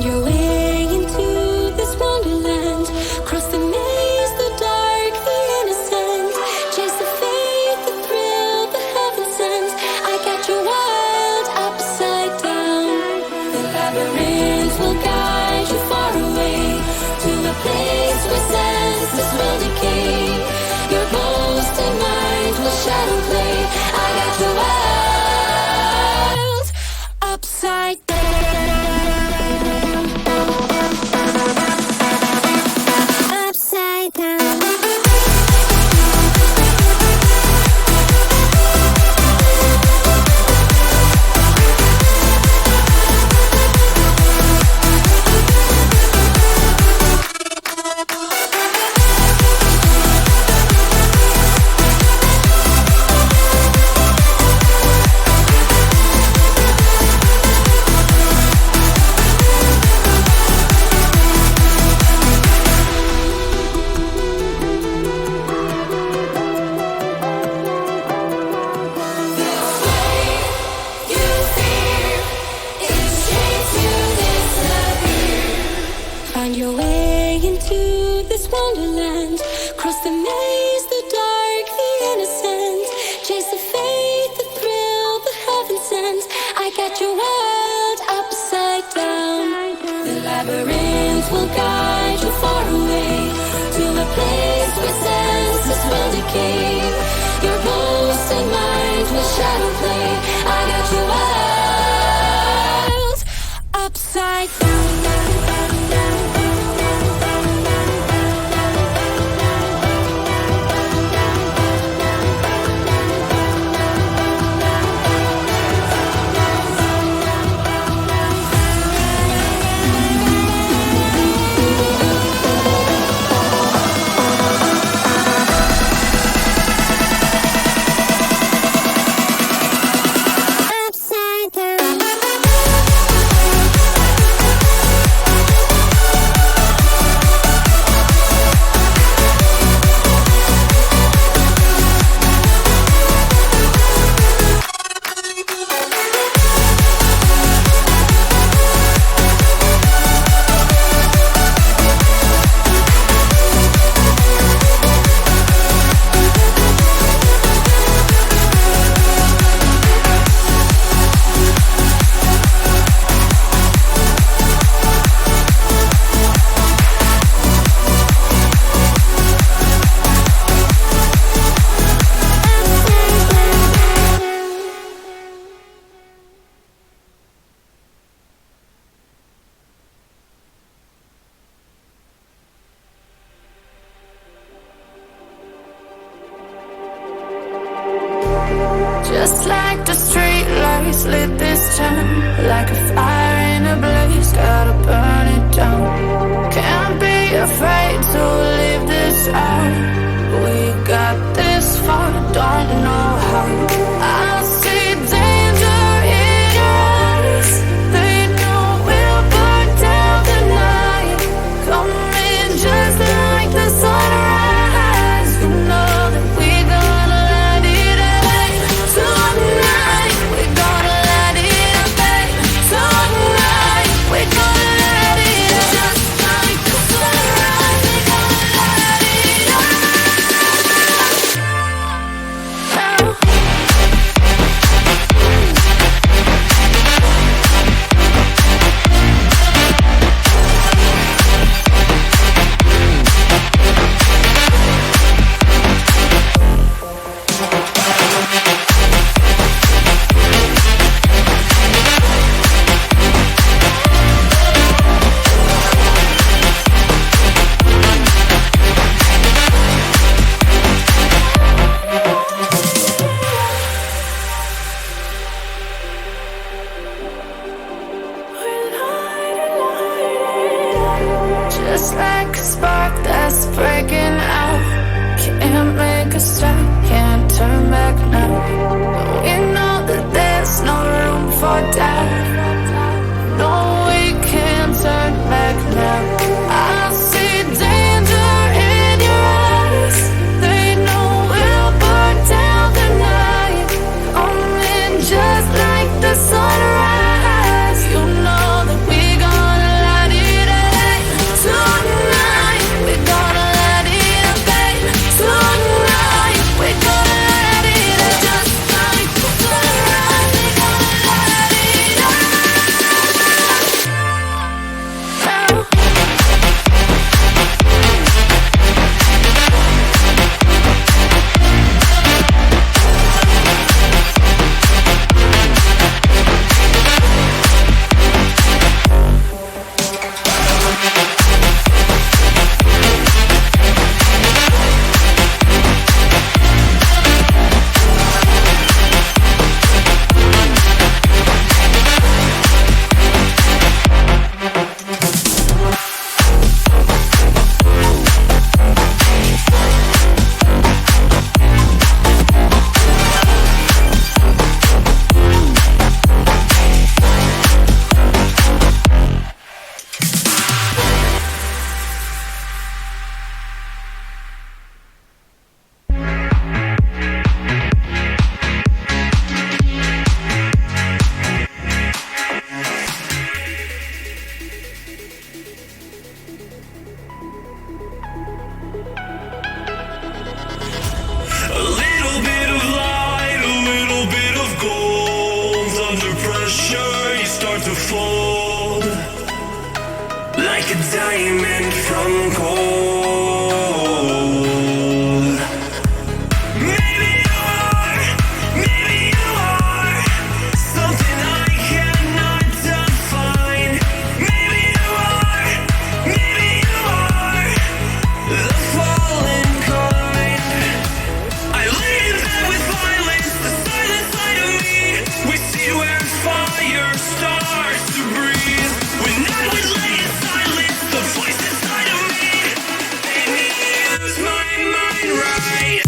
Find your way into this wonderland. Cross the maze, the dark, the innocent. Chase the faith, the thrill, the heaven sent. I got you wild, upside down. The labyrinth will guide you far away to a place where senses will decay. Your ghost and mind will shadow play. I got you wild, upside down. Upside down. Find your way into this wonderland. Cross the maze, the dark, the innocent. Chase the faith, the thrill, the heaven sent. I got you wild, upside down. The labyrinth will guide you far away to a place where senses will decay. Your ghost and mind will shadow play. I got you wild, upside down. Just like the street lights lit this town, like a fire in a blaze, gotta burn it down. Can't be afraid to leave this out. We got this far, don't know how. I see danger in your eyes. They know we'll burn down the night. Coming just like the sunrise. You know that we're gonna light it up tonight. We're gonna light it up tonight. We're gonna light it up just like the sunrise. We're gonna light it up. diamond from gold. Maybe you are something I cannot define. Maybe you are the fallen kind. I lay in bed with violence, the silent side of me. We see where fire starts to breathe. When I would lay in silence, the voice inside of me made me use my mind right.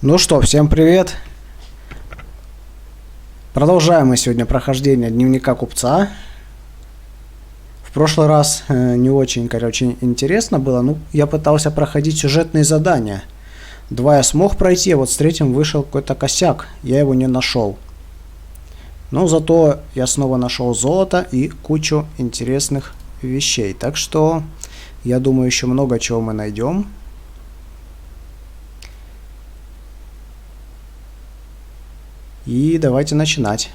Ну что, всем привет! Продолжаем мы сегодня прохождение дневника купца. В прошлый раз не очень, интересно было. Ну, я пытался проходить сюжетные задания. 2 я смог пройти, а вот с 3 вышел какой-то косяк. Я его не нашел. Но зато я снова нашел золото и кучу интересных вещей. Так что, я думаю, еще много чего мы найдем. И давайте начинать.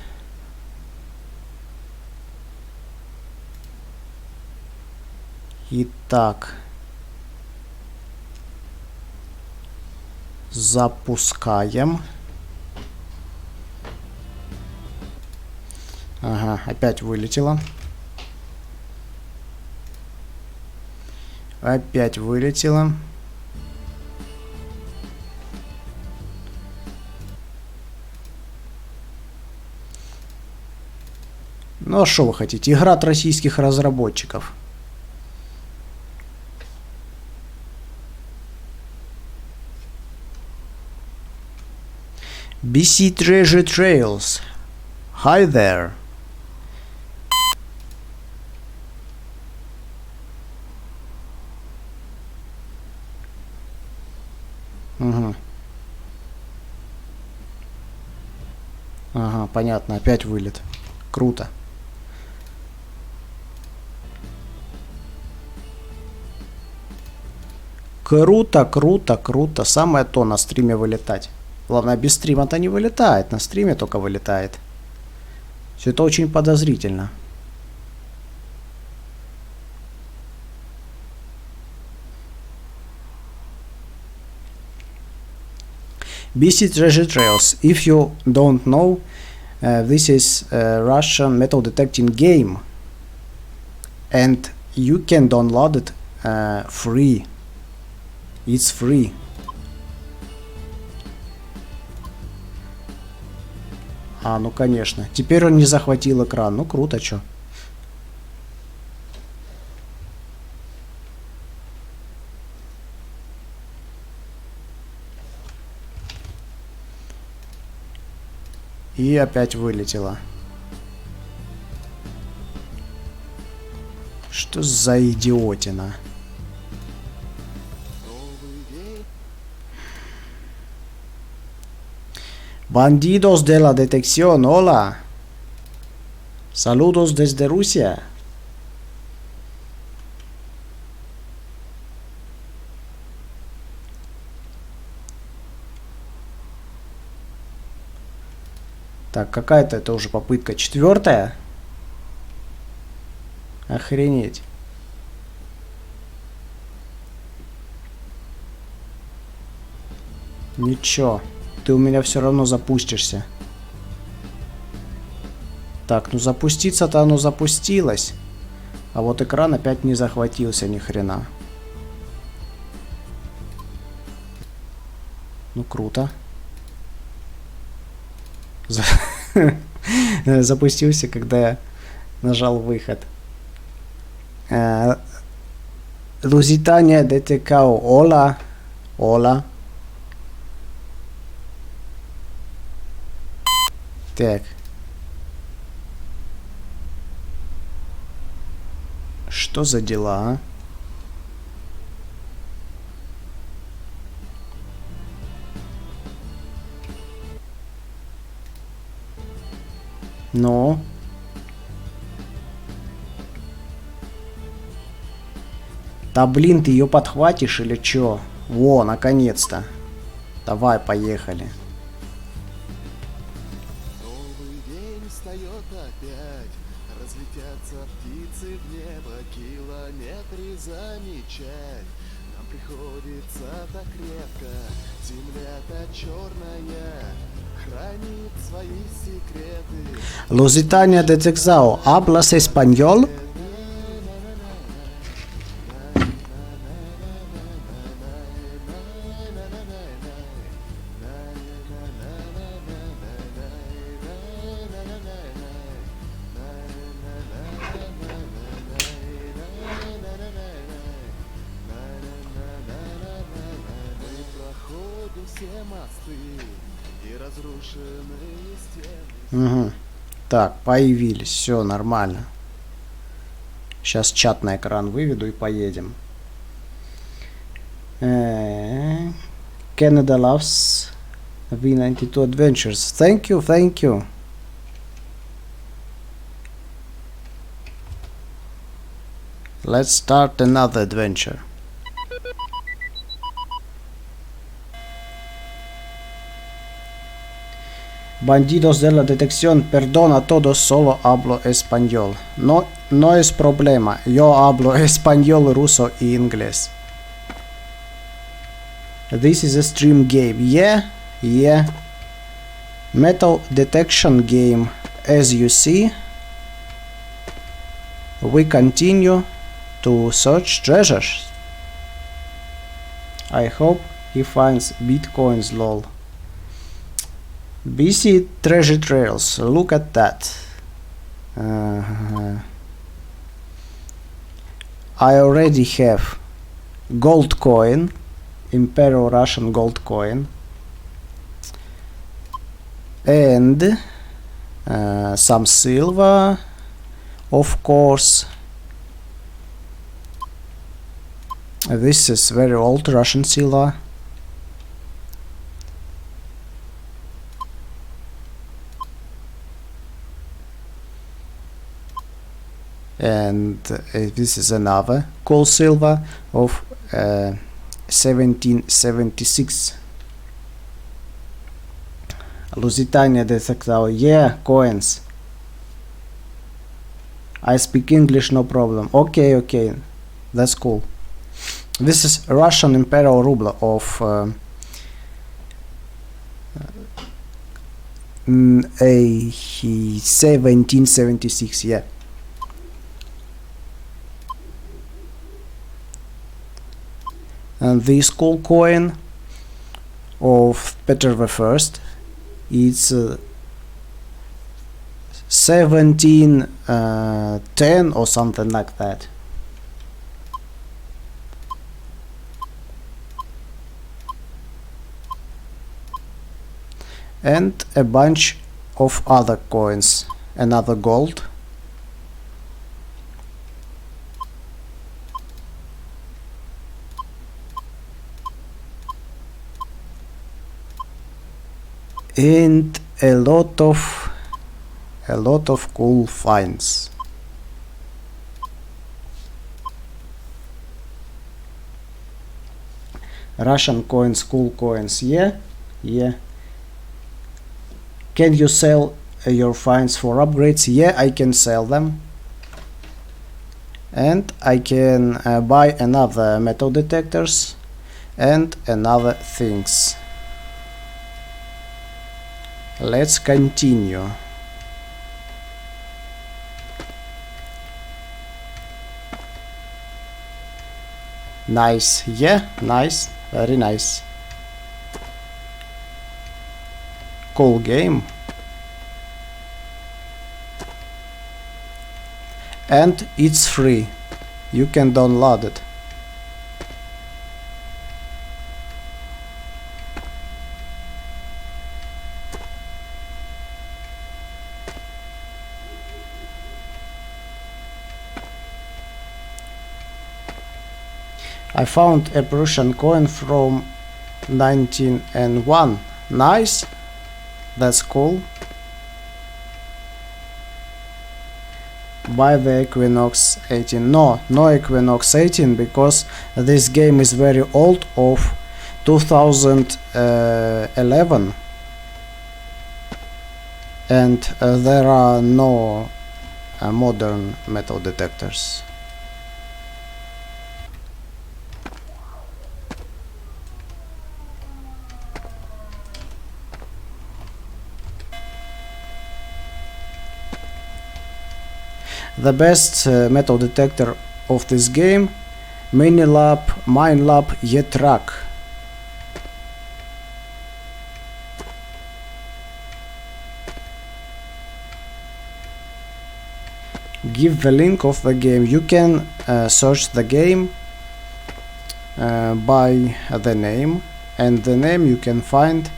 Итак. Запускаем. Ага, опять вылетело. Опять вылетело. Ну а что вы хотите? Игра от российских разработчиков. BC Treasure Trails. Hi there. Угу. Ага, понятно. Опять вылет. Круто. Круто, круто, круто. Самое то на стриме вылетать. Главное, без стрима-то не вылетает. На стриме только вылетает. Все это очень подозрительно. BC Treasure Trails. If you don't know, this is a Russian metal detecting game. And you can download it free. It's free. А, ну конечно. Теперь он не захватил экран. Ну круто, чё. И опять вылетела. Что за идиотина? Bandidos de la detección, hola. Saludos desde Rusia. Так, какая-то это уже попытка 4-я. Охренеть. Ничего, ты у меня все равно запустишься. Так, ну запуститься-то оно запустилось. А вот экран опять не захватился ни хрена. Ну круто. Запустился, когда я нажал выход. Lusitania Detecao. Ола. Ола. Так. Что за дела, а? Ну? Да блин, ты ее подхватишь или чё? Во, наконец-то. Давай, поехали. Новый день встает опять, разлетятся птицы в небо, километры замечать. Нам приходится так редко, земля-то черная, хранит свои секреты. Lusitania de Texao. ¿Hablas español? Все мосты и разрушенные стены. Угу. Так, появились. Все нормально. Сейчас чат на экран выведу и поедем. Canada loves V92 Adventures. Thank you, thank you. Let's start another adventure. Bandidos de la detección, perdona todo, solo hablo español. No, no es problema, yo hablo español, ruso y inglés. This is a stream game, yeah, yeah. Metal detection game, as you see. We continue to search treasures. I hope he finds bitcoins, lol. BC treasure trails, look at that. I already have gold coin, Imperial Russian gold coin, and some silver, of course. This is very old Russian silver. And this is another cool silver of 1776. Lusitania detector, yeah, coins. I speak English, no problem. Okay, okay, that's cool. This is Russian Imperial Ruble of 1776, yeah. And this cool coin of Peter the First, it's 1710 or something like that. And a bunch of other coins, another gold. And a lot of cool finds. Russian coins, cool coins, yeah. Can you sell your finds for upgrades? Yeah, I can sell them. And I can buy another metal detectors and another things. Let's continue. Nice, yeah, nice, very nice. Cool game. And it's free. You can download it. I found a Prussian coin from 1901. Nice. That's cool. Buy the Equinox 18. No Equinox 18, because this game is very old, of 2011, and there are no modern metal detectors. The best metal detector of this game, Minelab Yetrak. Give the link of the game. You can search the game by the name, and the name you can find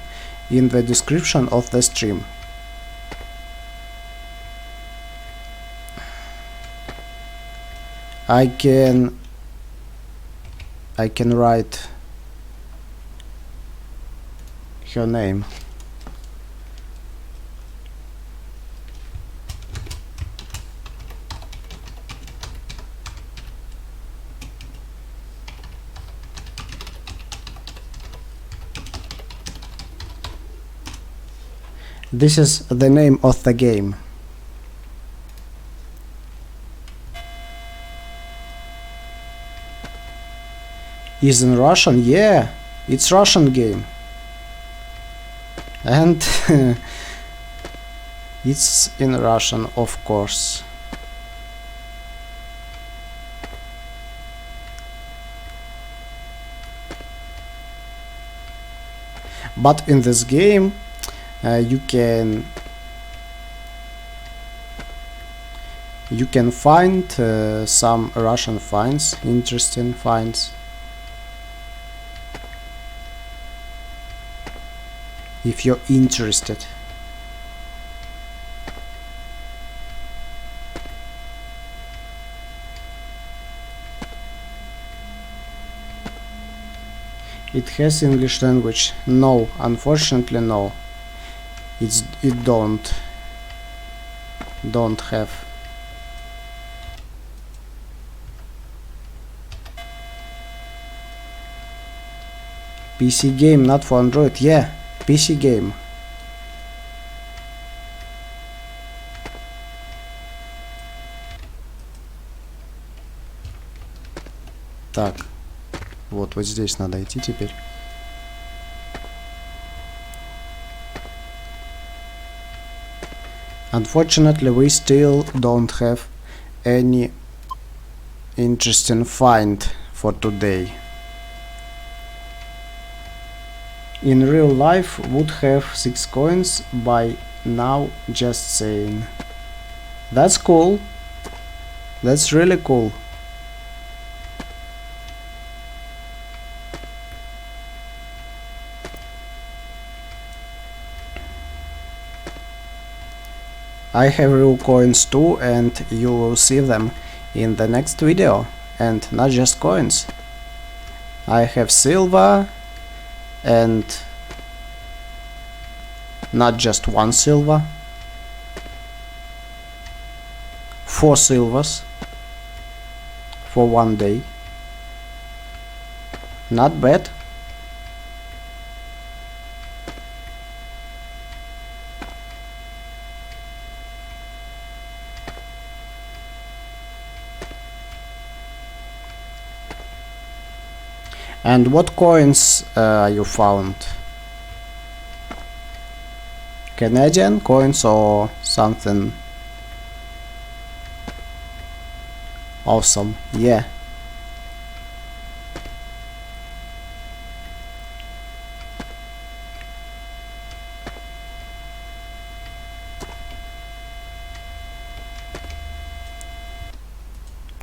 in the description of the stream. I can write her name. This is the name of the game. Is in Russian? Yeah, it's Russian game. And it's in Russian, of course. But in this game you can find some Russian finds, interesting finds. If you're interested. It has English language? No, unfortunately no. It don't have. PC game, not for Android. Yeah, PC game. Так, вот здесь надо идти теперь. Unfortunately, we still don't have any interesting find for today. in real life would have 6 coins by now, just saying. That's cool. That's really cool. I have real coins too, and you will see them in the next video. And not just coins. I have silver, and not just one silver. 4 silvers for one day. Not bad. And what coins you found? Canadian coins or something awesome? Yeah.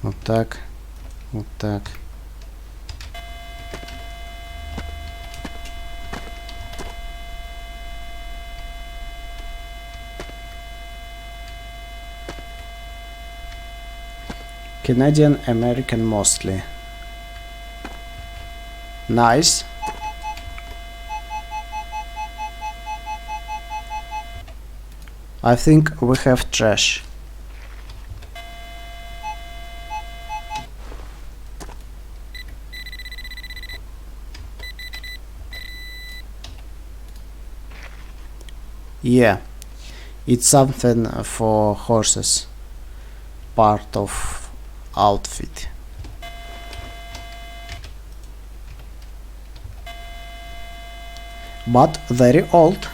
Вот так. Вот так. Canadian American mostly. Nice. I think we have trash. Yeah, it's something for horses. Part of outfit. But very old.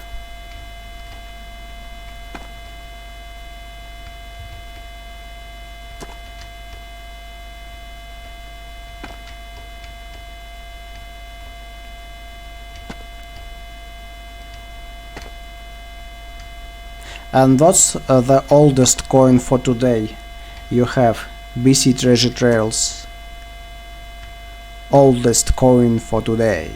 And what's the oldest coin for today? You have BC Treasure Trails. Oldest coin for today.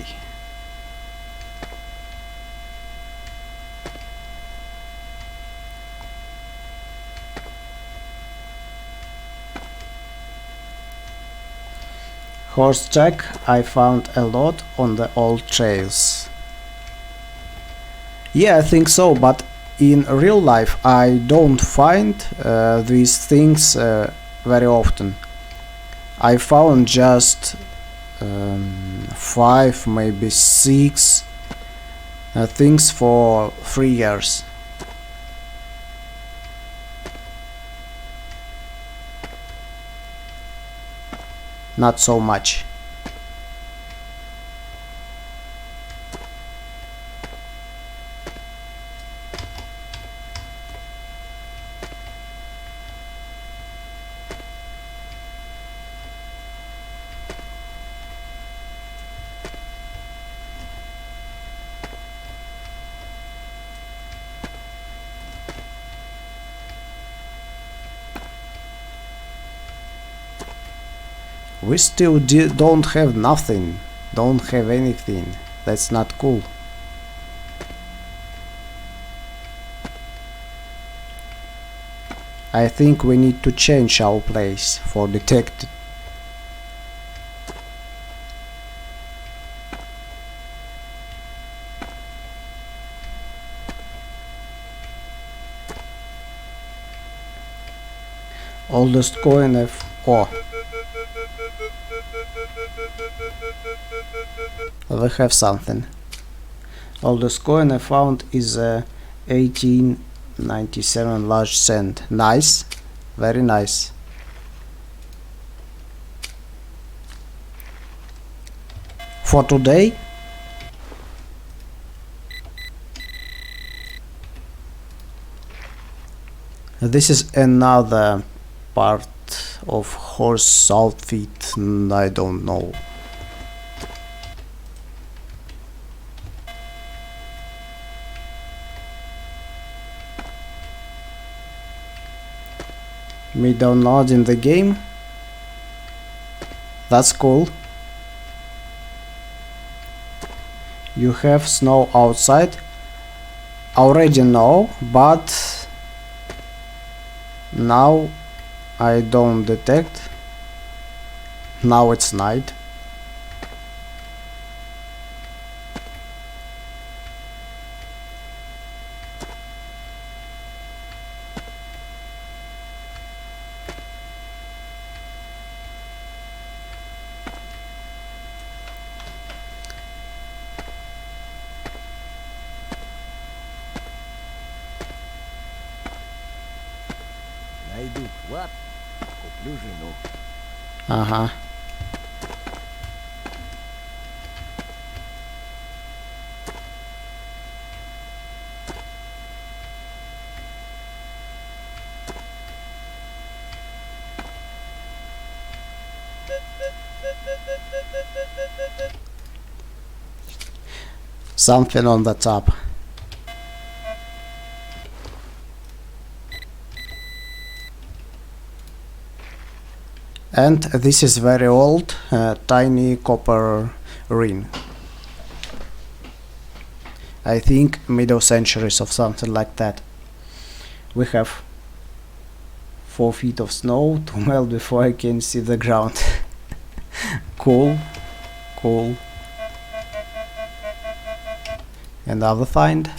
Horse jack I found a lot on the old trails. Yeah, I think so, but in real life I don't find these things very often. I found just 5, maybe 6 things for 3 years. Not so much. We still don't have nothing, don't have anything. That's not cool. I think we need to change our place for detected. Oldest coin of we have something. Oldest coin I found is a 1897 large cent. Nice, very nice. For today, this is another part of horse outfit. I don't know. Me downloading the game. That's cool. You have snow outside. Already know, but now I don't detect. Now it's night. Найду клад, куплю жену. Ага. Something on the top. And this is very old, tiny copper ring. I think middle centuries of something like that. We have 4 feet of snow to melt before I can see the ground. Cool, cool. Another find.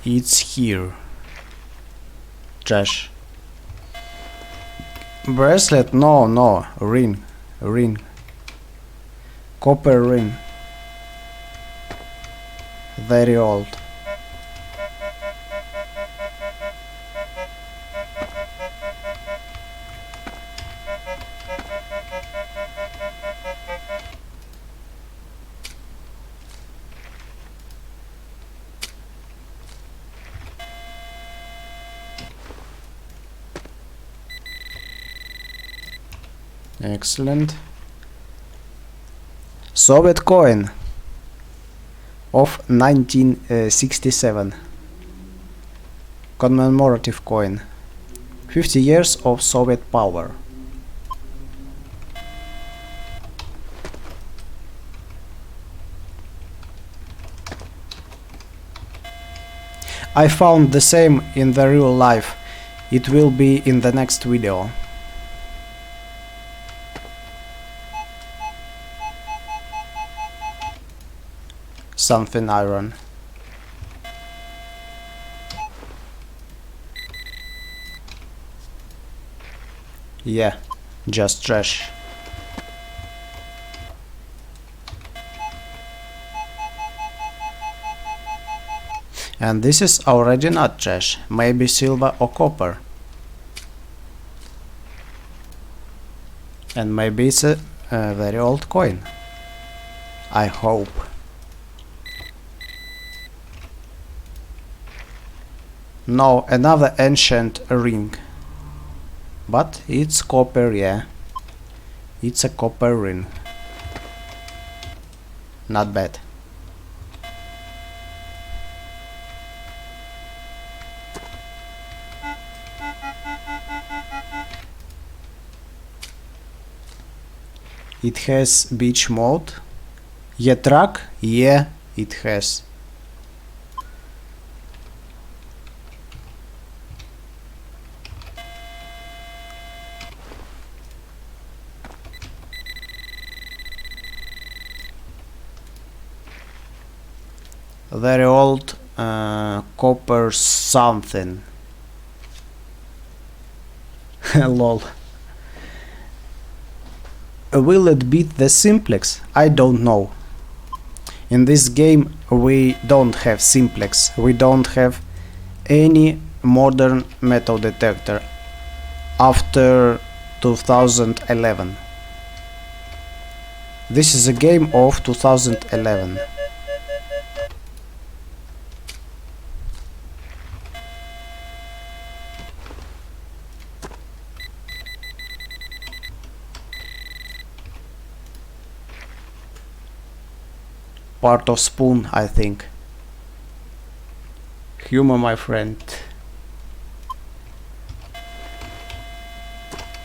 It's here. Trash. Bracelet? No, no. Ring. Ring. Copper ring. Very old. Excellent. Soviet coin of 1967. Commemorative coin. 50 years of Soviet power. I found the same in the real life. It will be in the next video. Something iron. Yeah, just trash. And this is already not trash, maybe silver or copper. And maybe it's a very old coin. I hope. No, another ancient ring. But it's copper, yeah. It's a copper ring. Not bad. It has beach mode. Yeah, truck? Yeah, it has. Very old copper something. Lol. Will it beat the simplex? I don't know. In this game we don't have simplex. We don't have any modern metal detector after 2011. This is a game of 2011. Part of spoon, I think. humor, my friend.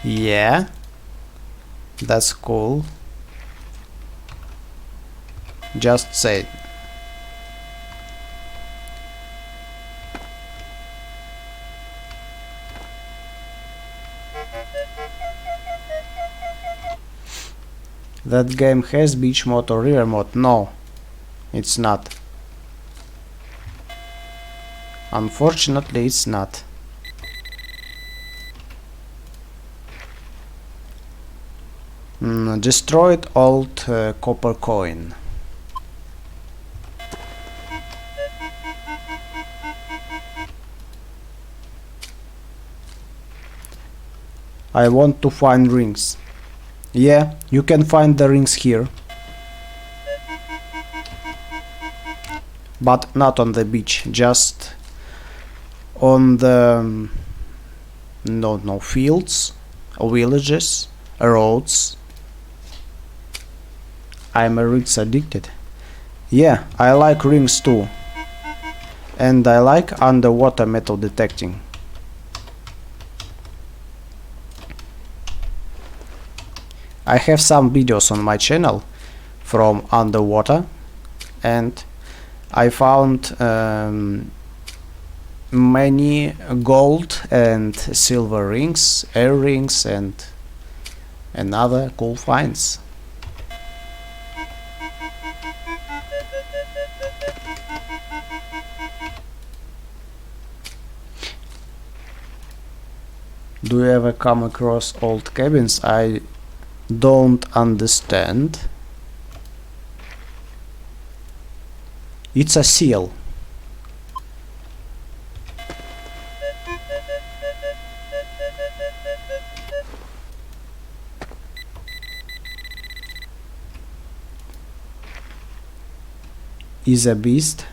Yeah, that's cool. Just say it. That game has beach mode or river mode. No, it's not. Unfortunately, it's not. Destroyed old copper coin. I want to find rings. Yeah, you can find the rings here. But not on the beach, just on the no fields, villages, roads. I'm a rings addicted. Yeah, I like rings too. And I like underwater metal detecting. I have some videos on my channel from underwater, and I found many gold and silver rings, air rings, and other cool finds. Do you ever come across old cabins? I don't understand. It's a seal. Is a beast.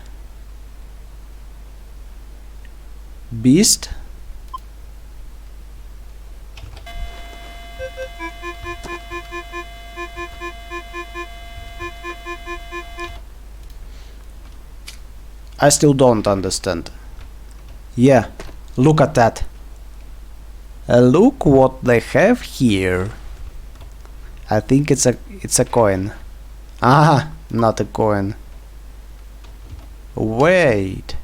Beast? I still don't understand. Yeah, look at that. Look what they have here. I think it's a coin. Ah, not a coin. Wait.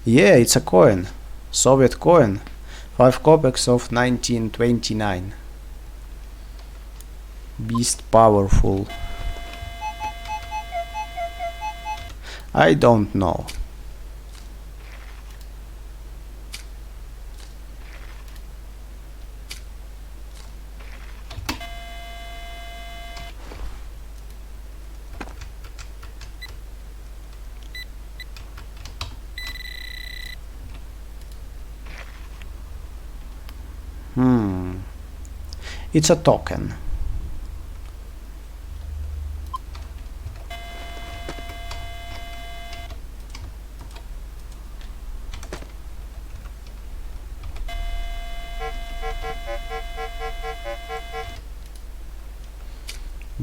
Yeah, it's a coin. Soviet coin. 5 kopecks of 1929. Beast powerful. I don't know. It's a token.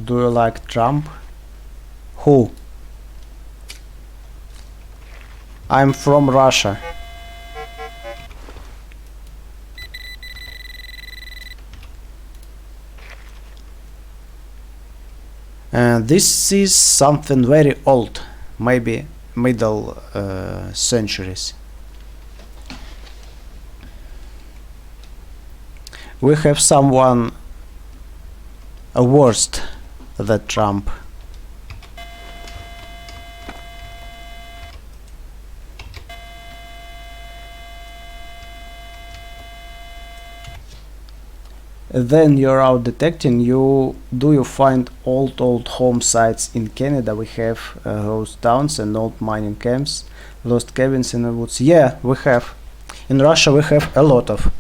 Do you like Trump? Who? I'm from Russia. This is something very old, maybe middle centuries. We have someone worse than Trump. Then you're out detecting. Do you find old home sites in Canada? We have ghost towns and old mining camps, lost cabins in the woods. Yeah, we have. In Russia we have a lot of.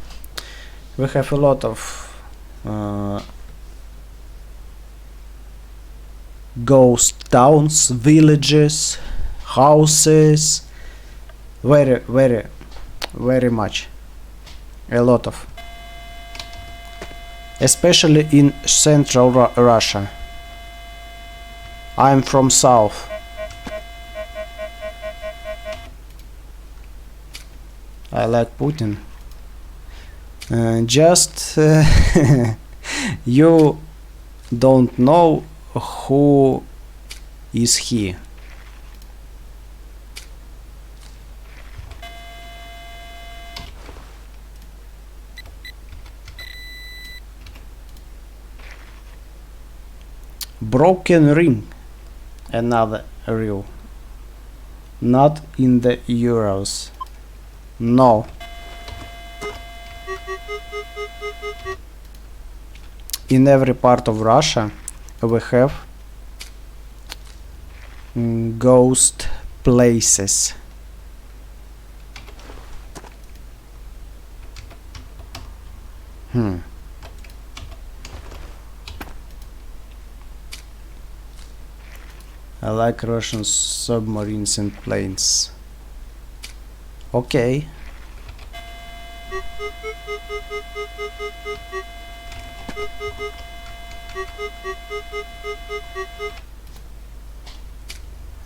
Ghost towns, villages, houses. Very much. A lot of. Especially in central Russia. I'm from south. I like Putin. Just you don't know who is he. Broken ring. Another reel. Not in the Euros. No. In every part of Russia we have ghost places. I like Russian submarines and planes. Okay.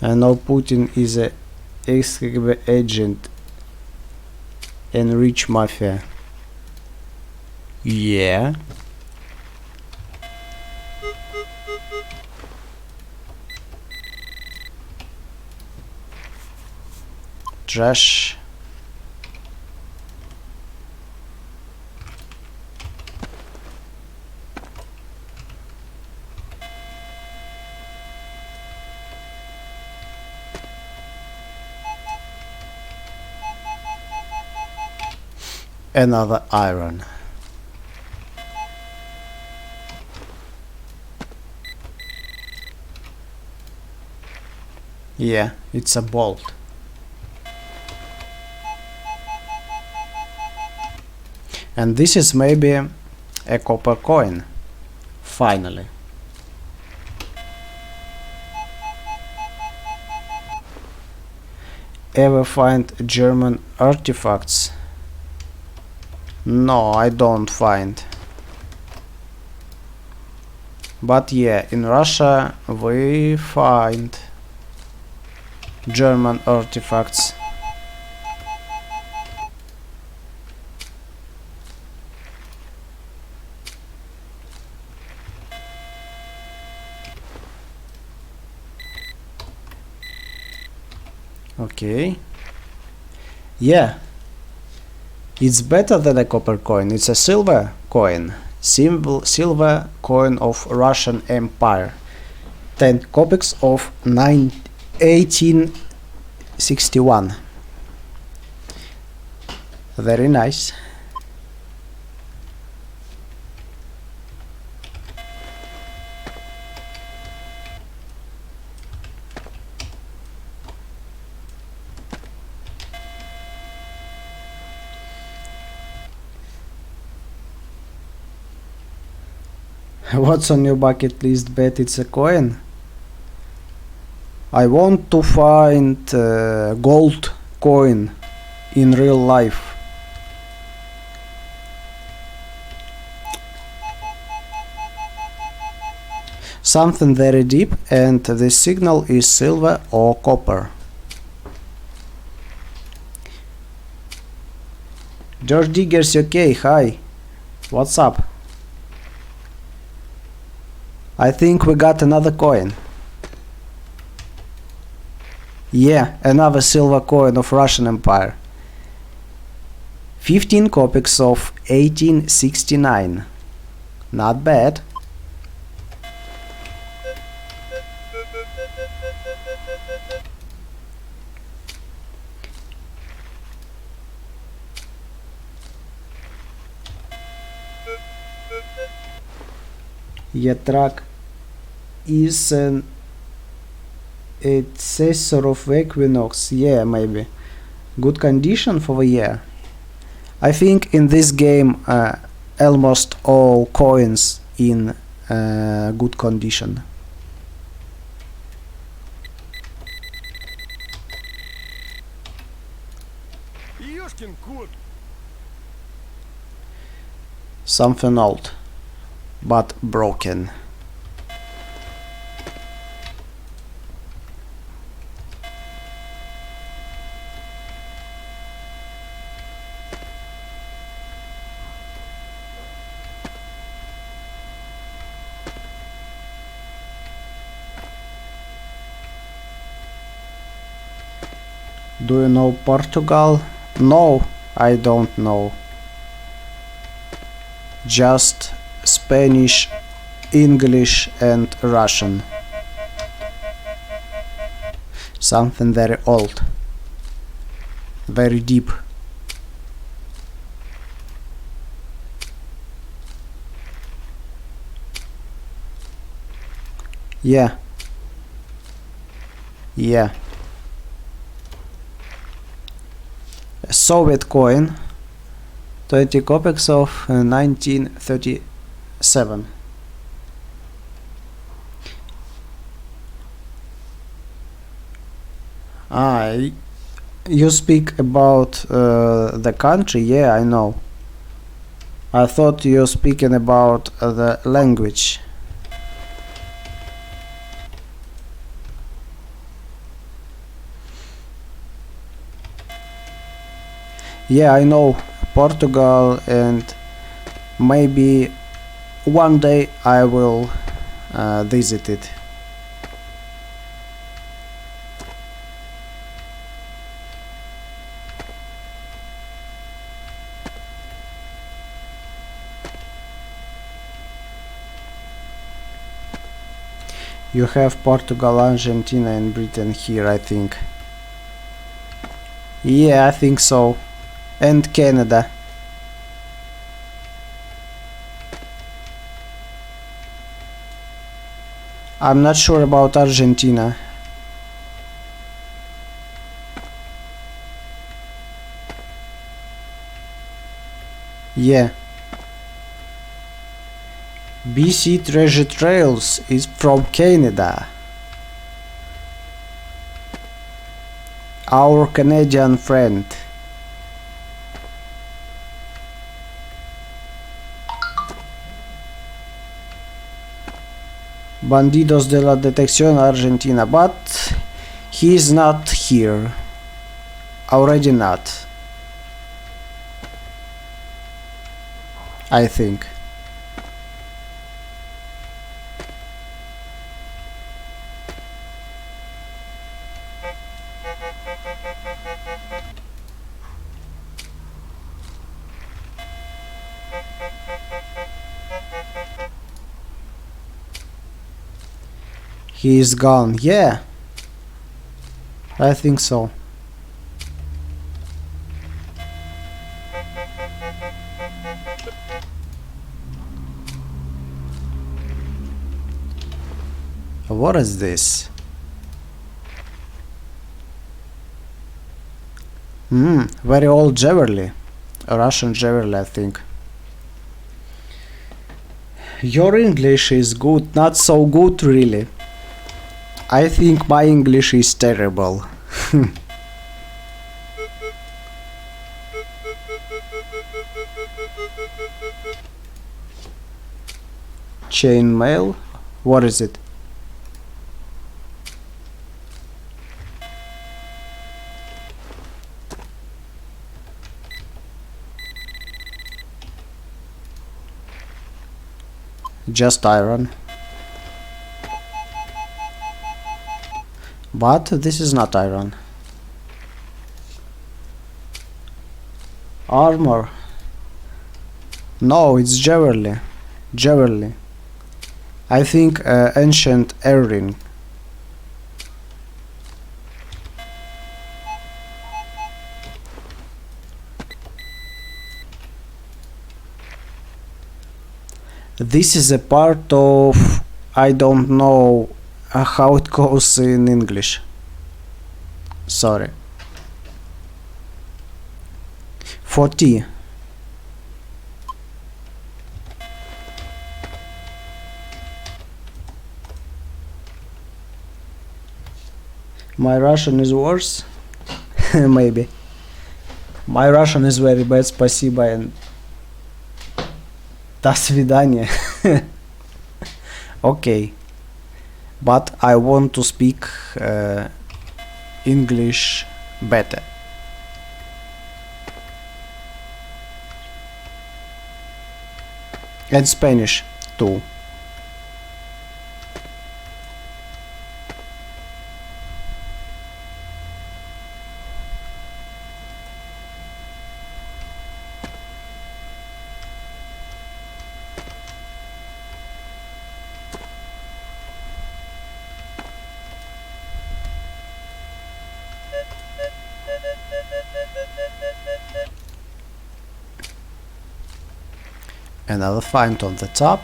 I know Putin is a ex-KGB agent and rich mafia. Yeah. Trash. Another iron. Yeah, it's a bolt. And this is maybe a copper coin. Finally. Ever find German artifacts? No, I don't find. But yeah, in Russia we find German artifacts. Okay. Yeah. It's better than a copper coin. It's a silver coin. Silver coin of Russian Empire. 10 kopecks of 1861. Very nice. What's on your bucket list? Bet it's a coin. I want to find gold coin in real life. Something very deep, and the signal is silver or copper. George Diggers, okay, hi. What's up? I think we got another coin. Yeah, another silver coin of Russian Empire. 15 kopecks of 1869. Not bad. Yatrak is an successor of Equinox. Yeah, maybe. Good condition for the year. I think in this game almost all coins in good condition. Ёшкин кот. Something old, but broken. Do you know Portugal? No, I don't know. Just Spanish, English and Russian. Something very old. Very deep. Yeah. Yeah. A Soviet coin. 20 kopecks of 1937. You speak about the country? Yeah, I know. I thought you were speaking about the language. Yeah, I know Portugal, and maybe one day I will visit it. You have Portugal, Argentina and Britain here, I think. Yeah, I think so. And Canada. I'm not sure about Argentina. Yeah. BC Treasure Trails is from Canada. Our Canadian friend. Bandidos de la Detección Argentina, but he is not here. Already not. I think. He is gone. Yeah. I think so. What is this? Very old Jewelry. A Russian jewelry, I think. Your English is good, not so good really. I think my English is terrible. Chain mail? What is it? Just iron. But this is not iron. Armor. No, it's jewelry. Jewelry. I think ancient earring. This is a part of, I don't know how it goes in English. Sorry. 40. My Russian is worse? Maybe. My Russian is very bad, спасибо and до свидания. Okay. But I want to speak English better. And Spanish too. An elephant on the top.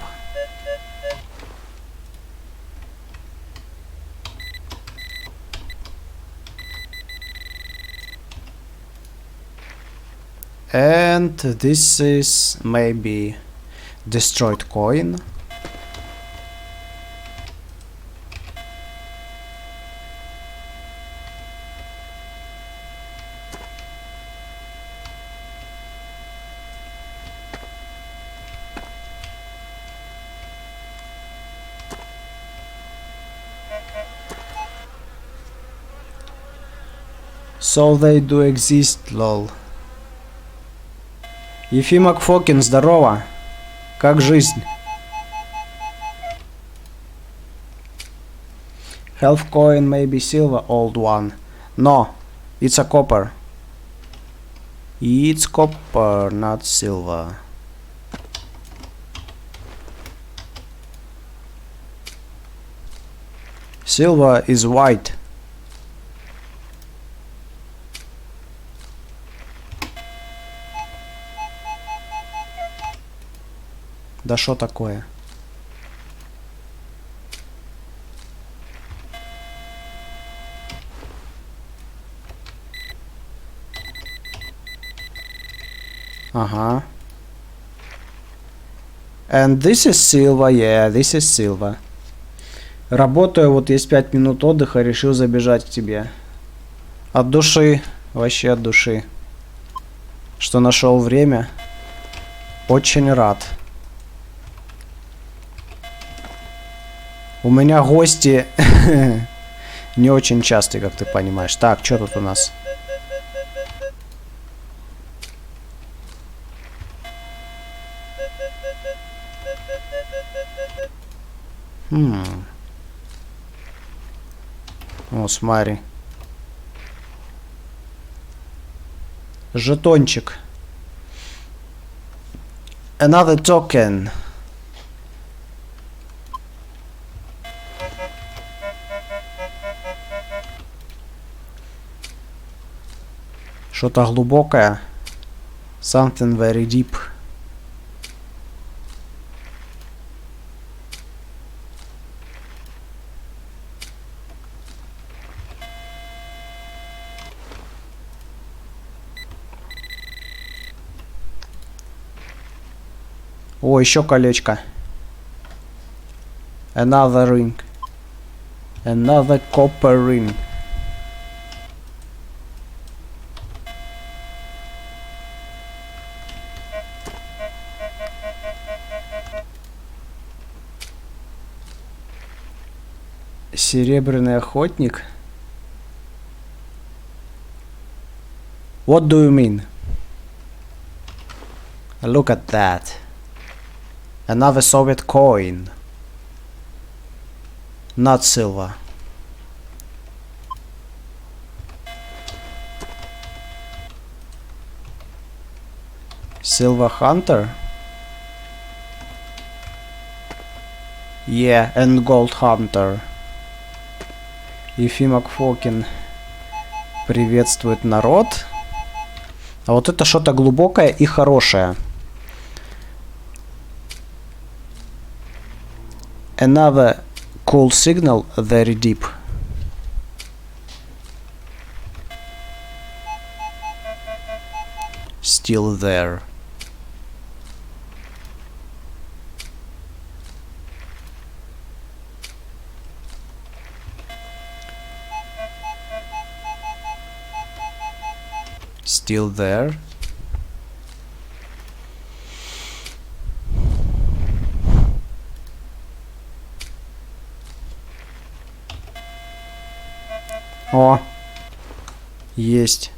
And this is maybe destroyed coin. So they do exist, lol. Ефимок Фокин, здорово. Как жизнь? Health coin, maybe silver, old one. No, it's a copper. It's copper, not silver. Silver is white. Да шо такое? Ага. And this is silver, yeah, this is silver. Работаю, вот есть 5 минут отдыха, решил забежать к тебе. От души, вообще от души. Что нашел время. Очень рад. У меня гости не очень частые, как ты понимаешь. Так, что тут у нас? О, смотри. Жетончик. Another token. Что-то глубокое. Something very deep. О, еще колечко. Another ring. Another copper ring. Серебряный охотник. What do you mean? Look at that. Another Soviet coin. Not silver. Silver Hunter? Yeah, and Gold Hunter. Ефимок Фокин приветствует народ. А вот это что-то глубокое и хорошее. Another cool signal, very deep. Still there. Still there. О, есть.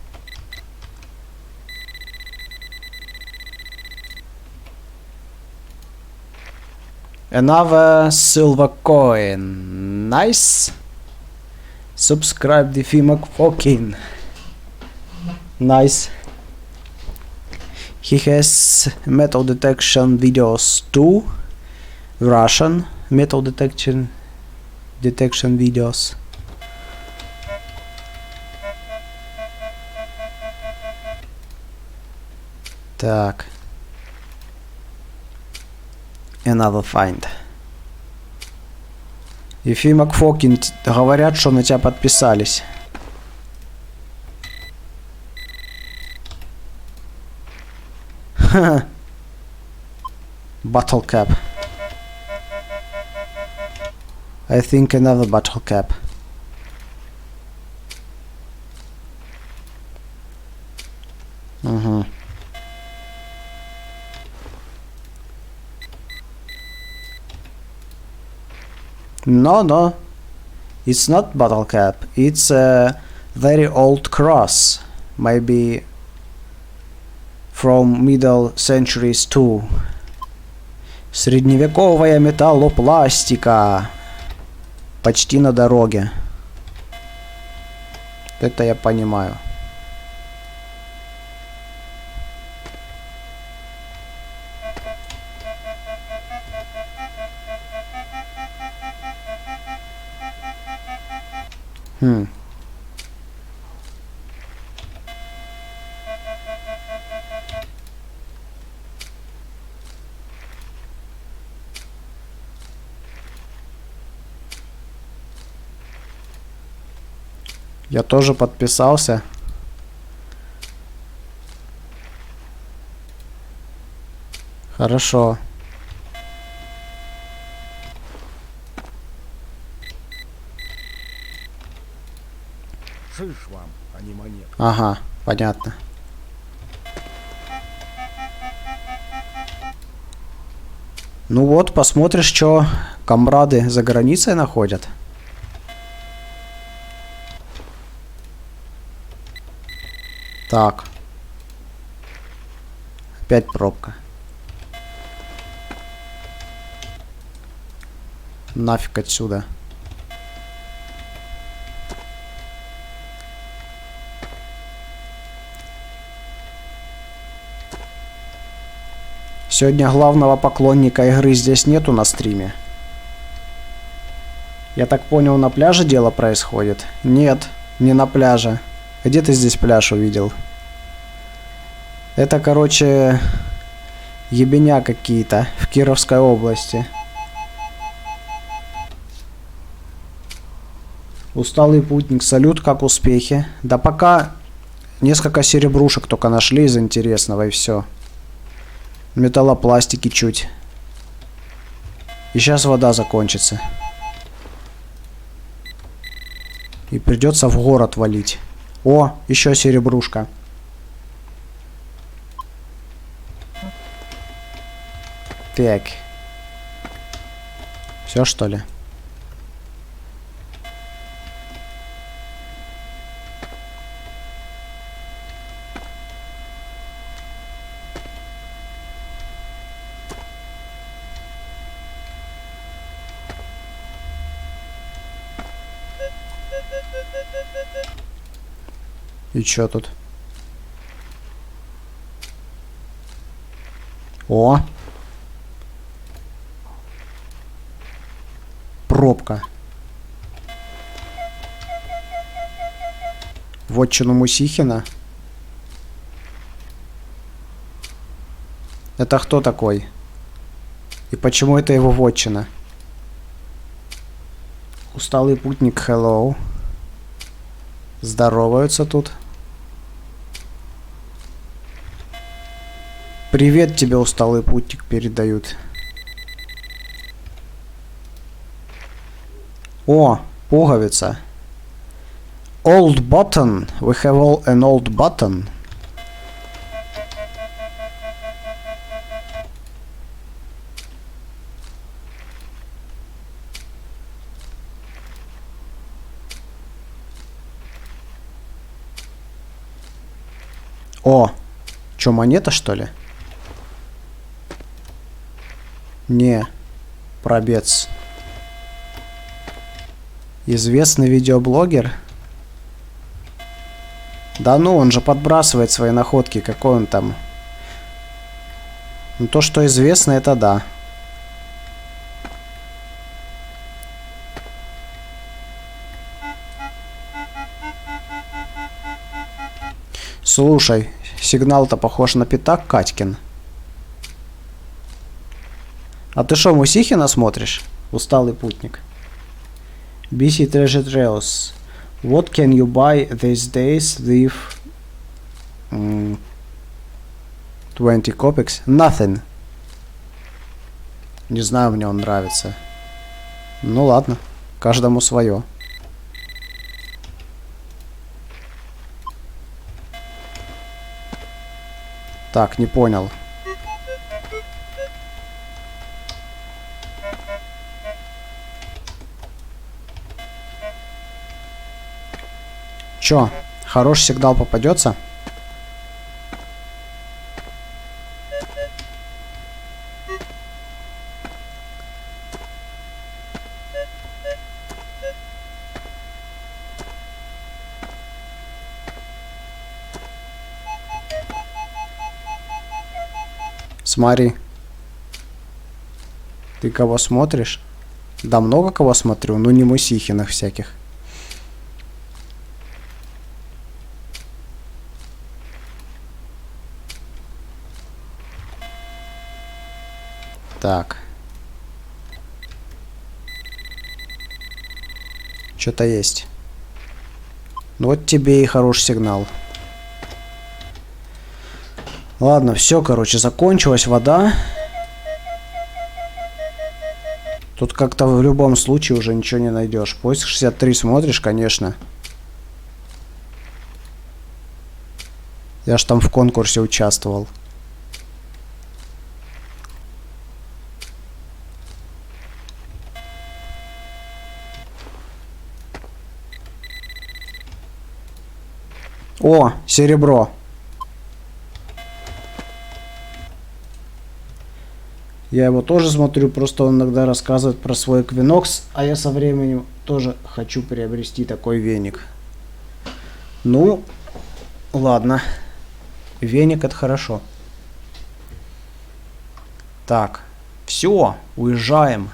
Another silver coin. Nice. Subscribe the Ефимок Фокин. Nice. He has metal detection videos too. Russian metal detection videos. Так. Another find. Ефи Макфокин говорят, что на тебя подписались. Ха. Bottle cap. I think another bottle cap. Угу. No, it's not bottle cap. It's a very old cross, maybe from middle centuries too. Средневековая металлопластика. Почти на дороге. Это я понимаю. Я тоже подписался. Хорошо. Шиш вам, а не монет. Ага, понятно. Ну вот, посмотришь, что комрады за границей находят. Так. Опять пробка. Нафиг отсюда. Сегодня главного поклонника игры здесь нету на стриме. Я так понял, на пляже дело происходит? Нет, не на пляже. Где ты здесь пляж увидел? Это, короче, ебеня какие-то в Кировской области. Усталый путник, салют, как успехи? Да пока несколько серебрушек только нашли из интересного и все. Металлопластики чуть. И сейчас вода закончится. И придется в город валить. О, еще серебрушка. Так. Все, что ли? И чё тут? О! Пробка. Вотчину Мусихина. Это кто такой? И почему это его вотчина? Усталый путник, hello. Здороваются тут. Привет тебе, усталый путник, передают. О, пуговица. Old button. We have all an old button. О, чё, монета, что ли? Не, пробец. Известный видеоблогер? Да ну, он же подбрасывает свои находки, какой он там. Ну то, что известно, это да. Слушай, сигнал-то похож на пятак Катькин. А ты шо, Мусихина смотришь? Усталый путник. BC Treasure Trails. What can you buy these days with 20 копекс? Nothing. Не знаю, мне он нравится. Ну ладно, каждому свое. Так, не понял. Чё, хороший сигнал попадется? Смотри. Ты кого смотришь? Да много кого смотрю, но не Мусихиных всяких. Так. Что-то есть. Ну вот тебе и хороший сигнал. Ладно, все, короче, закончилась вода. Тут как-то в любом случае уже ничего не найдешь. Поиск 63 смотришь, конечно. Я ж там в конкурсе участвовал. О, серебро. Я его тоже смотрю, просто он иногда рассказывает про свой Equinox, а я со временем тоже хочу приобрести такой веник. Ну, ладно. Веник это хорошо. Так, все, уезжаем.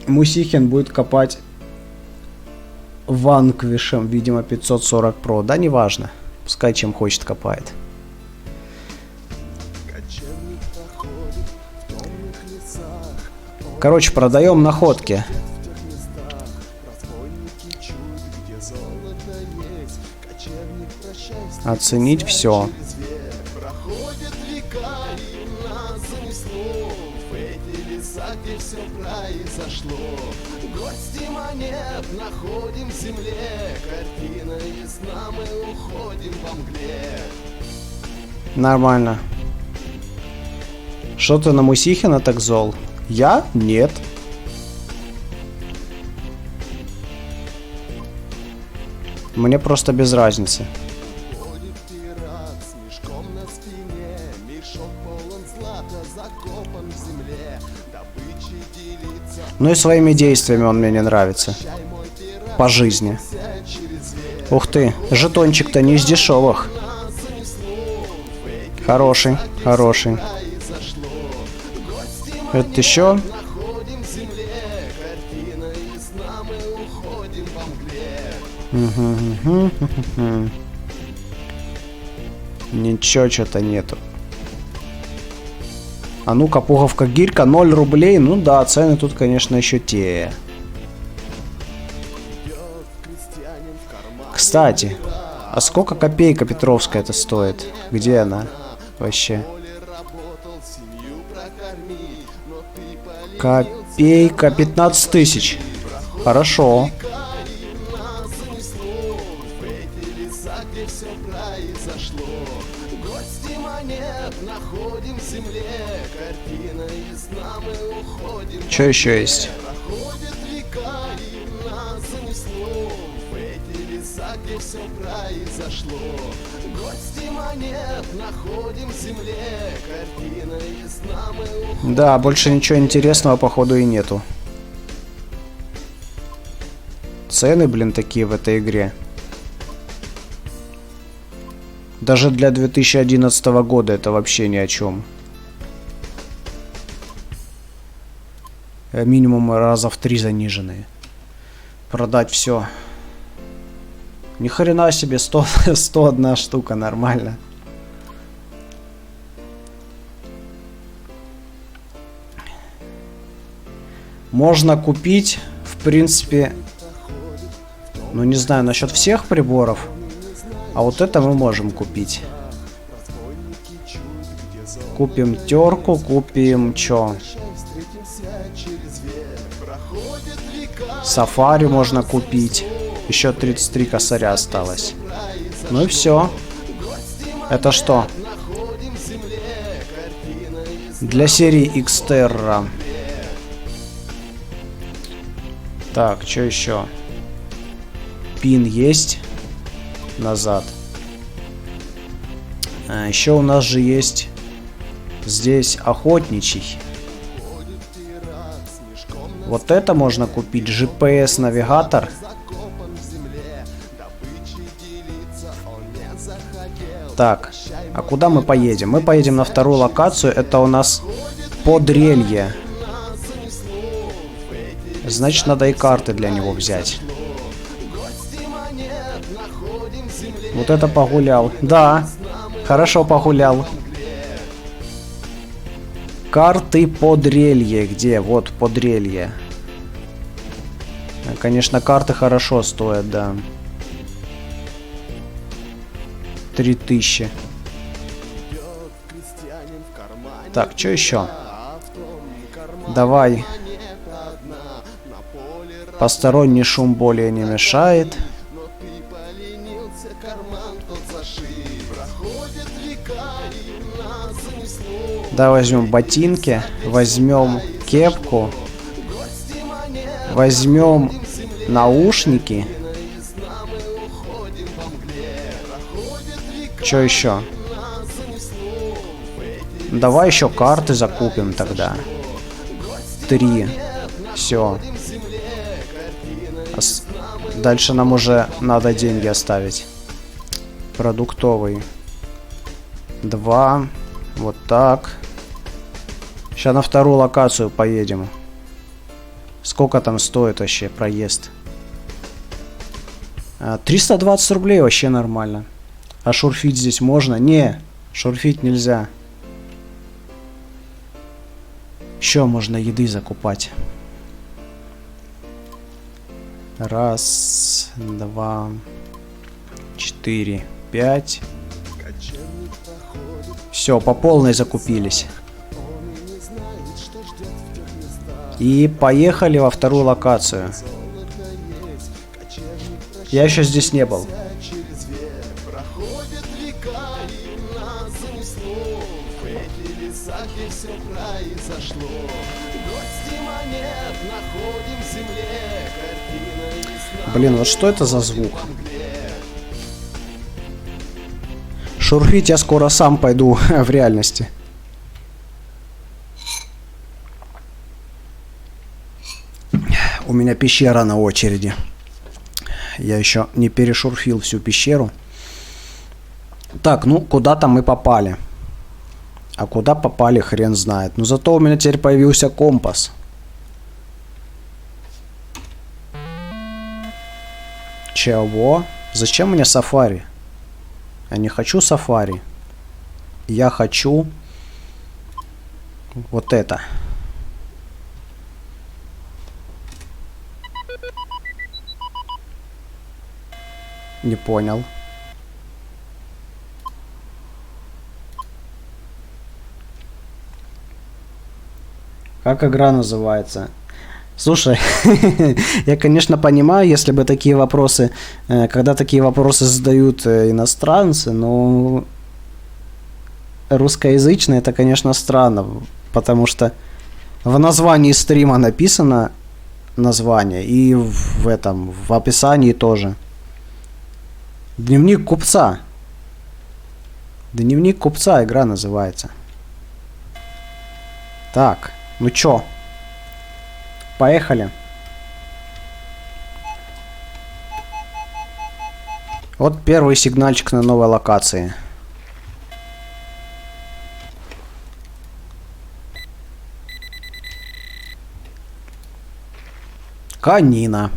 Мусихин будет копать ванквишем, видимо, 540 Pro. Да, неважно. Пускай чем хочет копает. Короче, продаем находки. Оценить все. Где все произошло. Гости монет находим в земле. Картина ясна, мы уходим во мгле. Нормально. Что ты на Мусихина так зол? Я? Нет. Мне просто без разницы. Ходит пират с мешком на спине. Мешок полон злата, закопан в земле. Добычей делиться. Ну и своими действиями он мне не нравится. По жизни. Ух ты, жетончик-то не из дешевых. Хороший, хороший. Это еще? Находим в земле. Картина ясна, мы уходим во мгле. Ничего, что-то нету. А ну-ка, пуговка гирька, 0 рублей. Ну да, цены тут, конечно, еще те. Кстати, а сколько копейка Петровская это стоит? Где она вообще? Копейка 15 тысяч. Хорошо. Что еще есть? Все произошло. Гости монет находим в земле. Картина ясна, мы уходим. Да, больше ничего интересного походу и нету. Цены, блин, такие в этой игре. Даже для 2011 года это вообще ни о чем. Минимум раза в 3 заниженные. Продать все. Ни хрена себе, 101 штука, нормально. Можно купить, в принципе, ну не знаю насчет всех приборов, а вот это мы можем купить. Купим терку, купим чё? Сафари можно купить. Еще 33 косаря осталось. Ну и все. Это что? Для серии Xterra. Так, что еще? Пин есть. Назад. Еще у нас же есть здесь охотничий. Вот это можно купить. GPS-навигатор. Так, а куда мы поедем? Мы поедем на вторую локацию. Это у нас Подрелье. Значит, надо и карты для него взять. Вот это погулял. Да, хорошо погулял. Карты Подрелье. Где? Вот Подрелье. Конечно, карты хорошо стоят, да. 3000. Так, что еще? Давай. Посторонний шум более не мешает. Да, возьмем ботинки, возьмем кепку, возьмем наушники. Что еще? Давай еще карты закупим тогда. 3. Все. Дальше нам уже надо деньги оставить. Продуктовый. 2. Вот так. Сейчас на вторую локацию поедем. Сколько там стоит вообще проезд? 320 рублей вообще нормально. А шурфить здесь можно? Не, шурфить нельзя. Еще можно еды закупать. 1, 2, 4, 5. Все, по полной закупились. И поехали во вторую локацию. Я еще здесь не был. Блин, вот что это за звук? Шурфить я скоро сам пойду в реальности. У меня пещера на очереди. Я еще не перешурфил всю пещеру. Так, ну куда-то мы попали. А куда попали, хрен знает. Но зато у меня теперь появился компас. Чего? Зачем мне сафари? Я не хочу сафари. Я хочу вот это. Не понял. Как игра называется? Слушай, я, конечно, понимаю, если бы такие вопросы, когда такие вопросы задают иностранцы, но русскоязычные это, конечно, странно, потому что в названии стрима написано название и в описании тоже. Дневник купца. Дневник купца игра называется. Так, ну чё? Поехали. Вот первый сигнальчик на новой локации. Канина.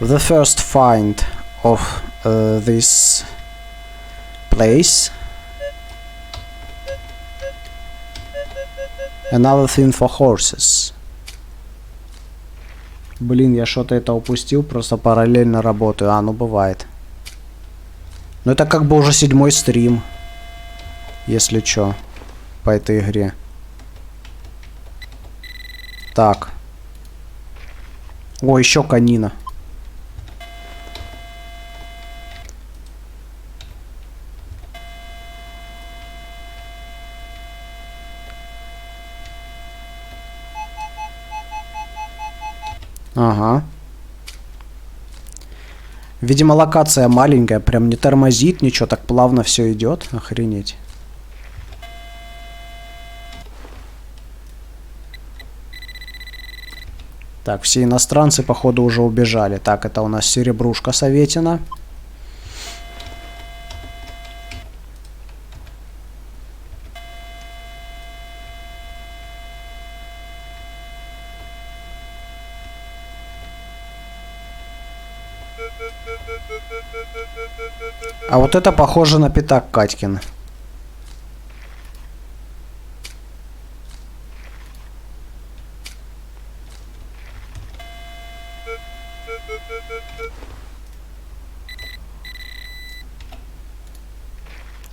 The first find of this place. Another thing for horses. Блин, я что-то это упустил, просто параллельно работаю. А, ну бывает. Но это как бы уже 7-й стрим, если чё, по этой игре. Так. О, еще конина. Ага. Видимо, локация маленькая, прям не тормозит, ничего, так плавно все идет. Охренеть. Так, все иностранцы, походу, уже убежали. Так, это у нас серебрушка советина. А вот это похоже на пятак Катькин.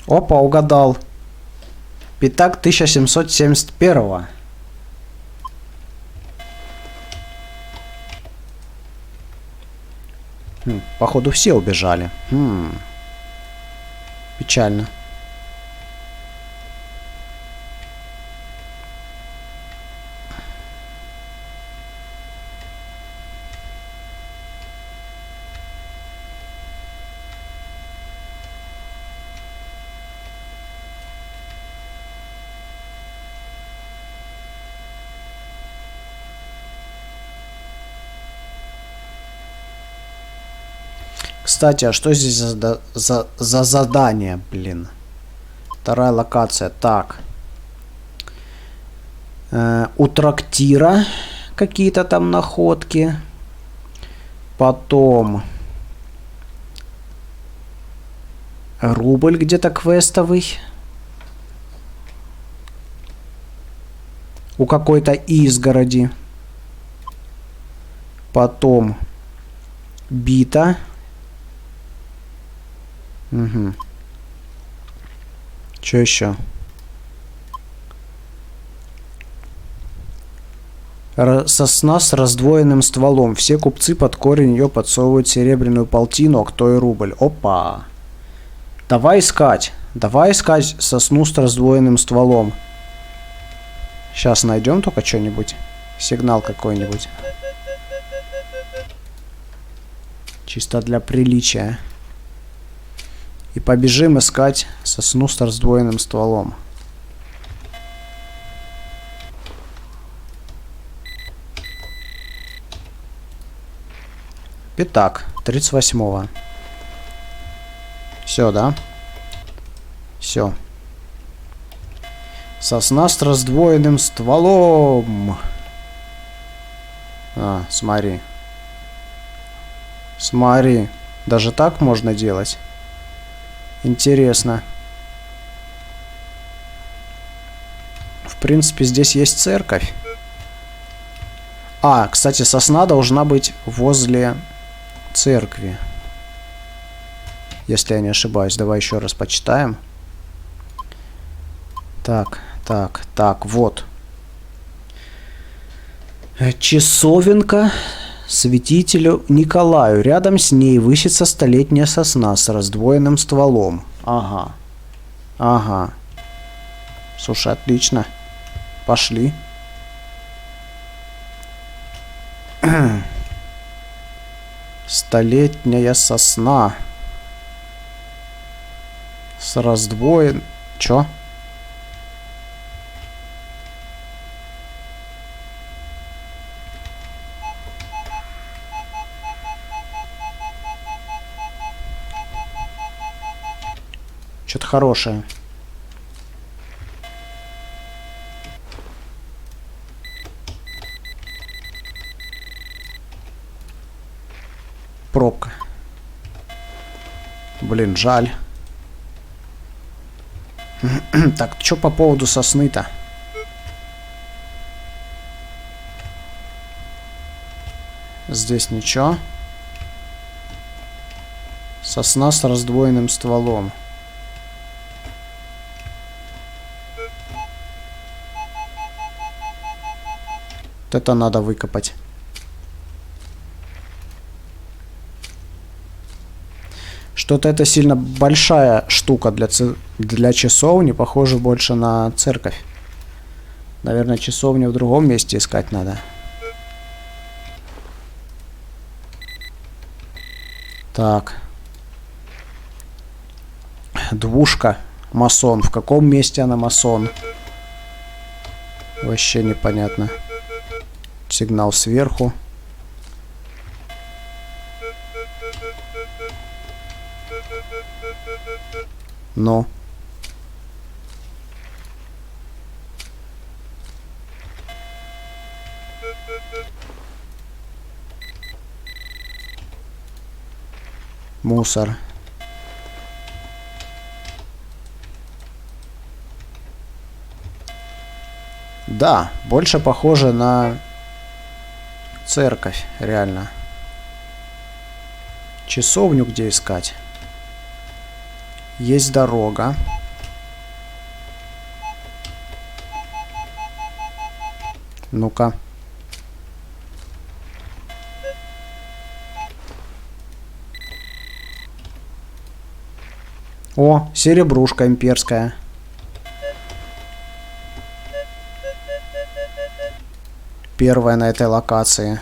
Опа, угадал. Пятак 1771. Походу все убежали. Печально. Кстати, а что здесь за задание, блин? Вторая локация. Так. У трактира какие-то там находки. Потом рубль где-то квестовый. У какой-то изгороди. Потом бита. Угу. Что еще? Сосна с раздвоенным стволом. Все купцы под корень ее подсовывают серебряную полтину, а кто и рубль. Опа. Давай искать. Давай искать сосну с раздвоенным стволом. Сейчас найдем только что-нибудь. Сигнал какой-нибудь. Чисто для приличия. И побежим искать сосну с раздвоенным стволом. Пятак, 38-го. Все, да? Все. Сосна с раздвоенным стволом. А, смотри. Смотри. Даже так можно делать? Интересно. В принципе, здесь есть церковь. А, кстати, сосна должна быть возле церкви. Если я не ошибаюсь. Давай еще раз почитаем. Так, вот. Часовенка святителю Николаю. Рядом с ней высится столетняя сосна с раздвоенным стволом. Ага. Ага. Слушай, отлично. Пошли. Столетняя сосна. С раздвоен... Чё? Что-то хорошее. Пробка. Блин, жаль. Так, что по поводу сосны-то? Здесь ничего. Сосна с раздвоенным стволом. Вот это надо выкопать. Что-то это сильно большая штука для часовни. Похоже больше на церковь. Наверное, часовню в другом месте искать надо. Так. Двушка. Масон. В каком месте она масон? Вообще непонятно. Сигнал сверху. Но. Мусор. Да, больше похоже на церковь, реально. Часовню где искать? Есть дорога. Ну-ка. О, серебрушка имперская. Первая на этой локации.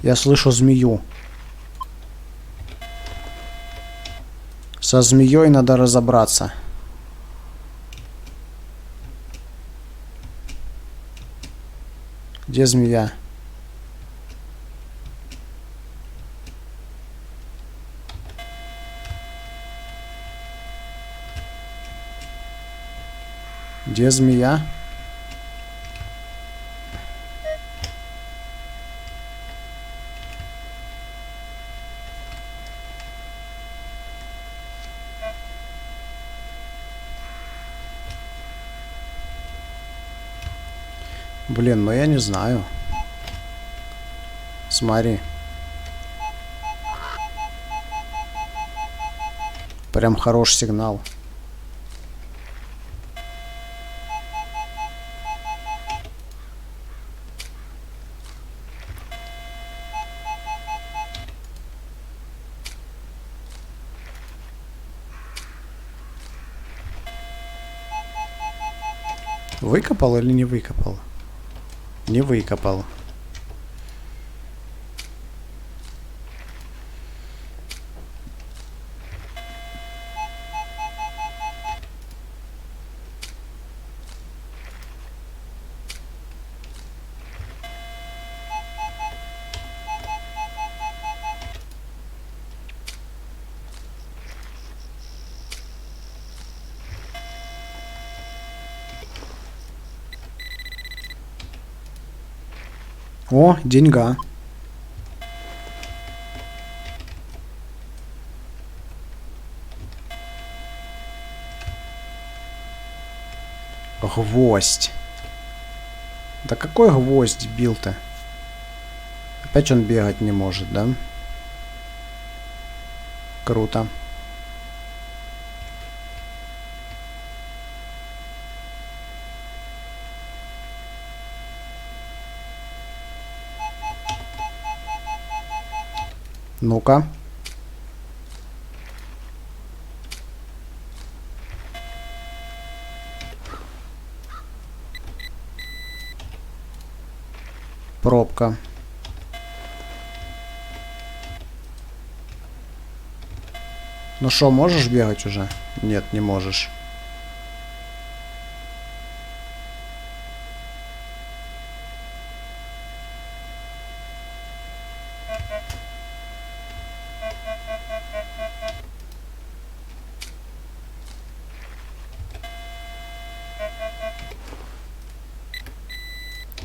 Я слышу змею. Со змеей надо разобраться. Где змея? Где змея? Блин, ну я не знаю. Смотри. Прям хороший сигнал. Выкопал или не выкопал? Не выкопал. О, деньга. Гвоздь. Да какой гвоздь бил-то? Опять он бегать не может, да? Круто. Ну-ка. Пробка. Ну шо, можешь бегать уже? Нет, не можешь.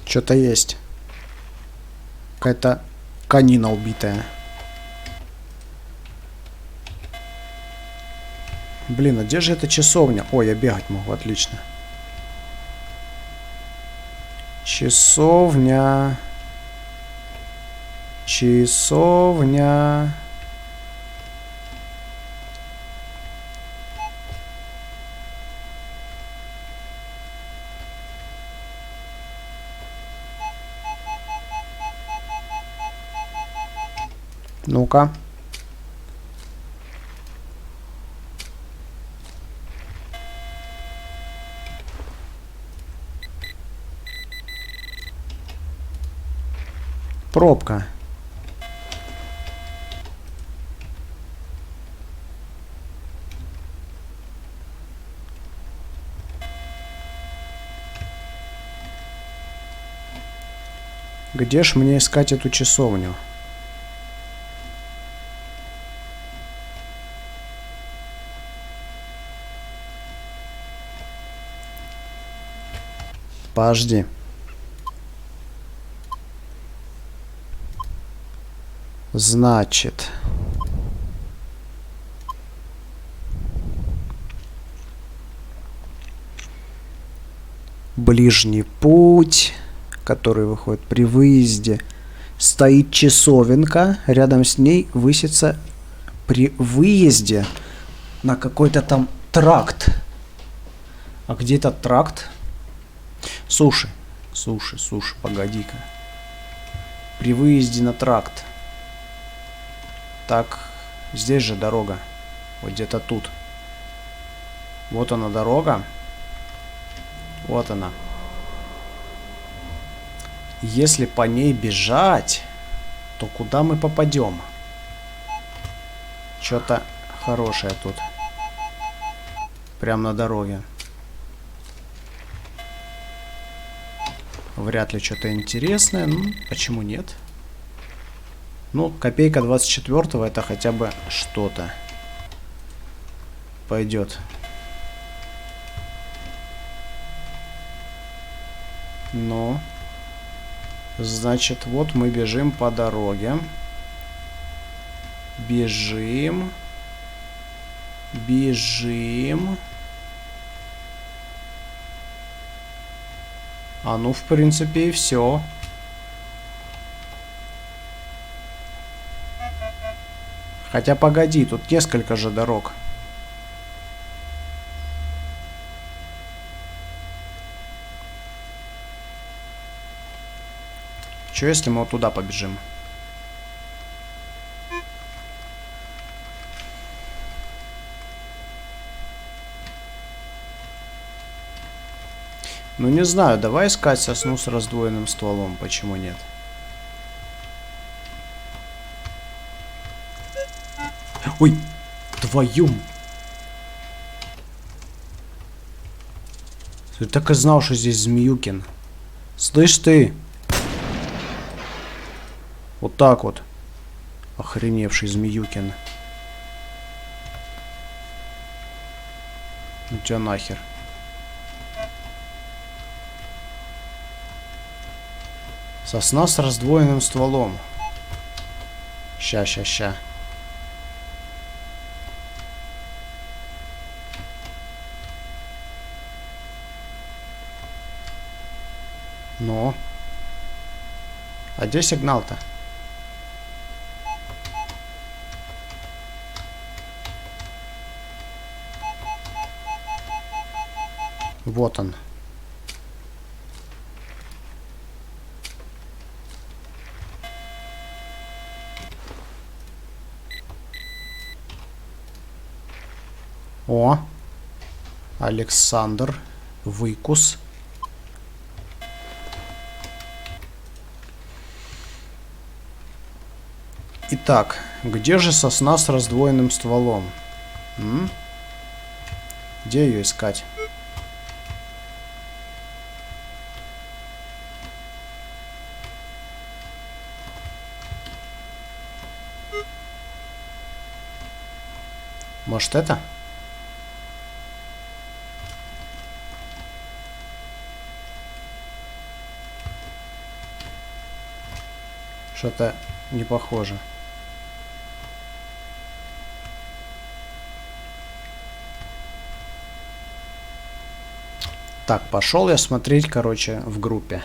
Что-то есть. Какая-то Конина убитая. Блин, а где же эта часовня? Ой, я бегать могу, отлично. Часовня. Часовня. Ну-ка. Пробка. Где ж мне искать эту часовню? Подожди. Значит. Ближний путь, который выходит при выезде. Стоит часовенка. Рядом с ней высится при выезде на какой-то там тракт. А где этот тракт? Слушай, погоди-ка. При выезде на тракт. Так, здесь же дорога. Вот где-то тут. Вот она дорога. Вот она. Если по ней бежать, то куда мы попадем? Что-то хорошее тут. Прям на дороге. Вряд ли что-то интересное. Ну, почему нет? Ну, копейка 24-го это хотя бы что-то. Пойдет. Ну. Значит, вот мы бежим по дороге. Бежим. Бежим. А ну, в принципе, и все. Хотя, погоди, тут несколько же дорог. Что, если мы вот туда побежим? Ну, не знаю, давай искать сосну с раздвоенным стволом. Почему нет? Ой, твою... Я так и знал, что здесь Змеюкин. Слышь ты! Вот так вот. Охреневший Змеюкин. Ну тебя нахер. Сосна с раздвоенным стволом. Ща. Но. А где сигнал-то? Вот он. О, Александр Выкус. Итак, где же сосна с раздвоенным стволом? Где ее искать? Может, это? Что-то не похоже. Так, пошел я смотреть, короче, в группе.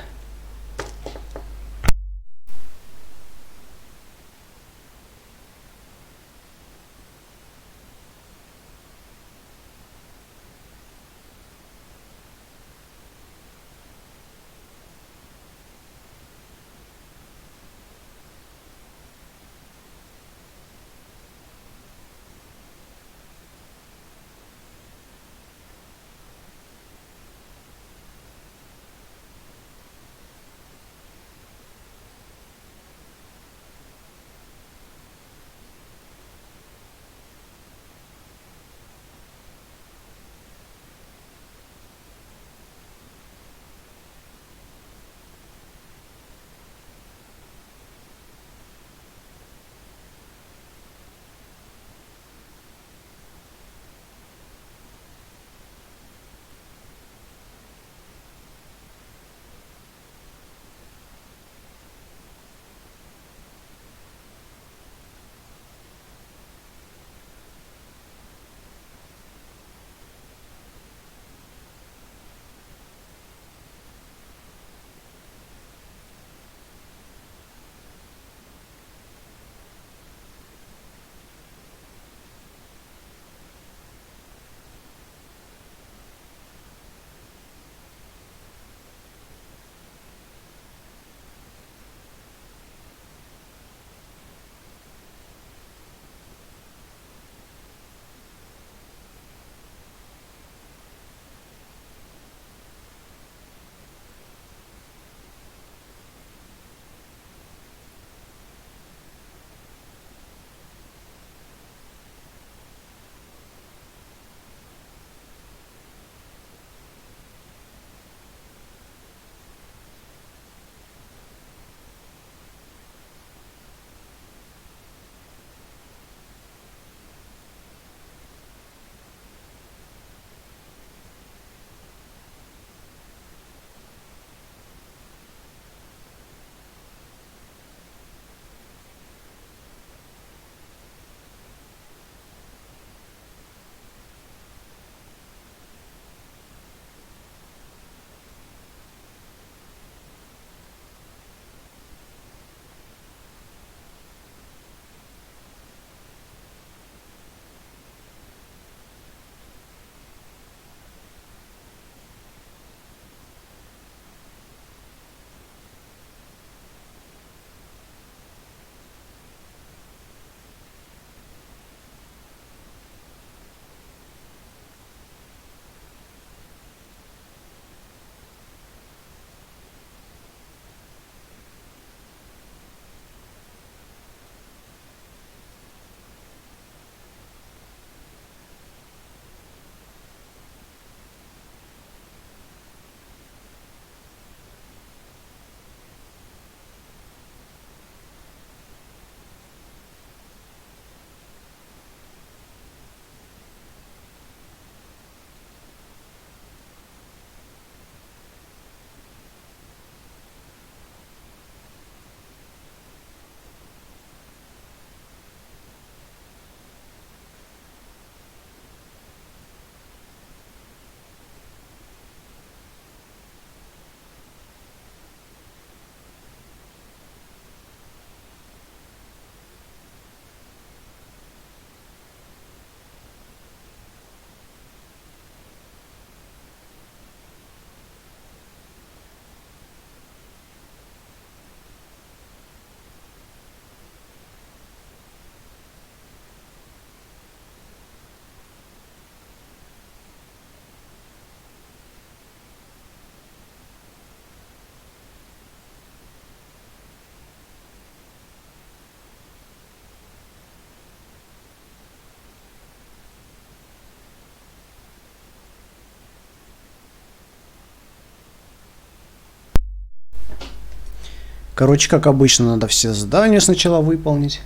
Короче, как обычно, надо все задания сначала выполнить.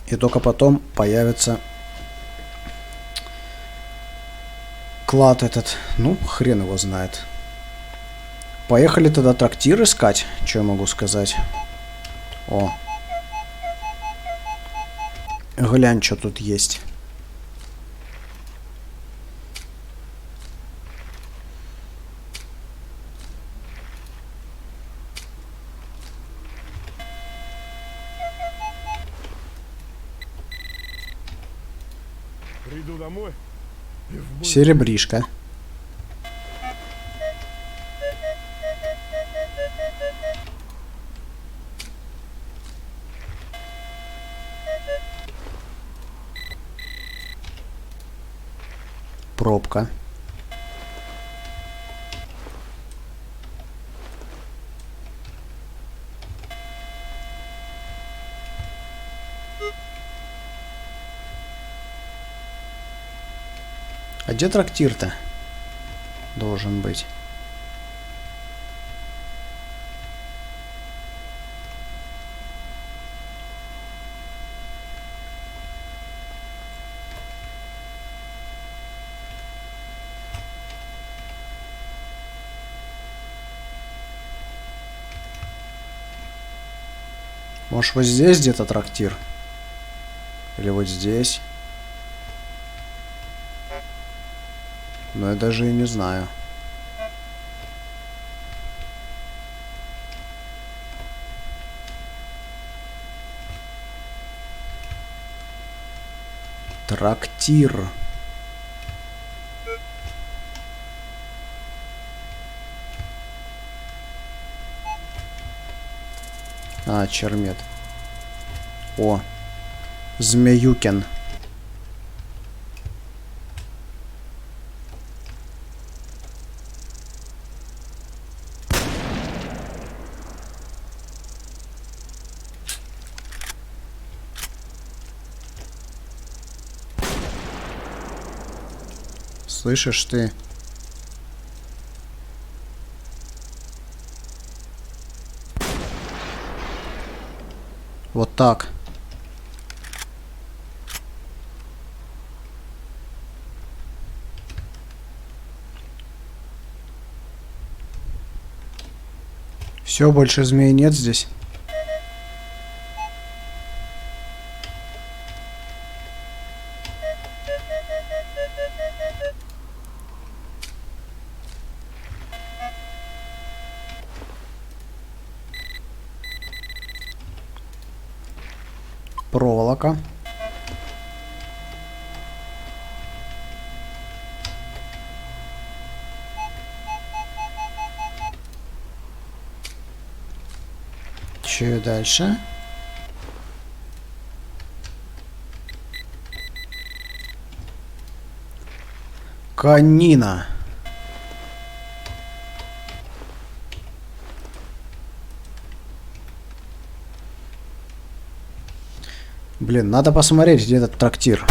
И только потом появится клад этот. Ну, хрен его знает. Поехали тогда трактир искать. Что я могу сказать? О. Глянь, что тут есть. Приду домой и в бой. Серебришка. Пробка. А где трактир-то? Должен быть. Может, вот здесь где-то трактир? Или вот здесь? Но я даже и не знаю. Трактир. А, Чермет. О, Змеюкин. Слышишь ты? Вот так. Все, больше змей нет здесь. Проволока. Че дальше? Конина. Блин, надо посмотреть, где этот трактир.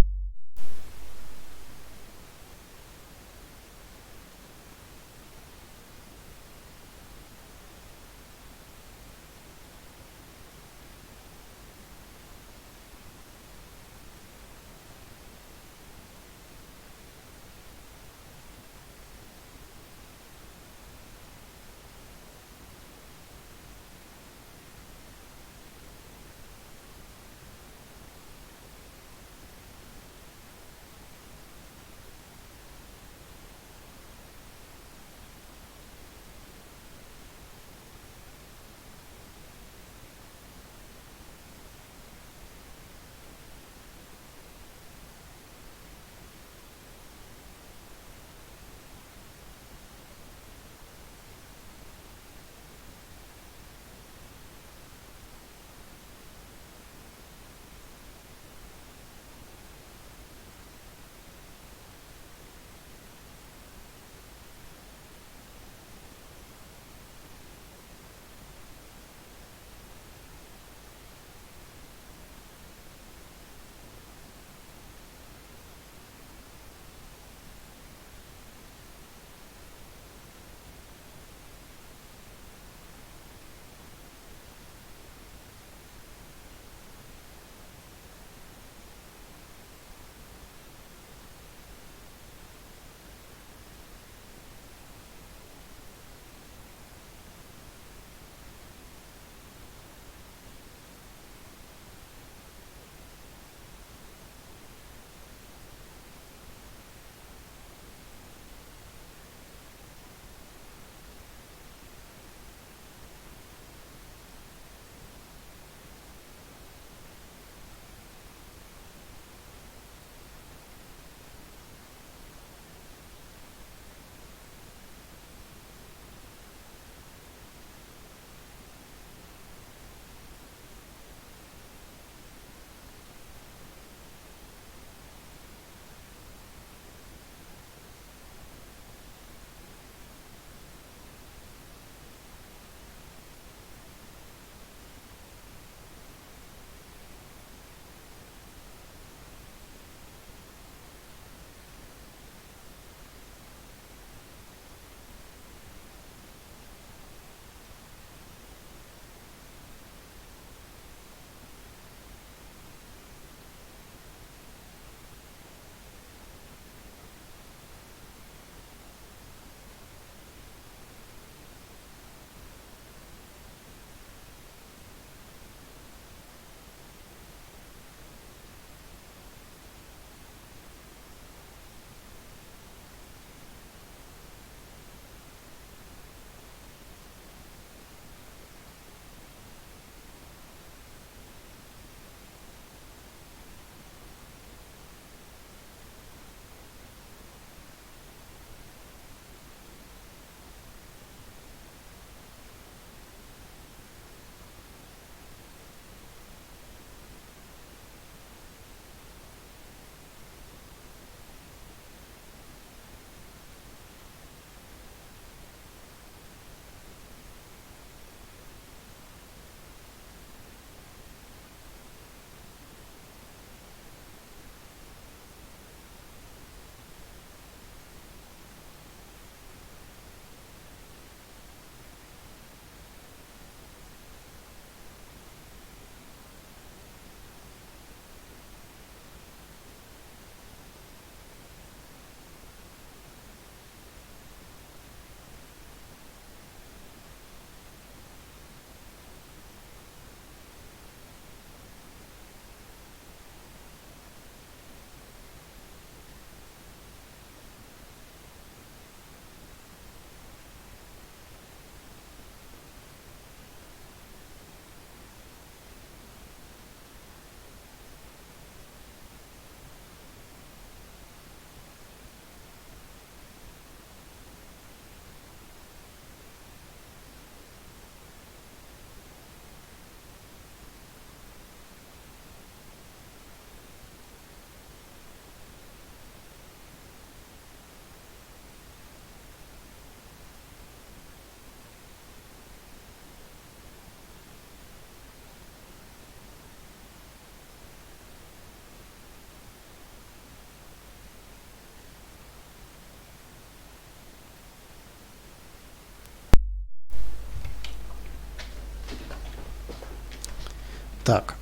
Так.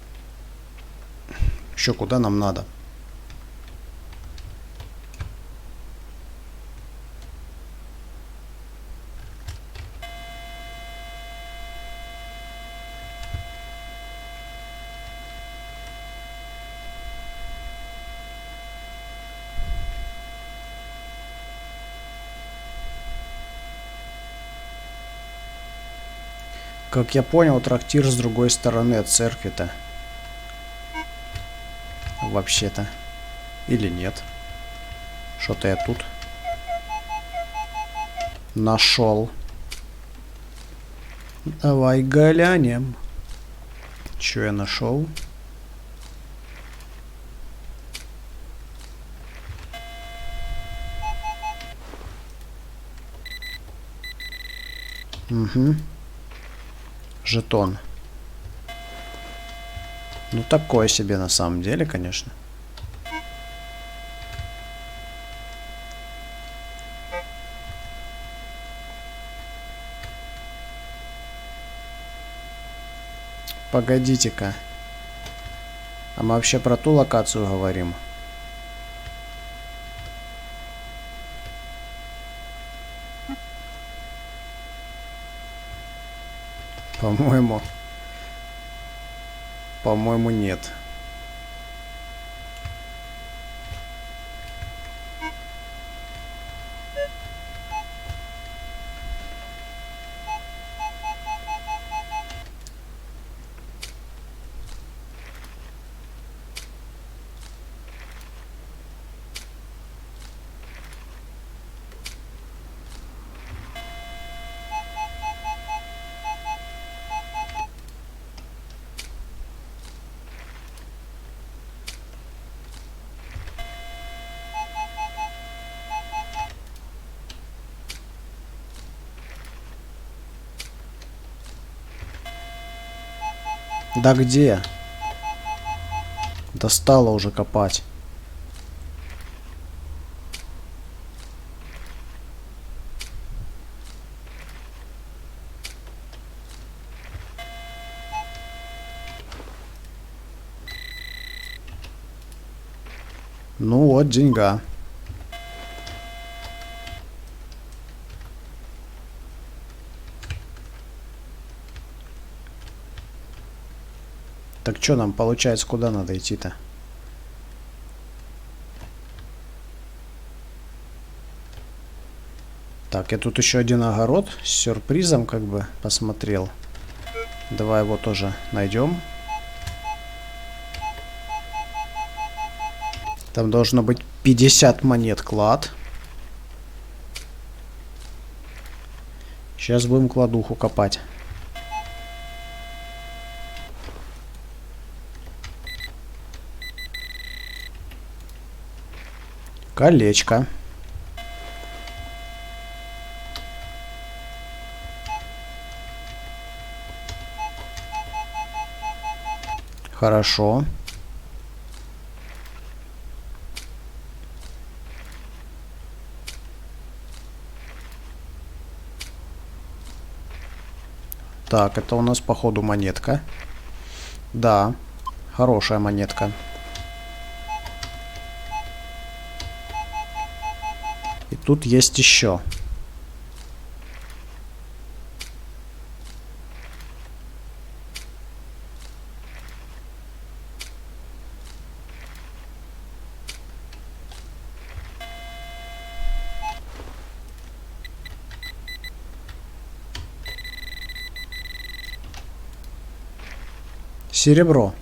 Еще куда нам надо? Как я понял, трактир с другой стороны от церкви-то. Вообще-то. Или нет? Что-то я тут нашел. Давай глянем. Что я нашел? Угу. Жетон. Ну, такое себе на самом деле, конечно. Погодите-ка. А мы вообще про ту локацию говорим? По-моему, нет. Да где? Достало уже копать. Ну вот, деньга. Так что нам получается, куда надо идти-то? Так, я тут еще один огород с сюрпризом как бы посмотрел. Давай его тоже найдем. Там должно быть 50 монет клад. Сейчас будем кладуху копать. Колечко. Хорошо. Так, это у нас походу монетка. Да, хорошая монетка. И тут есть еще. Серебро.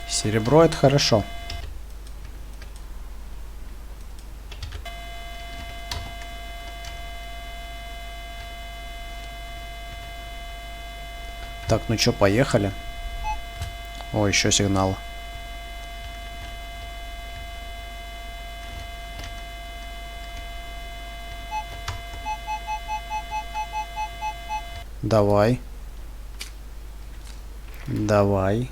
Серебро — это хорошо. Так, ну чё, поехали. О, еще сигнал. Давай. Давай.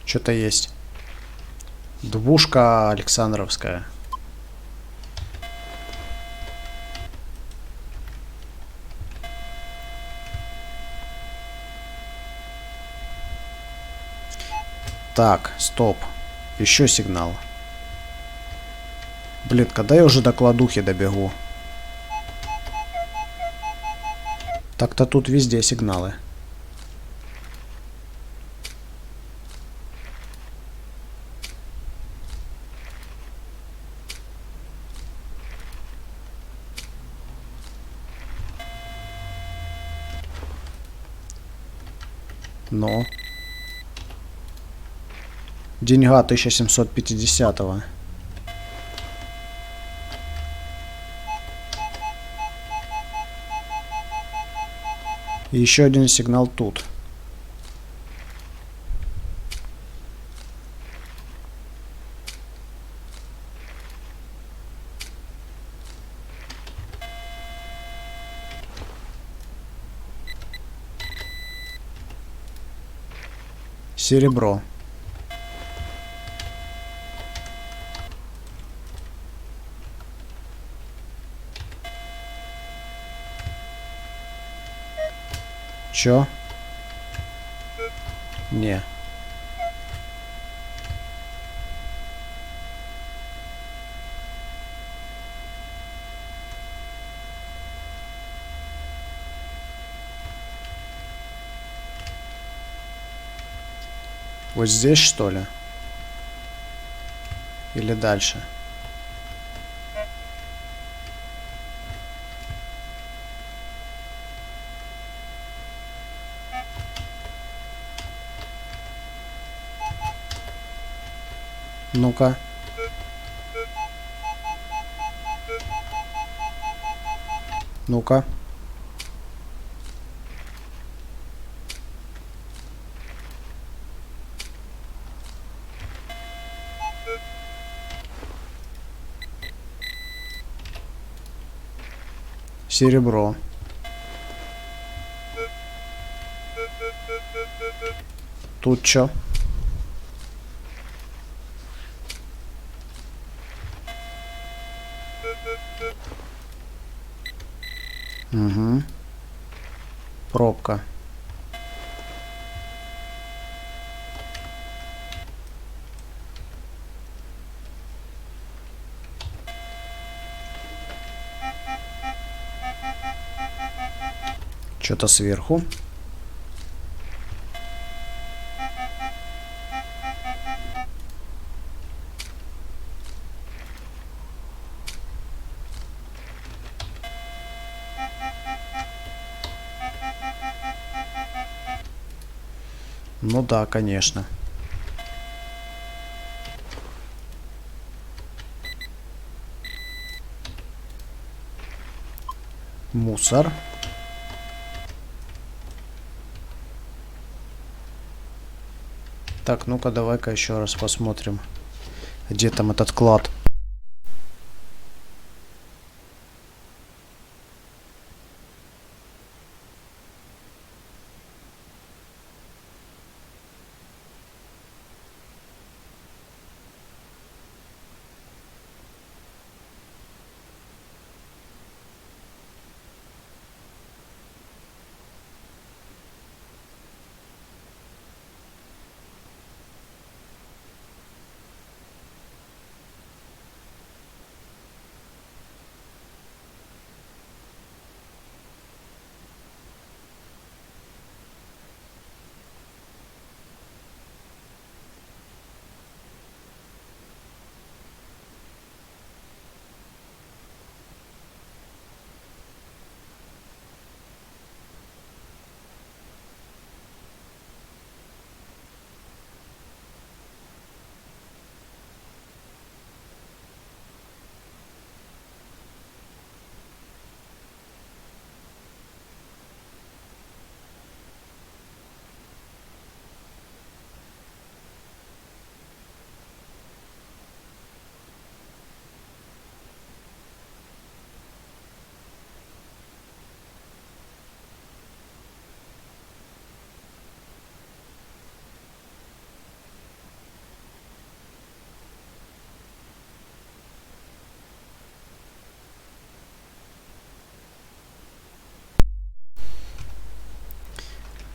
Что-то есть. Двушка Александровская. Так, стоп. Еще сигнал. Блин, когда я уже до кладухи добегу? Так-то тут везде сигналы. Но. Деньга 1750-го. И еще один сигнал тут. Серебро. Чё? Не. Вот здесь, что ли? Или дальше? Ну-ка. Ну-ка. Серебро. Тут чё? Угу. Пробка. Что-то сверху. Ну да, конечно. Мусор. Так, ну-ка, давай-ка еще раз посмотрим, где там этот клад.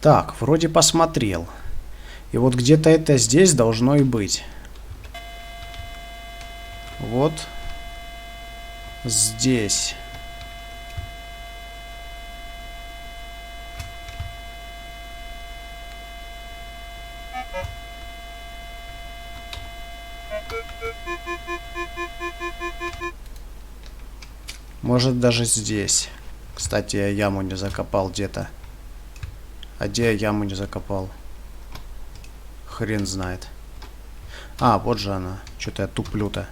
Так, вроде посмотрел. И вот где-то это здесь должно и быть. Вот. Здесь. Может, даже здесь. Кстати, я яму не закопал где-то. А где я яму не закопал? Хрен знает. А, вот же она. Что-то я туплю-то.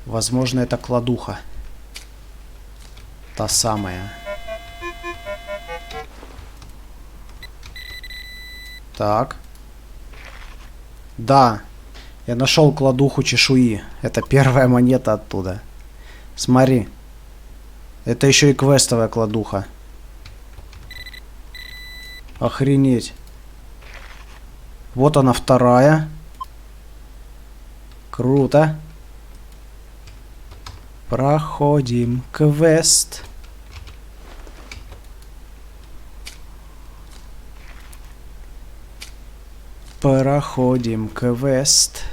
Возможно, это кладуха. Та самая. Так. Да. Я нашел кладуху чешуи. Это первая монета оттуда. Смотри. Это еще и квестовая кладуха. Охренеть. Вот она вторая. Круто. Проходим квест. Проходим квест.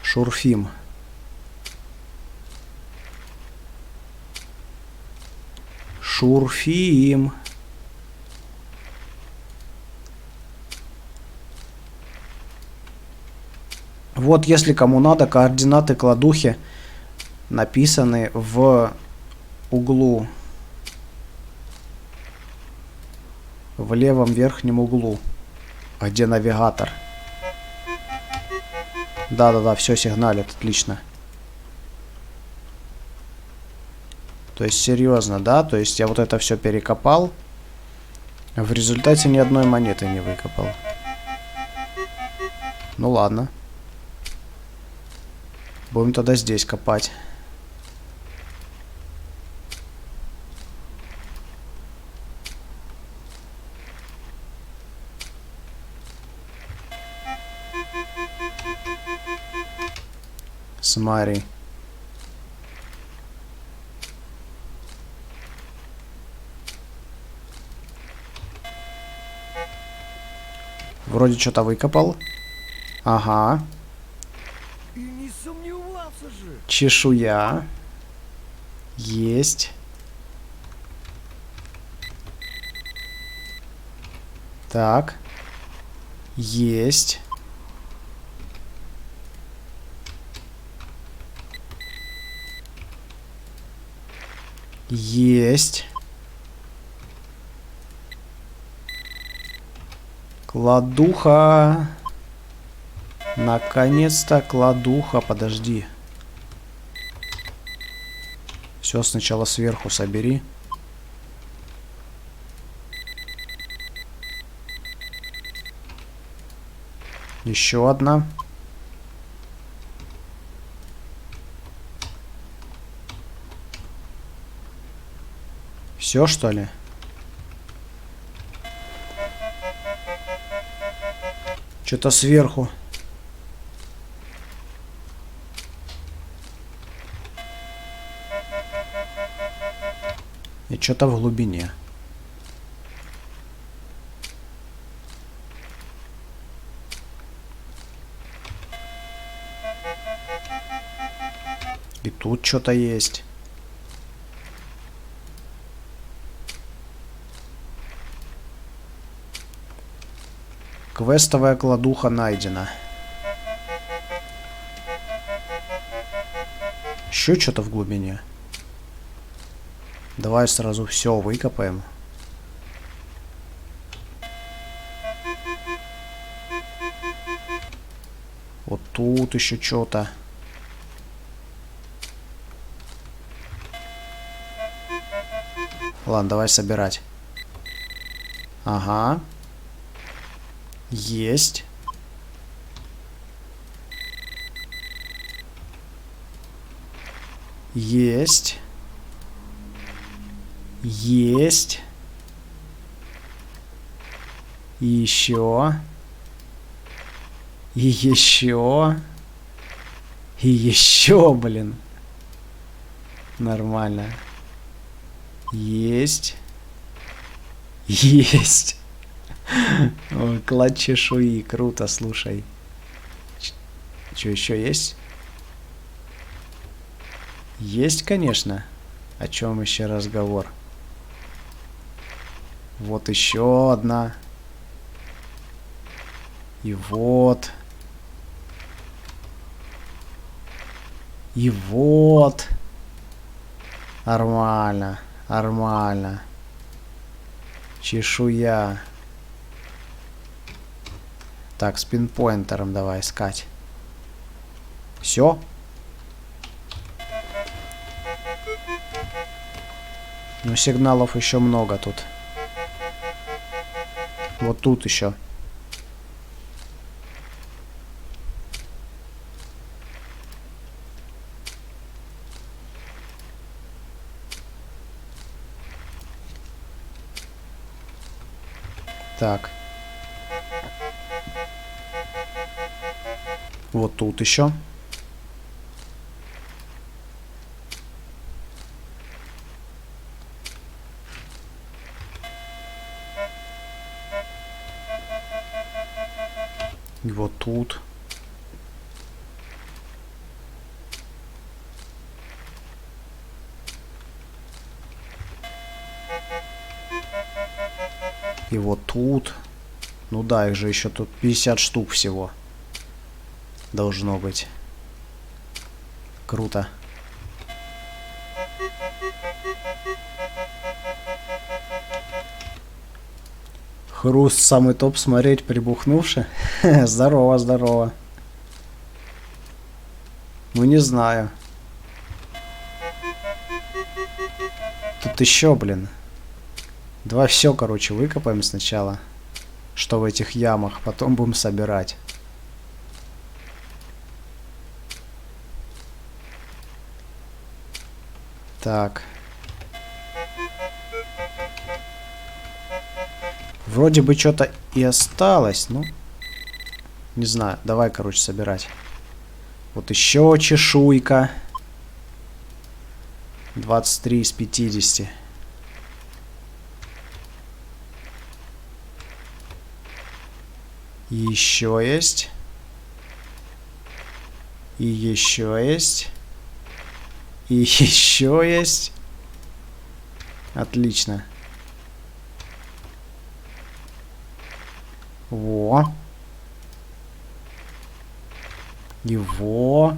Шурфим. Шурфим. Вот, если кому надо, координаты кладухи написаны в углу. В левом верхнем углу. Где навигатор. Да-да-да, все сигналит, отлично. То есть, серьезно, да? То есть, я вот это все перекопал. В результате ни одной монеты не выкопал. Ну ладно. Будем тогда здесь копать. Смотри. Вроде что-то выкопал. Ага. И не сомневался же. Чешуя. Есть. Так. Есть. Есть. Кладуха. Наконец-то кладуха. Подожди. Все сначала сверху собери. Еще одна. Все, что ли? Что-то сверху. И что-то в глубине. И тут что-то есть. Квестовая кладуха найдена. Еще что-то в глубине. Давай сразу все выкопаем. Вот тут еще что-то. Ладно, давай собирать. Ага. Есть. Есть. Есть. И еще. И еще. И еще, блин. Нормально. Есть. Есть. О, клад чешуи. Круто, слушай. Что еще есть? Есть, конечно. О чем еще разговор? Вот еще одна. И вот. И вот. Нормально. Нормально. Чешуя. Так, с пинпоинтером давай искать. Все? Ну, сигналов еще много тут. Вот тут еще. Так. Вот тут еще. И вот тут. И вот тут. Ну да, их же еще тут 50 штук всего. Должно быть. Круто. Хруст самый топ смотреть прибухнувши. Здорово, здорово. Ну не знаю. Тут еще, блин. Давай все, короче, выкопаем сначала. Что в этих ямах. Потом будем собирать. Так. Вроде бы что-то и осталось, ну. Не знаю. Давай, короче, собирать. Вот еще чешуйка. 23 из 50. И еще есть. И еще есть. И еще есть. Отлично. Во. Его.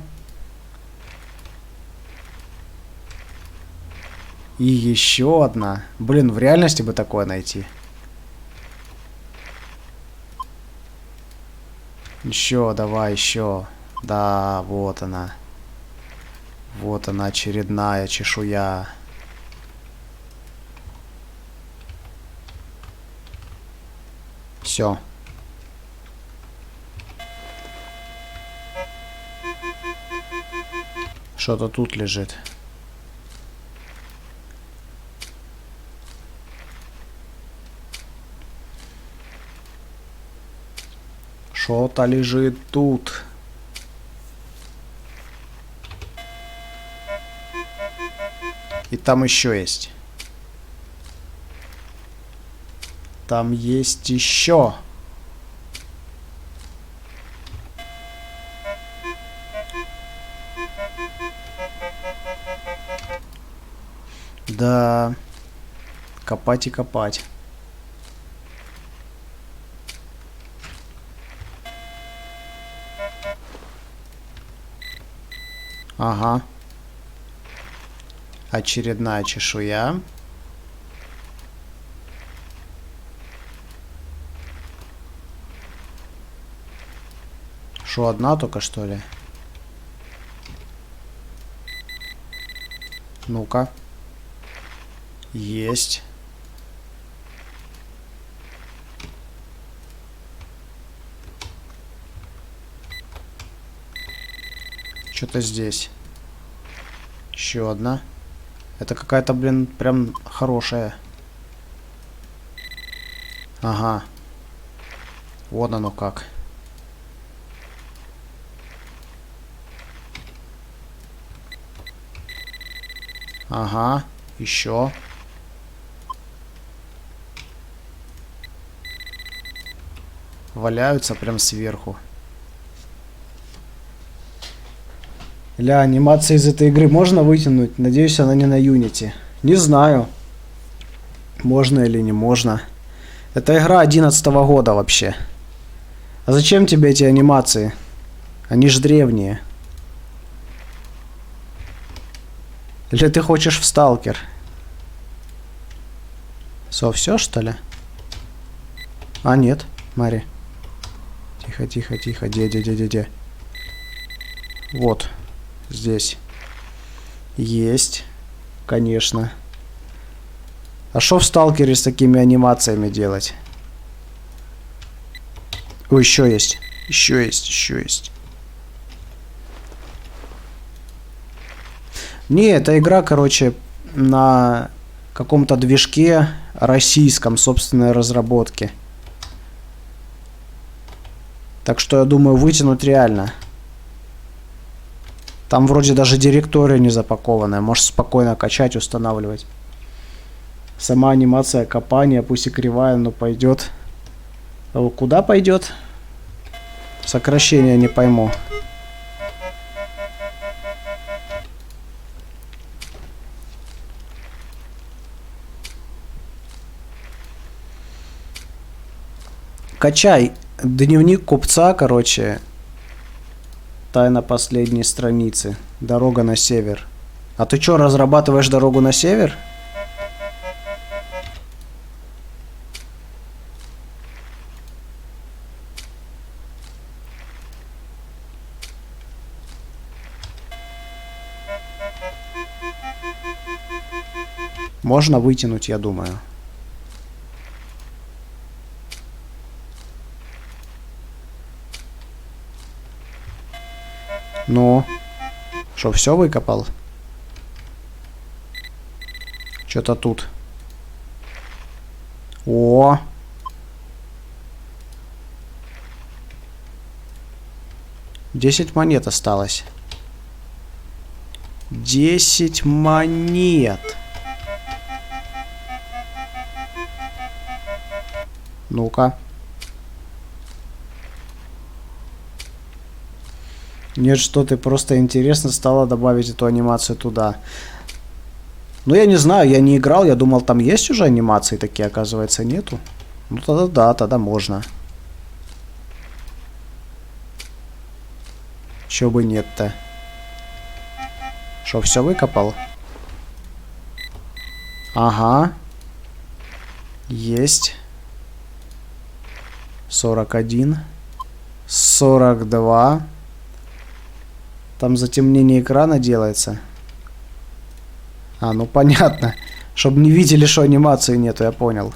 И еще одна. Блин, в реальности бы такое найти. Еще, давай, еще. Да, вот она. Вот она, очередная чешуя. Все. Что-то тут лежит. Что-то лежит тут. И там еще есть. Там есть еще. Да. Копать и копать. Ага. Очередная чешуя. Что, одна только, что ли? Ну-ка. Есть. Что-то здесь. Еще одна. Это какая-то, блин, прям хорошая. Ага. Вот оно как. Ага, еще. Валяются прям сверху. Ля, анимация из этой игры можно вытянуть? Надеюсь, она не на Unity. Не знаю. Можно или не можно. Это игра 2011 года вообще. А зачем тебе эти анимации? Они ж древние. Или ты хочешь в Сталкер? Все, что ли? А, нет, Мари. Тихо, тихо, тихо. Де. Вот. Здесь. Есть. Конечно. А что в Сталкере с такими анимациями делать? О, еще есть. Еще есть. Не, эта игра, короче, на каком-то движке российском, собственной разработки. Так что, я думаю, вытянуть реально. Там вроде даже директория не запакованная. Можешь спокойно качать, устанавливать. Сама анимация копания, пусть и кривая, но пойдет. Куда пойдет? Сокращение не пойму. Качай. Дневник купца, короче. Тайна последней страницы. Дорога на север. А ты что, разрабатываешь дорогу на север? Можно вытянуть, я думаю. Ну, что, все выкопал? Что-то тут. О! Десять монет осталось. 10 монет. Ну-ка. Нет, что-то просто интересно стало добавить эту анимацию туда. Ну, я не знаю, я не играл, я думал, там есть уже анимации такие, оказывается, нету. Ну, тогда да, тогда можно. Чё бы нет-то? Что, все выкопал? Ага. Есть. 41. 42. Там затемнение экрана делается. А, ну понятно. Чтобы не видели, что анимации нету, я понял.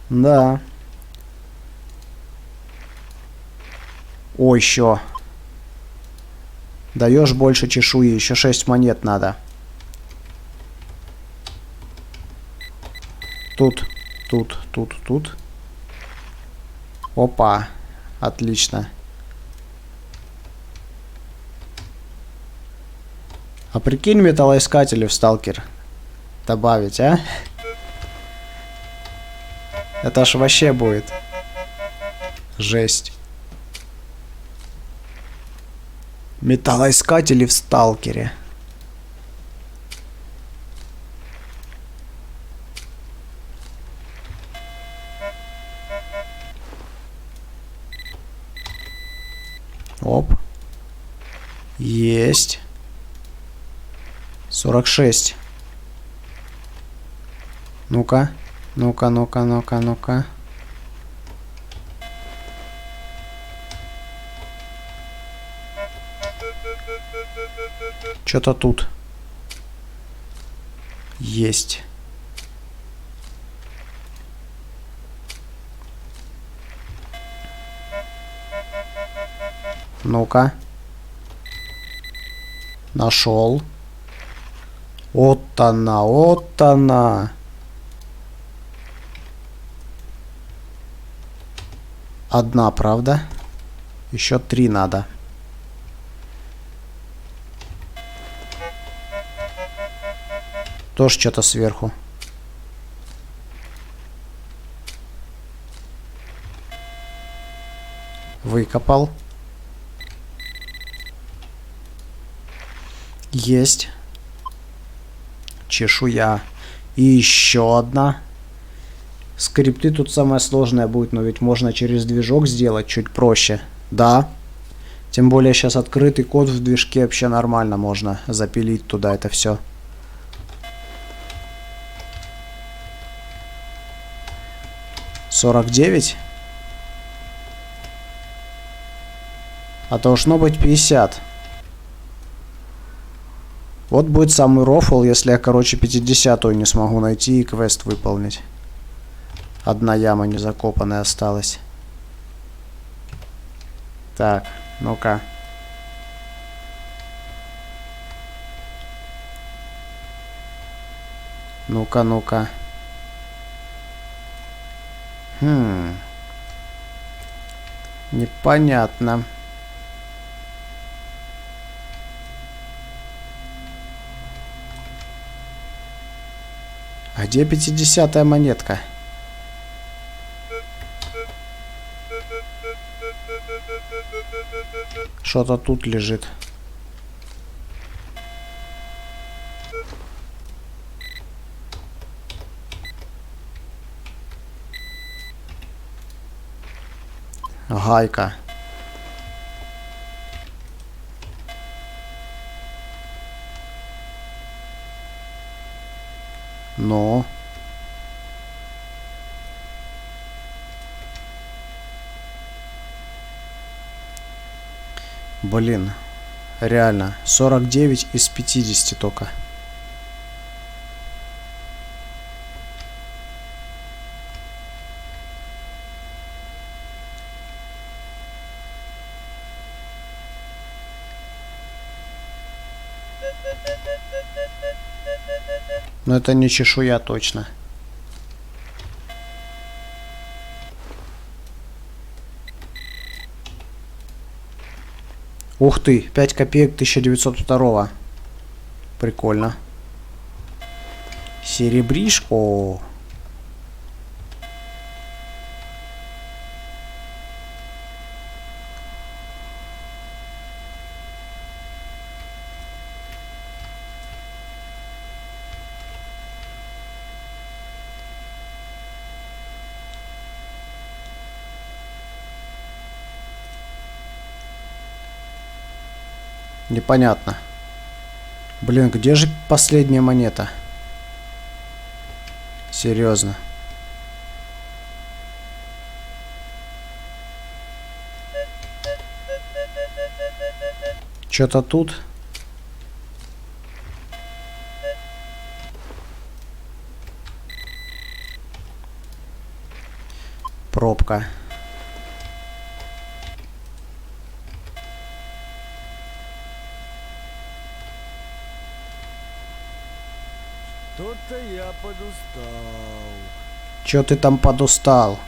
Да. О, еще. Даешь больше чешуи. Еще 6 монет надо. Тут. Опа. Отлично. А прикинь, металлоискатели в Сталкер добавить, а? Это ж вообще будет жесть. Металлоискатели в Сталкере. Оп. Есть. 46. Ну-ка. Ну-ка. Что-то тут. Есть. Ну-ка. Нашел. Вот она. Одна, правда? Еще 3 надо. Тоже что-то сверху. Выкопал. Есть. Чешуя. И еще одна. Скрипты тут самое сложное будет, но ведь можно через движок сделать чуть проще. Да. Тем более сейчас открытый код в движке, вообще нормально можно запилить туда это все. $49. А должно быть 50. Вот будет самый рофл, если я, короче, 50-ю не смогу найти и квест выполнить. Одна яма не закопанная осталась. Так, ну-ка. Ну-ка, ну-ка. Непонятно. А где 50-я монетка? Что-то тут лежит. Гайка. Но. Блин. Реально. 49 из 50 только. Но это не чешуя точно. Ух ты, 5 копеек 1902. Прикольно. Серебришь. О. Непонятно. Блин, где же последняя монета? Серьезно. Что-то тут. Пробка. Что-то я подустал. Чё ты там подустал?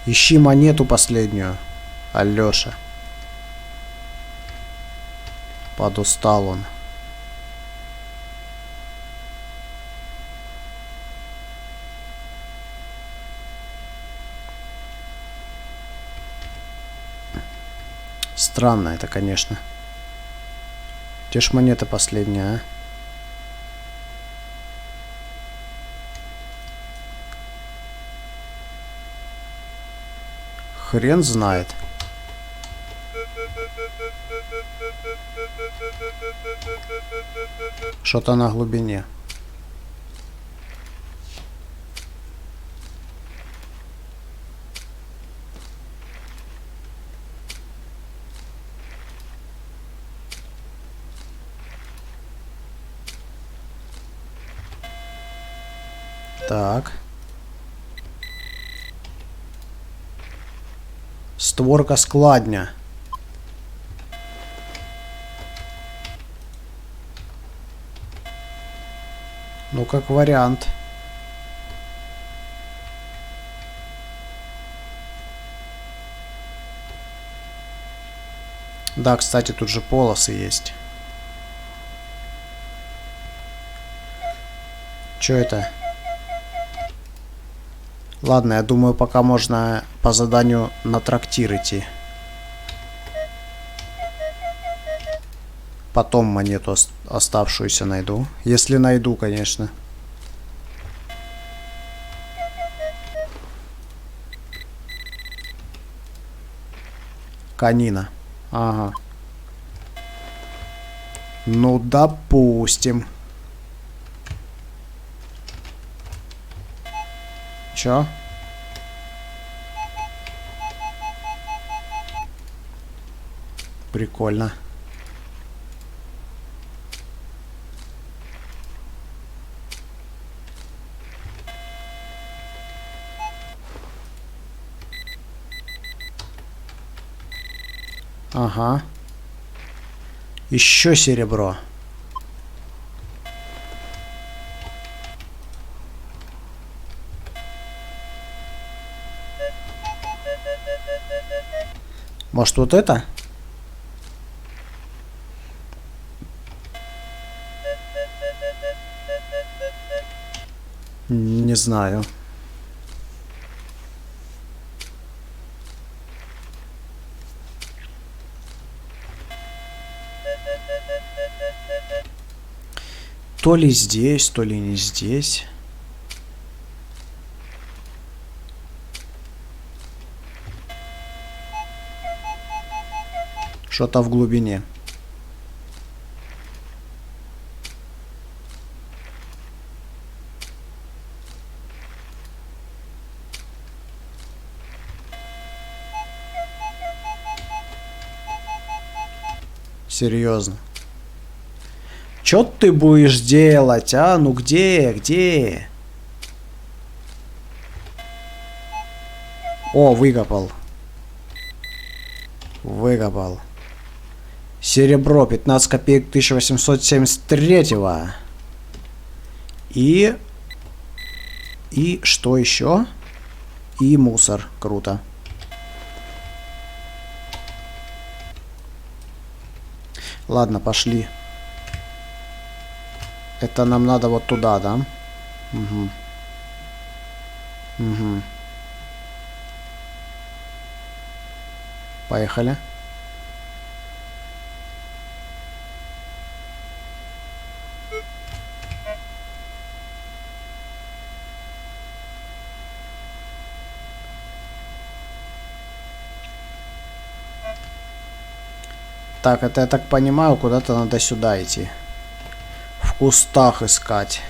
Ищи монету последнюю, Алёша. Подустал он. Странно это, конечно. Где ж монета последняя, а? Хрен знает. Что-то на глубине. Так. Створка складня. Ну, как вариант. Да, кстати, тут же полосы есть. Чё это? Ладно, я думаю, пока можно по заданию на трактир идти. Потом монету оставшуюся найду. Если найду, конечно. Конина. Ага. Ну, допустим. Чё? Прикольно. Ага. Еще серебро. Может, вот это? Не знаю. То ли здесь, то ли не здесь. Что-то в глубине. Серьезно. Чё ты будешь делать, а? Ну где? Где? О, выкопал. Выкопал. Серебро, 15 копеек 1873-го. И что еще? И мусор. Круто. Ладно, пошли. Это нам надо вот туда, да? Угу. Угу. Поехали. Так, это я так понимаю, куда-то надо сюда идти. В кустах искать.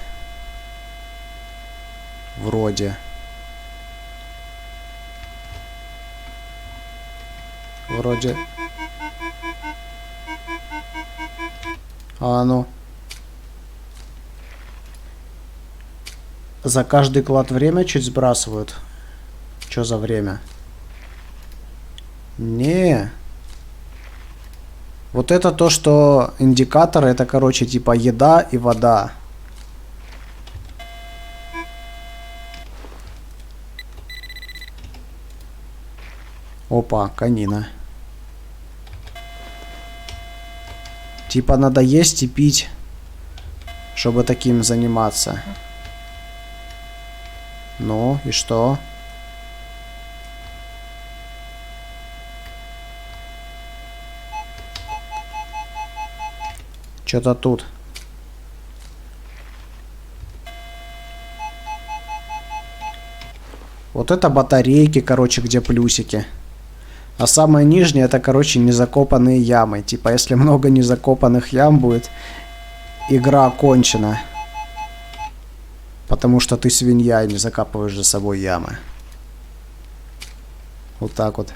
Вроде. Вроде. А ну. За каждый клад время чуть сбрасывают. Чё за время? Не. Вот это то, что индикатор, это, короче, типа еда и вода. Опа, конина. Типа надо есть и пить, чтобы таким заниматься. Ну, и что? Что-то тут. Вот это батарейки, короче, где плюсики. А самое нижнее, это, короче, незакопанные ямы. Типа, если много незакопанных ям будет, игра окончена. Потому что ты свинья и не закапываешь за собой ямы. Вот так вот.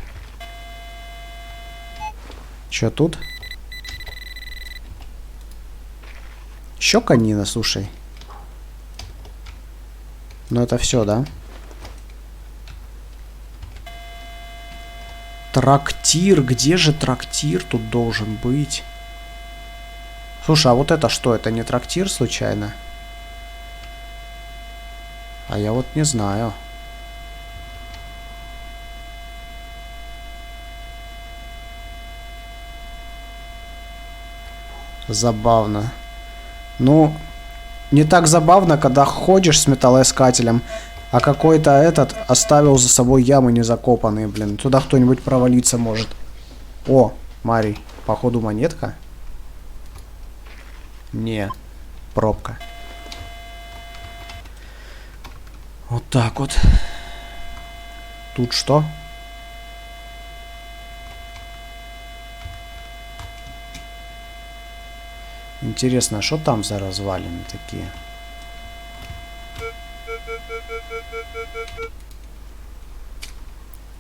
Что тут? Еще конина, слушай. Ну это все, да? Трактир. Где же трактир тут должен быть? Слушай, а вот это что? Это не трактир случайно? А я вот не знаю. Забавно. Ну, не так забавно, когда ходишь с металлоискателем, а какой-то этот оставил за собой ямы незакопанные, блин. Туда кто-нибудь провалиться может. О, Марий, походу монетка? Не, пробка. Вот так вот. Тут что? Интересно, что там за развалины такие?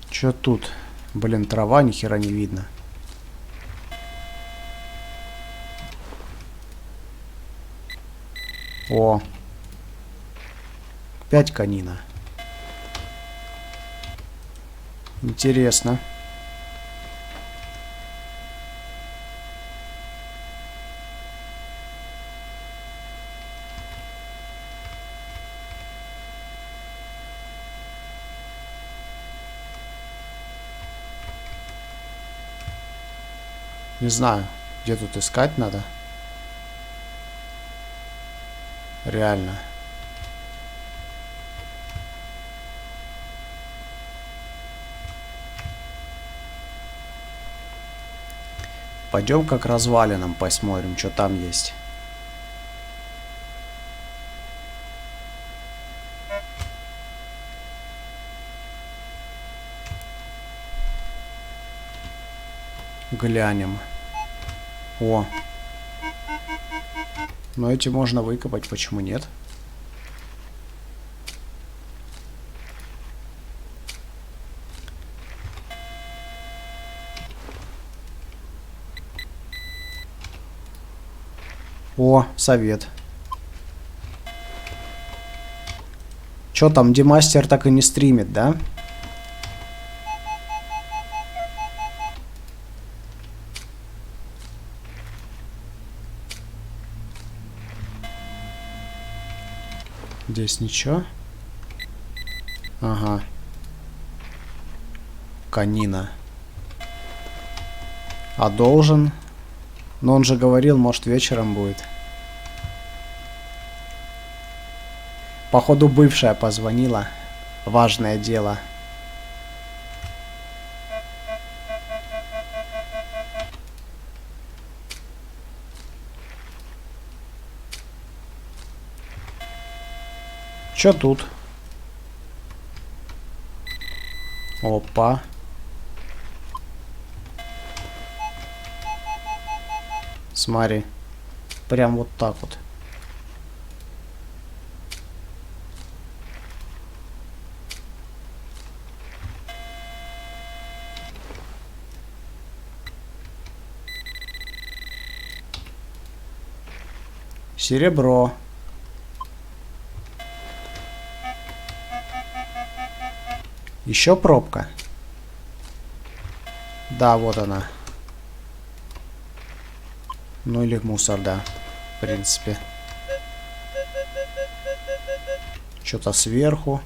Чё тут? Блин, трава ни хера не видно. О. Опять конина. Интересно. Не знаю, где тут искать надо. Реально. Пойдем-ка к развалинам посмотрим, что там есть. Глянем. О. Но эти можно выкопать, почему нет? О, совет. Чё там, Демастер так и не стримит, да? Здесь ничего. Ага. Конина. А должен? Но он же говорил, может, вечером будет. Походу, бывшая позвонила. Важное дело. Чё тут? Опа. Смотри. Прям вот так вот. Серебро. Еще пробка. Да, вот она. Ну или мусор, да. В принципе. Что-то сверху.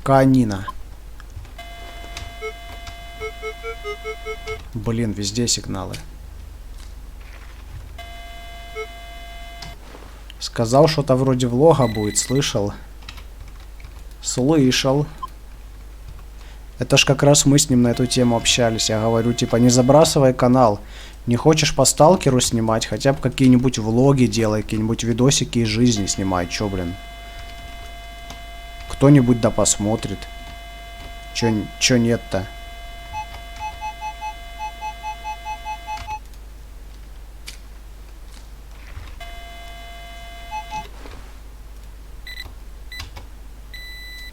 Конина. Блин, везде сигналы. Сказал, что-то вроде влога будет, слышал? Слышал. Это ж как раз мы с ним на эту тему общались. Я говорю, типа, не забрасывай канал. Не хочешь по сталкеру снимать, хотя бы какие-нибудь влоги делай, какие-нибудь видосики из жизни снимай. Чё, блин? Кто-нибудь да посмотрит. Чё нет-то?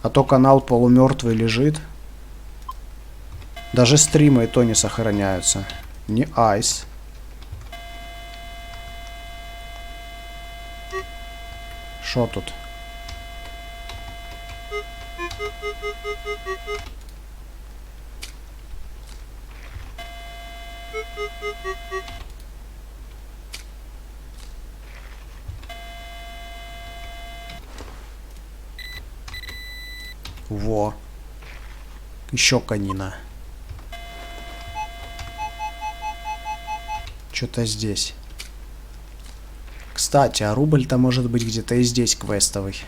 А то канал полумертвый лежит. Даже стримы и то не сохраняются. Не айс. Шо тут? Во. Еще конина. Что-то здесь. Кстати, а рубль-то может быть где-то и здесь квестовый.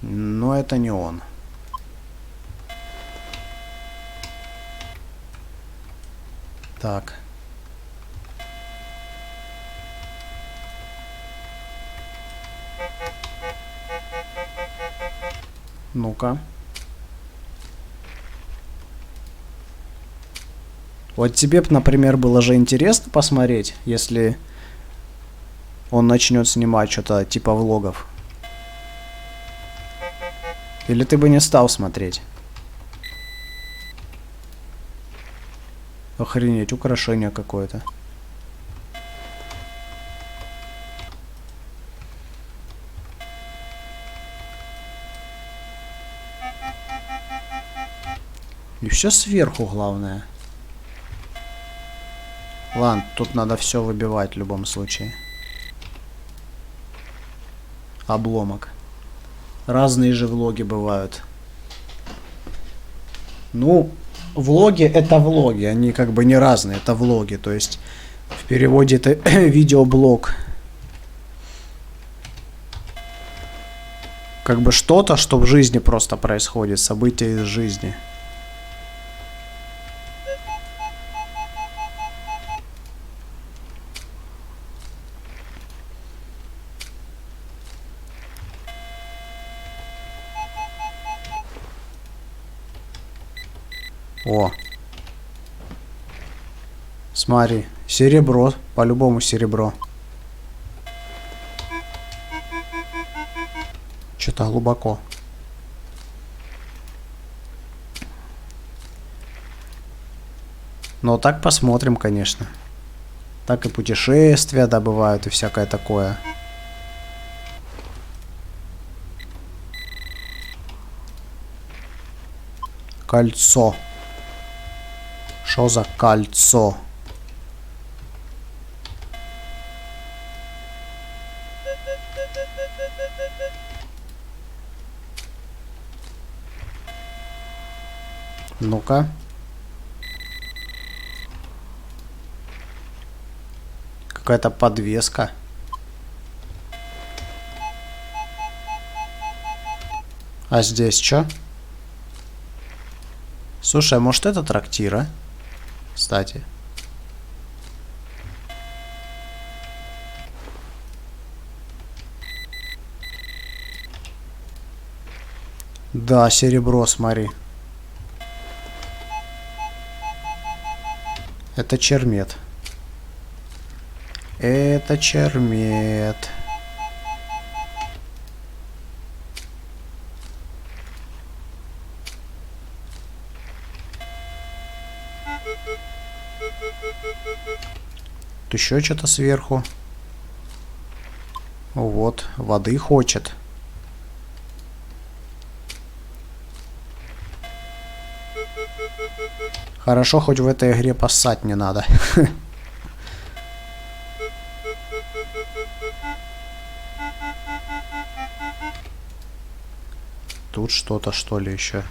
Но это не он. Так. Ну-ка. Вот тебе б, например, было же интересно посмотреть, если он начнет снимать что-то типа влогов. Или ты бы не стал смотреть? Охренеть, украшение какое-то. И все сверху, главное. Ладно, тут надо все выбивать в любом случае. Обломок. Разные же влоги бывают. Ну, влоги это влоги, они как бы не разные, это влоги. То есть в переводе это видеоблог. Как бы что-то, что в жизни просто происходит, события из жизни. О. Смотри, серебро, по-любому серебро. Что-то глубоко. Но так посмотрим, конечно. Так и путешествия добывают и всякое такое. Кольцо. Что за кольцо? Ну-ка. Какая-то подвеска. А здесь что? Слушай, а может это трактир, а? Кстати. Да, серебро, смотри. Это чермет. Это чермет. Тут еще что-то сверху. Вот, воды хочет. Хорошо, хоть в этой игре поссать не надо. Тут что-то, что ли, еще.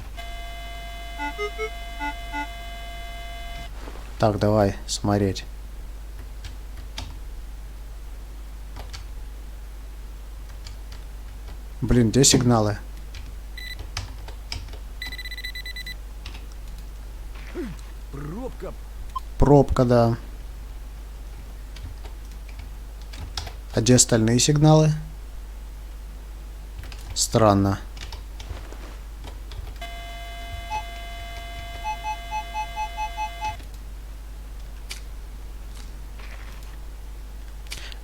Так, давай смотреть. Блин, где сигналы? Пробка. Пробка, да. А где остальные сигналы? Странно.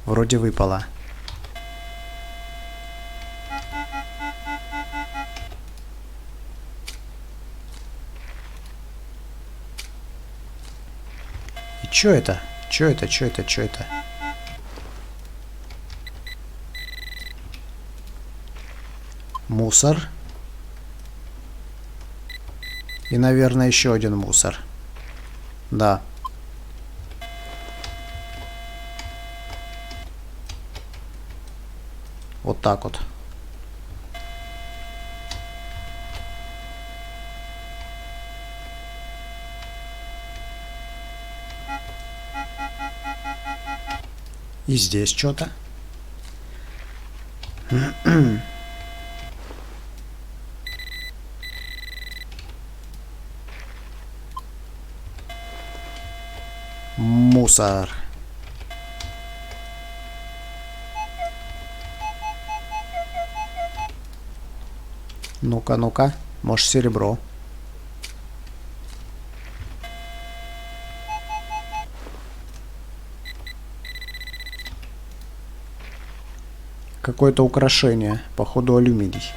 Вроде выпало. И чё это? Чё это? Чё это? Чё это? Мусор. И, наверное, еще один мусор. Да. Вот так вот. И здесь что-то. Мусор. Ну-ка, ну-ка. Может, серебро. Какое-то украшение. Походу, алюминий.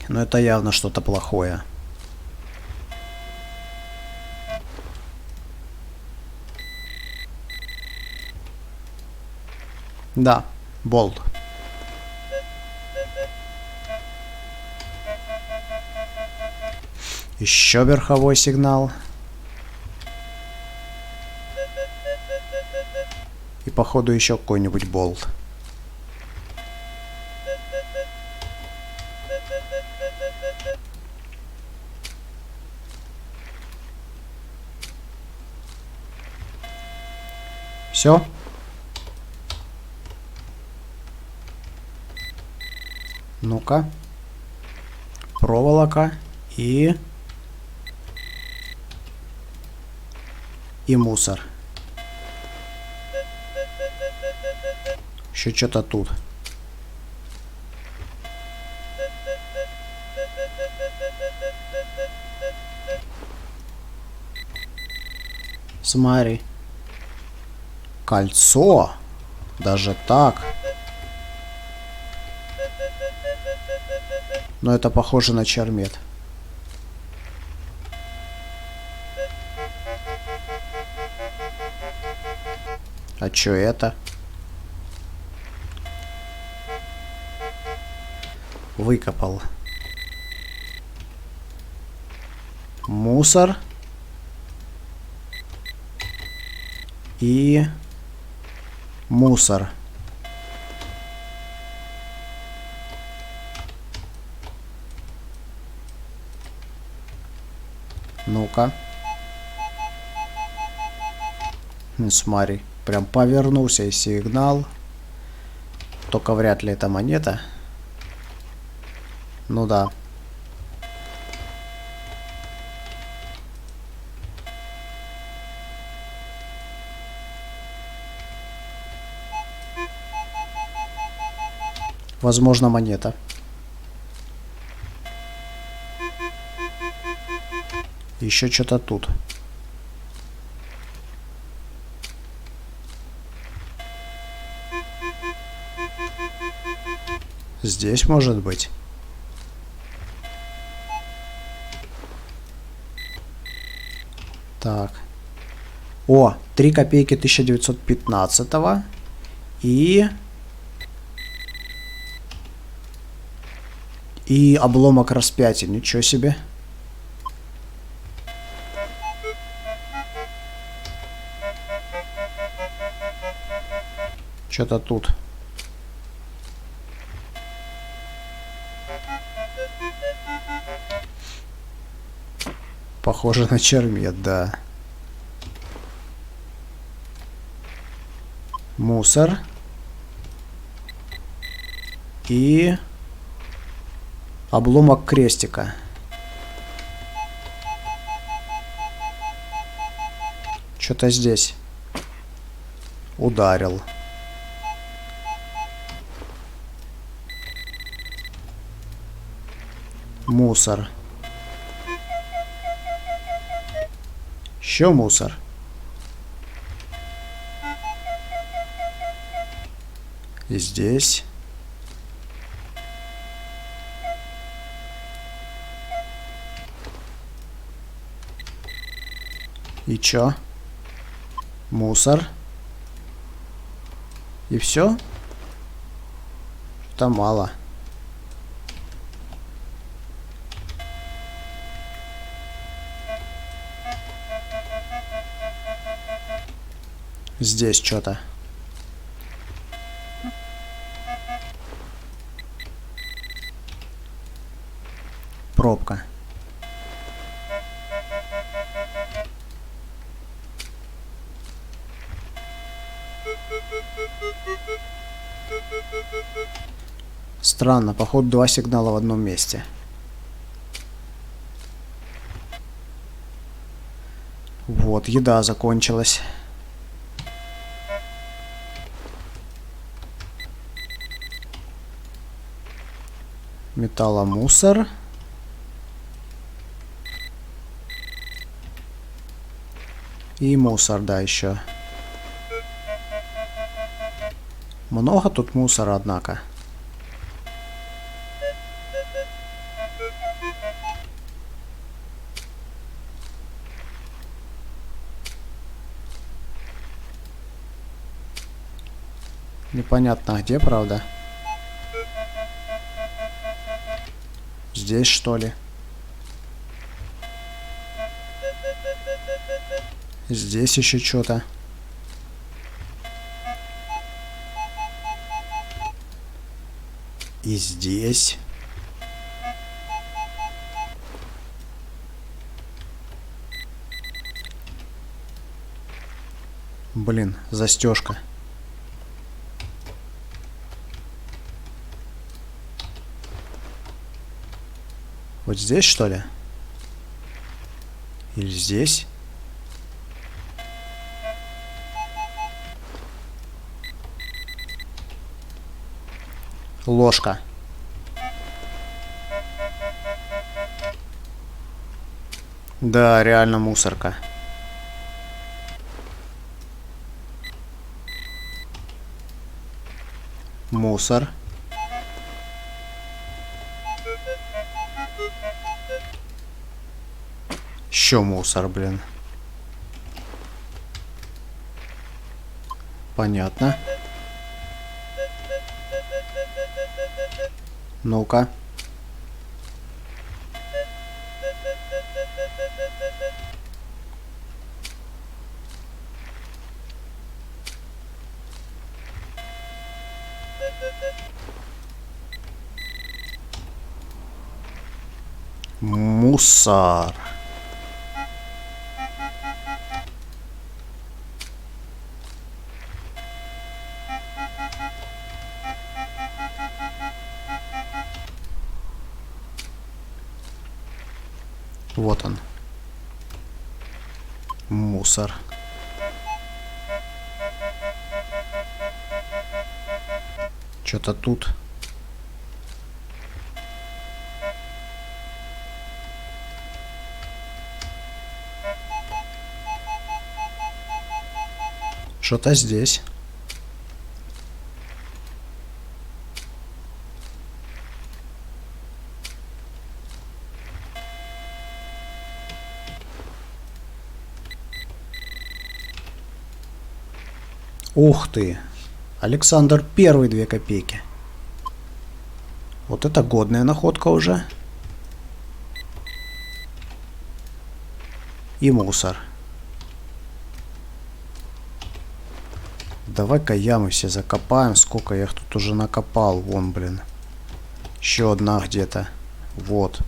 Но это явно что-то плохое. Да, болт. Еще верховой сигнал. И походу еще какой-нибудь болт. Все. Ну-ка. Проволока и мусор. Еще что-то тут. Смотри. Кольцо. Даже так. Но это похоже на чермет. А чё это? Выкопал. Мусор. И мусор. Ну-ка. Смотри. Прям повернулся и сигнал. Только вряд ли это монета. Ну да. Возможно, монета. Еще что-то тут. Здесь может быть. Так. О, 3 копейки 1915-го. И обломок распятия. Ничего себе. Что-то тут. Похоже на чермет, да. Мусор. И обломок крестика. Что-то здесь ударил. Мусор. Еще мусор. И здесь. И чё? Мусор. И все? Это мало. Здесь что-то. Пробка. Странно, походу 2 сигнала в одном месте. Вот, еда закончилась. Металломусор. И мусор, да, еще. Много тут мусора, однако. Непонятно где, правда. Здесь, что ли? Здесь еще что-то. И здесь. Блин, застежка. Вот здесь, что ли? Или здесь? Ложка. Да, реально мусорка. Мусор. Еще мусор, блин. Понятно. Ну-ка. Мусор. Вот он. Мусор. Что-то тут. Что-то здесь. Ух ты! Александр Первый 2 копейки. Вот это годная находка уже. И мусор. Давай-ка ямы все закопаем. Сколько я их тут уже накопал. Вон, блин. Еще одна где-то. Вот.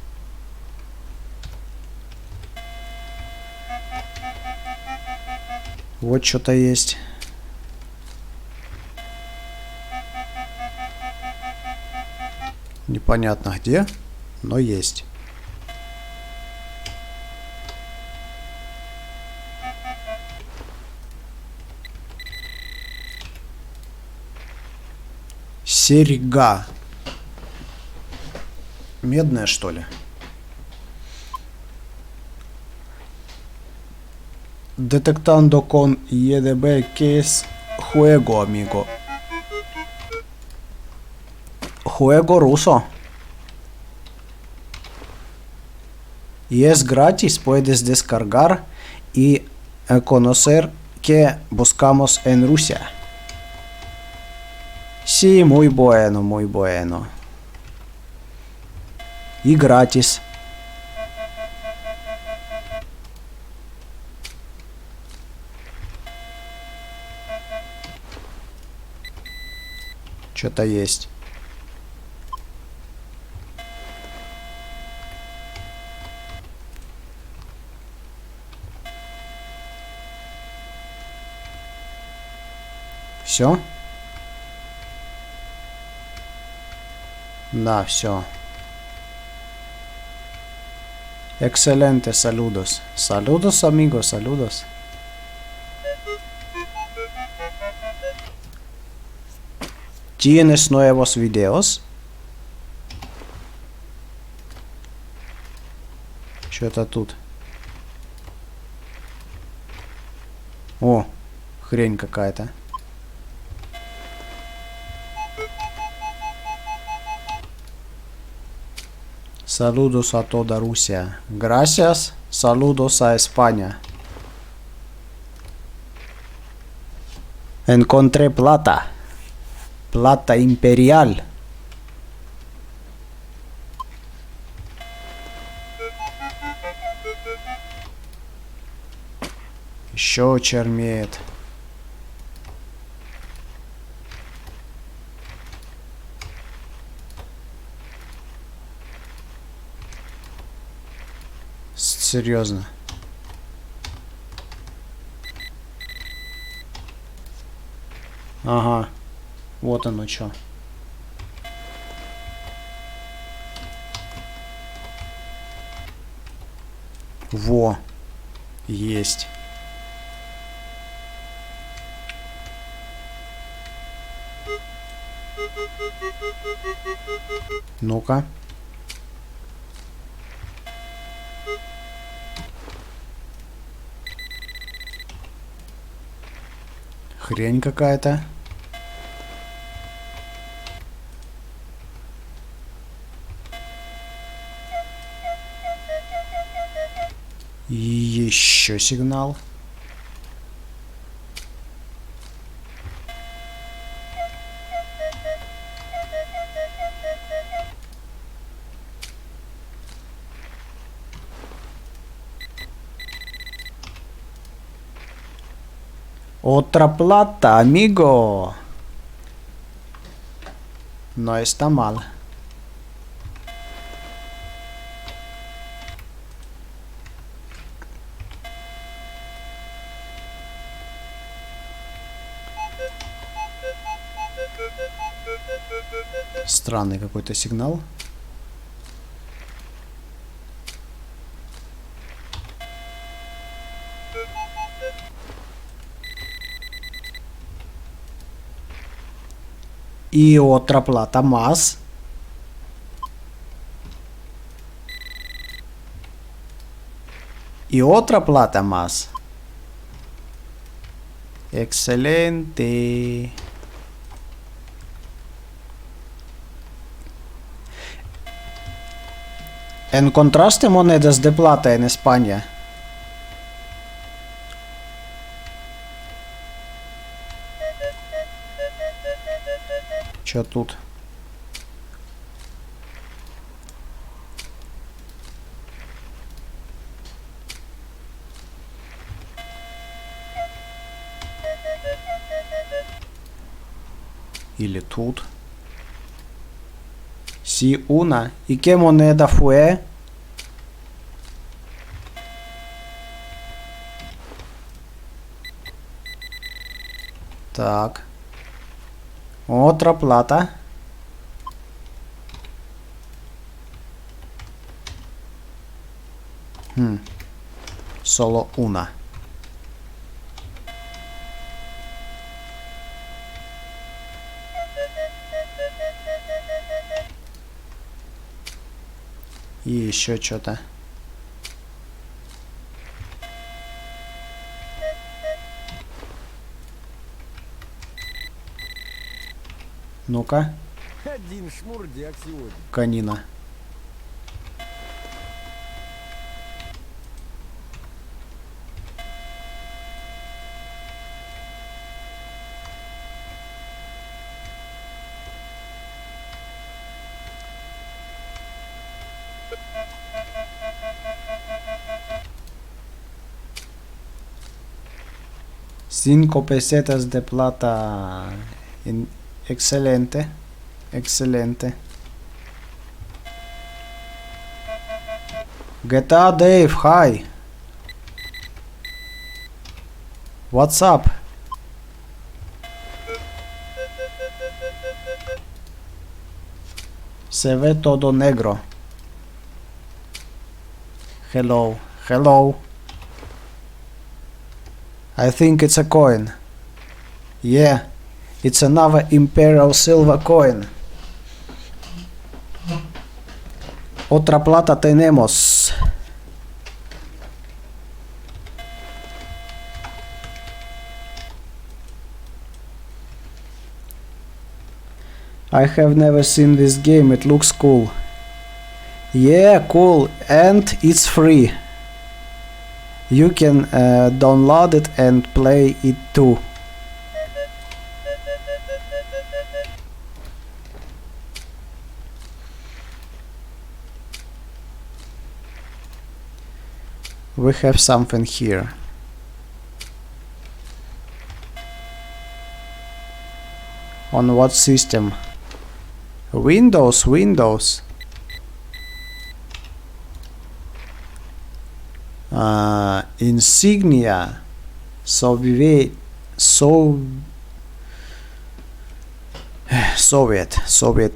Вот что-то есть. Непонятно где, но есть. Серьга. Медная, что ли? Detectando con IDB que es juego, amigo. Juego ruso. Y es gratis, puedes descargar y conocer que buscamos en Rusia. Sí, muy bueno, muy bueno. Y gratis. Что-то есть. Все? Да, все. Excelente, saludos. Saludos, amigos, saludos. ¿Tienes nuevos videos? Что-то тут. О, хрень какая-то. Saludos a toda Rusia. Gracias. Saludos a España. Encontré plata. Plata imperial. Еще чермеет. Серьезно. Ага. Вот оно что. Во. Есть. Ну-ка. Хрень какая-то. И еще сигнал. Otra plata, amigo. No está mal. Странный какой-то сигнал. Y otra plata más. Y otra plata más. Excelente. ¿Encontraste monedas de plata en España? Чё тут? Или тут? Si una. ¿Y qué moneda fue? Так. Otra plata. Solo una. И еще что-то. Ну-ка, Один шмурдяк сегодня. конина. Cinco pesetas de plata. Excelente. Excelente. GTA Dave, hi. What's up? Se ve todo negro. Hello. Hello. I think it's a coin. Yeah. It's another Imperial Silver coin. Otra plata tenemos. I have never seen this game, it looks cool. Yeah, cool, and it's free. You can download it and play it too. We have something here. On what system? Windows. Insignia. Soviet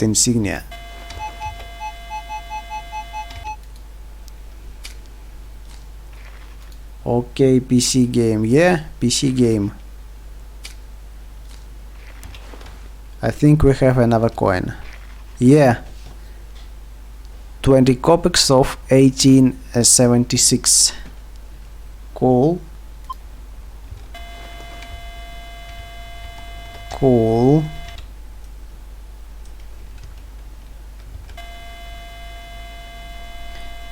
insignia. Okay, PC game. Yeah, PC game. I think we have another coin. Yeah. 20 kopecks of 1876. Cool. Cool.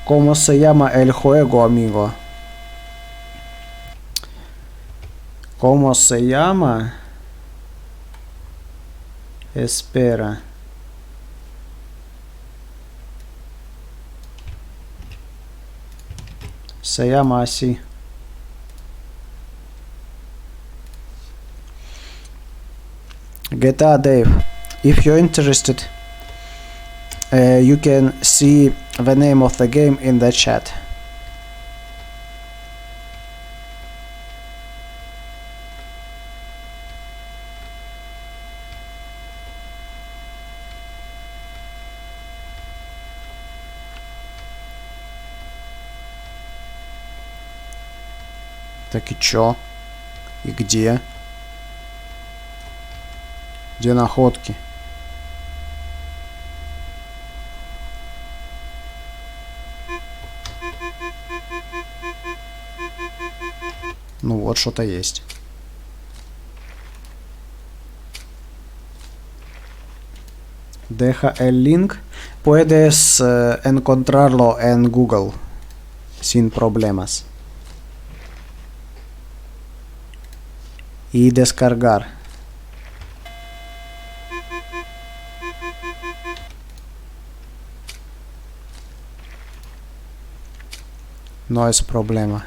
¿Cómo se llama el juego, amigo? ¿Cómo se llama? Espera. Se llama así. GTA Dave. If you're interested, you can see the name of the game in the chat. Так и чё? И где? Где находки? Ну вот что-то есть. Deja el link. Puedes encontrarlo en Google sin problemas. Y descargar. No es problema.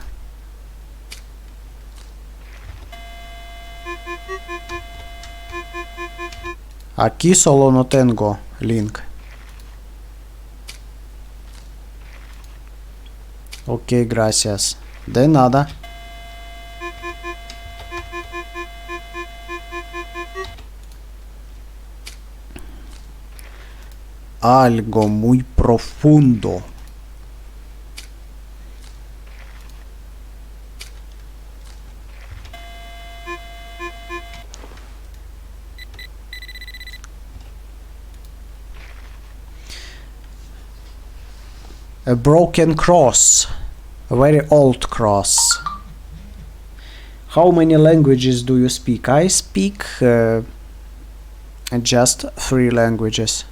Aquí solo no tengo link. Ok, gracias. De nada. Algo muy profundo. A broken cross. A very old cross. How many languages do you speak? I speak just 3 languages.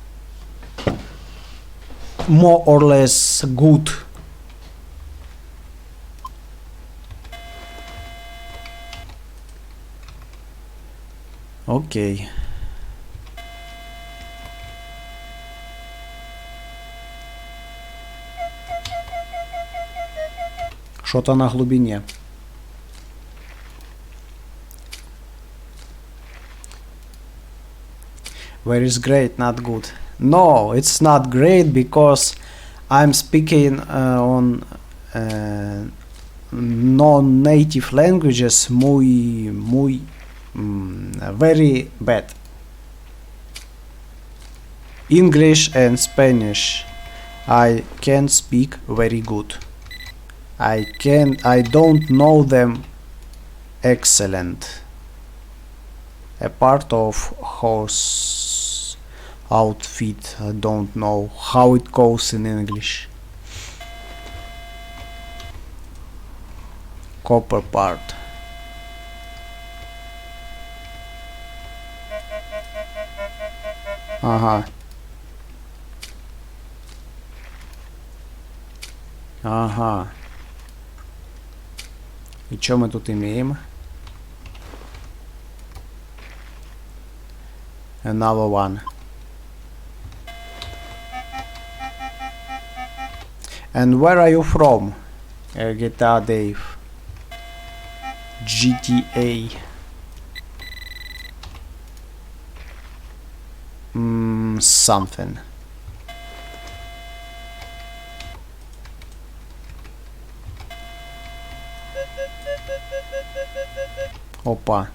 More or less good. Okay. Что-то на глубине. Where is great, not good? No, it's not great because I'm speaking on non-native languages very bad. English and Spanish I can speak very good. I don't know them excellent. A part of horse outfit, I don't know how it goes in English. Copper part. Ага. Ага. И что мы тут имеем? Another one. And where are you from? GTA Dave. GTA. Something. Опа.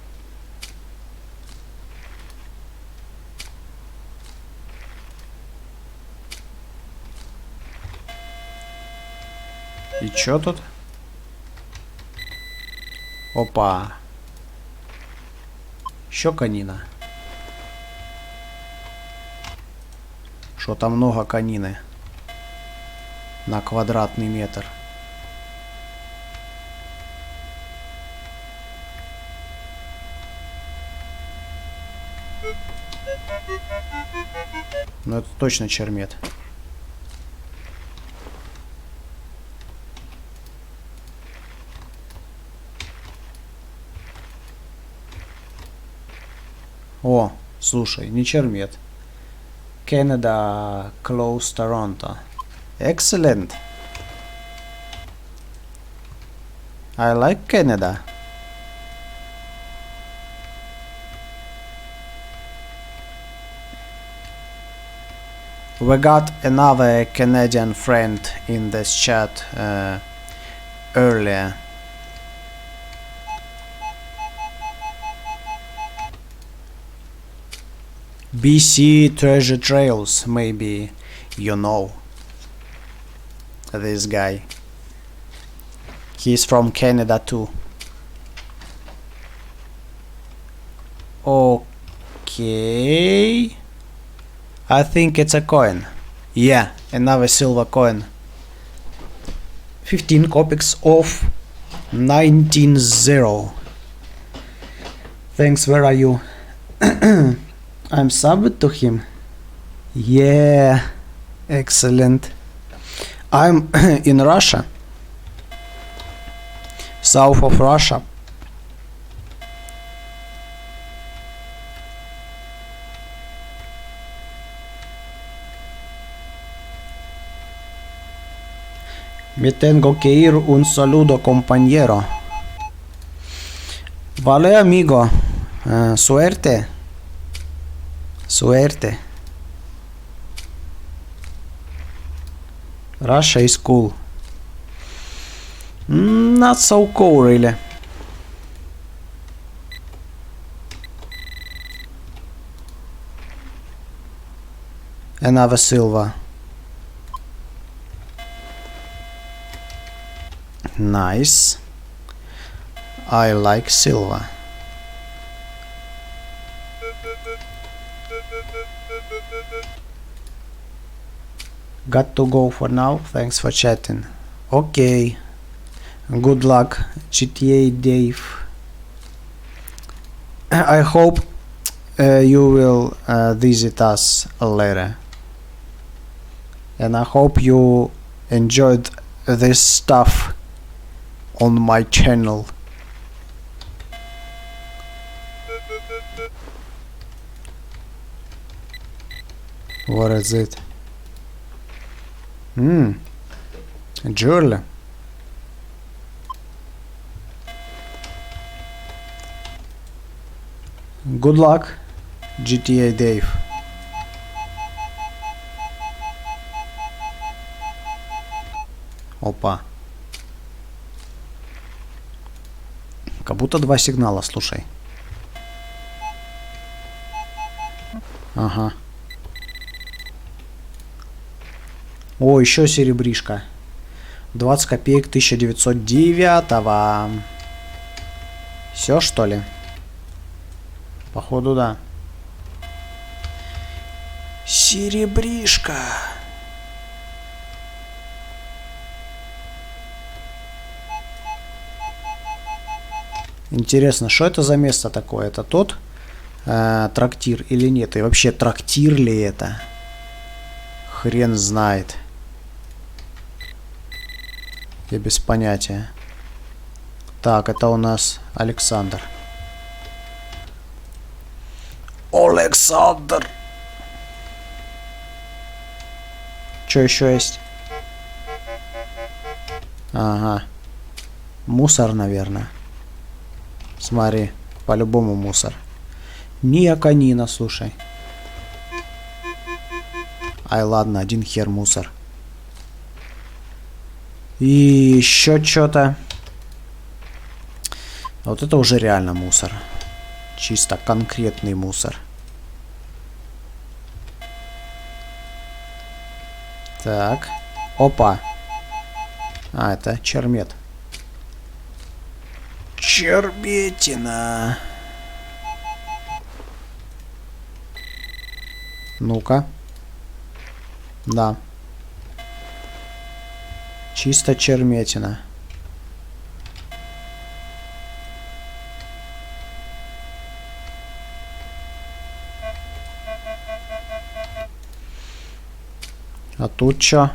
И чё тут? Опа. Еще конина. Что-то много конины. На квадратный метр. Ну это точно чермет. О, слушай, не чермет. Canada close Toronto. Excellent. I like Canada. We got another Canadian friend in this chat earlier. BC Treasure Trails, maybe you know this guy. He's from Canada too. Okay. I think it's a coin. Yeah, another silver coin. 15 copies of 19-0. Thanks, where are you? I'm subbed to him. Yeah, excellent. I'm in Russia. South of Russia. Mi tengo que ir, un saludo compañero. Vale amigo, suerte. Suerte. Russia is cool. Not so cool really. Another silver. Nice. I like silver. Got to go for now. Thanks for chatting. Okay. Good luck, GTA Dave. I hope you will visit us later. And I hope you enjoyed this stuff on my channel. What is it? Jewel. Good luck, GTA Dave. Опа. Как будто два сигнала, слушай. Ага. О, еще серебришка. 20 копеек 1909-го. Все, что ли? Походу, да. Серебришка. Интересно, что это за место такое? Это тот трактир или нет? И вообще, трактир ли это? Хрен знает. Я без понятия. Так, это у нас Александр. Александр! Что еще есть? Ага. Мусор, наверное. Смотри, по-любому мусор. Ниаконина, слушай. Ай, ладно, один хер мусор. И еще что-то. Вот это уже реально мусор. Чисто конкретный мусор. Так. Опа. А, это чермет. Черметина. Ну-ка. Да. Чисто черметина. А тут чё?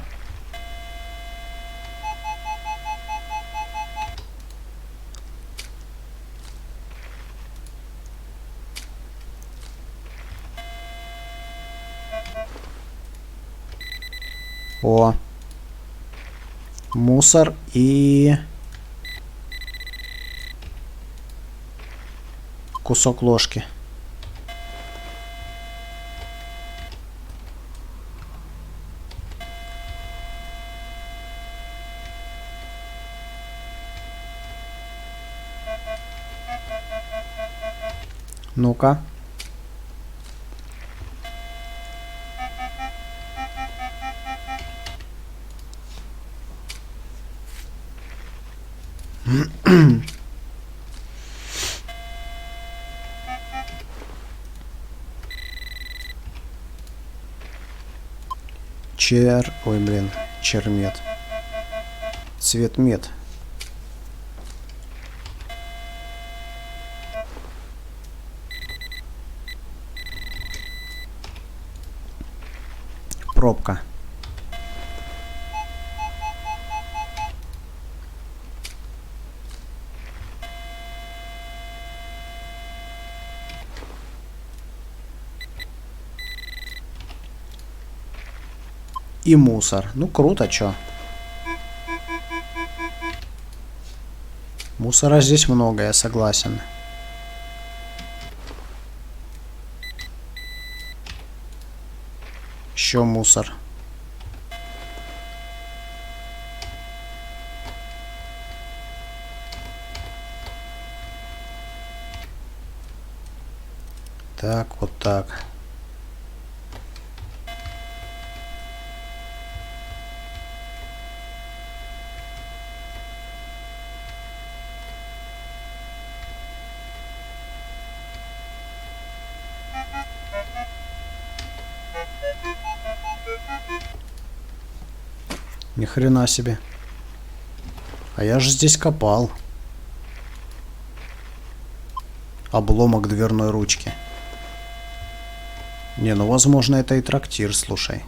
О. Мусор и кусок ложки. Ну-ка. Ой, блин, чермет. Цветмет. Пробка. И мусор. Ну, круто, чё. Мусора здесь много, я согласен. Еще мусор. Так, вот так. Ни хрена себе. А я же здесь копал. Обломок дверной ручки. Не, ну возможно это и трактир, слушай.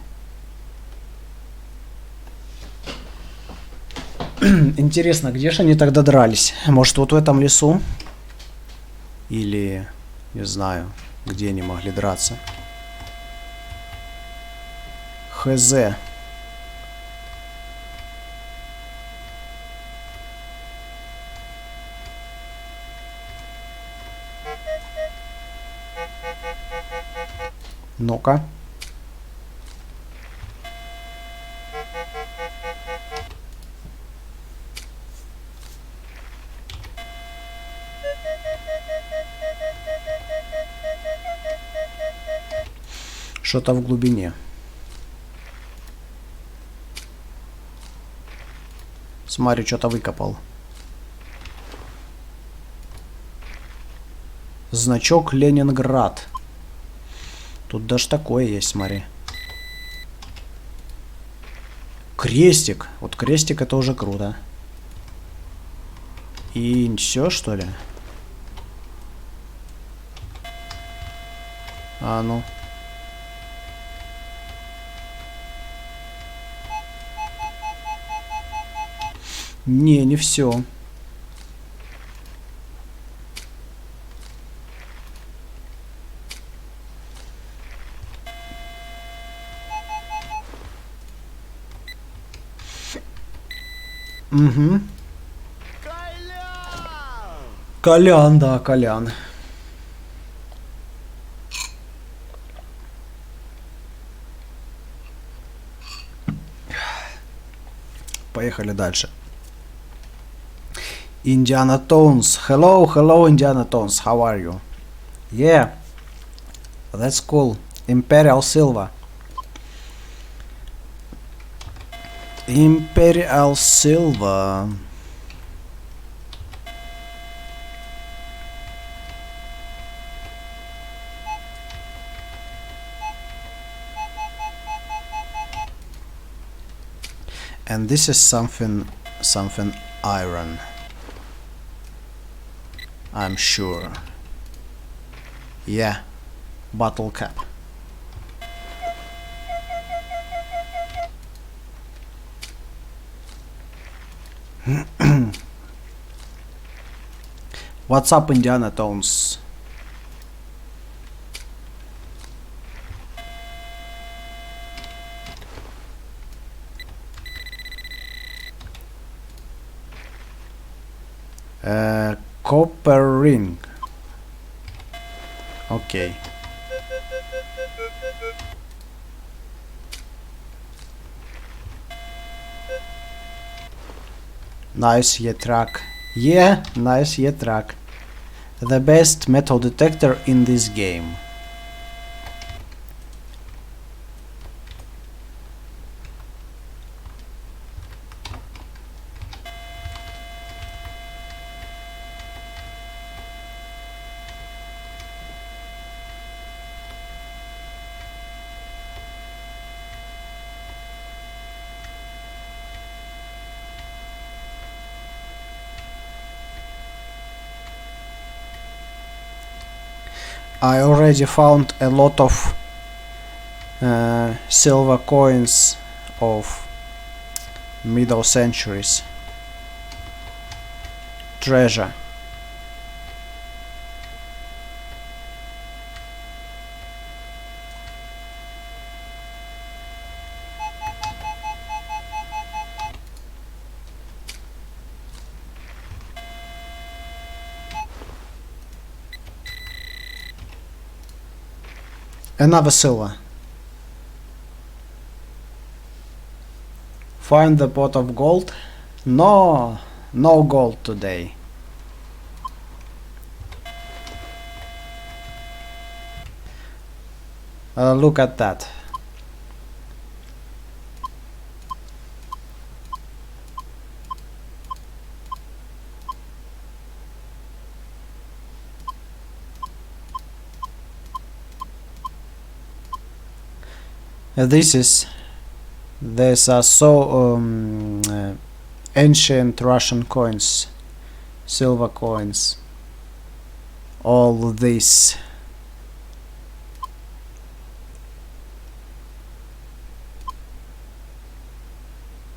Интересно, где же они тогда дрались? Может, вот в этом лесу? Или, не знаю, где они могли драться? Хз. Ну-ка. Что-то в глубине. Смотри, что-то выкопал. Значок Ленинград. Тут даже такое есть, смотри. Крестик. Вот крестик это уже круто. И все, что ли? А ну. Не все. Угу. Колян, да, Колян. Поехали дальше. Indiana Tones. Hello, hello, Indiana Tones. How are you? Yeah, that's cool. Imperial Silva. Imperial Silva. And this is something iron. I'm sure. Yeah, bottle cap. What's up, Indiana Tones? Copper ring. Okay. Nice track. Yeah, nice track. The best metal detector in this game. I already found a lot of silver coins of middle centuries. Treasure. Another silver. Find the pot of gold. No, no gold today. Look at that. These are so ancient Russian coins, silver coins, all this.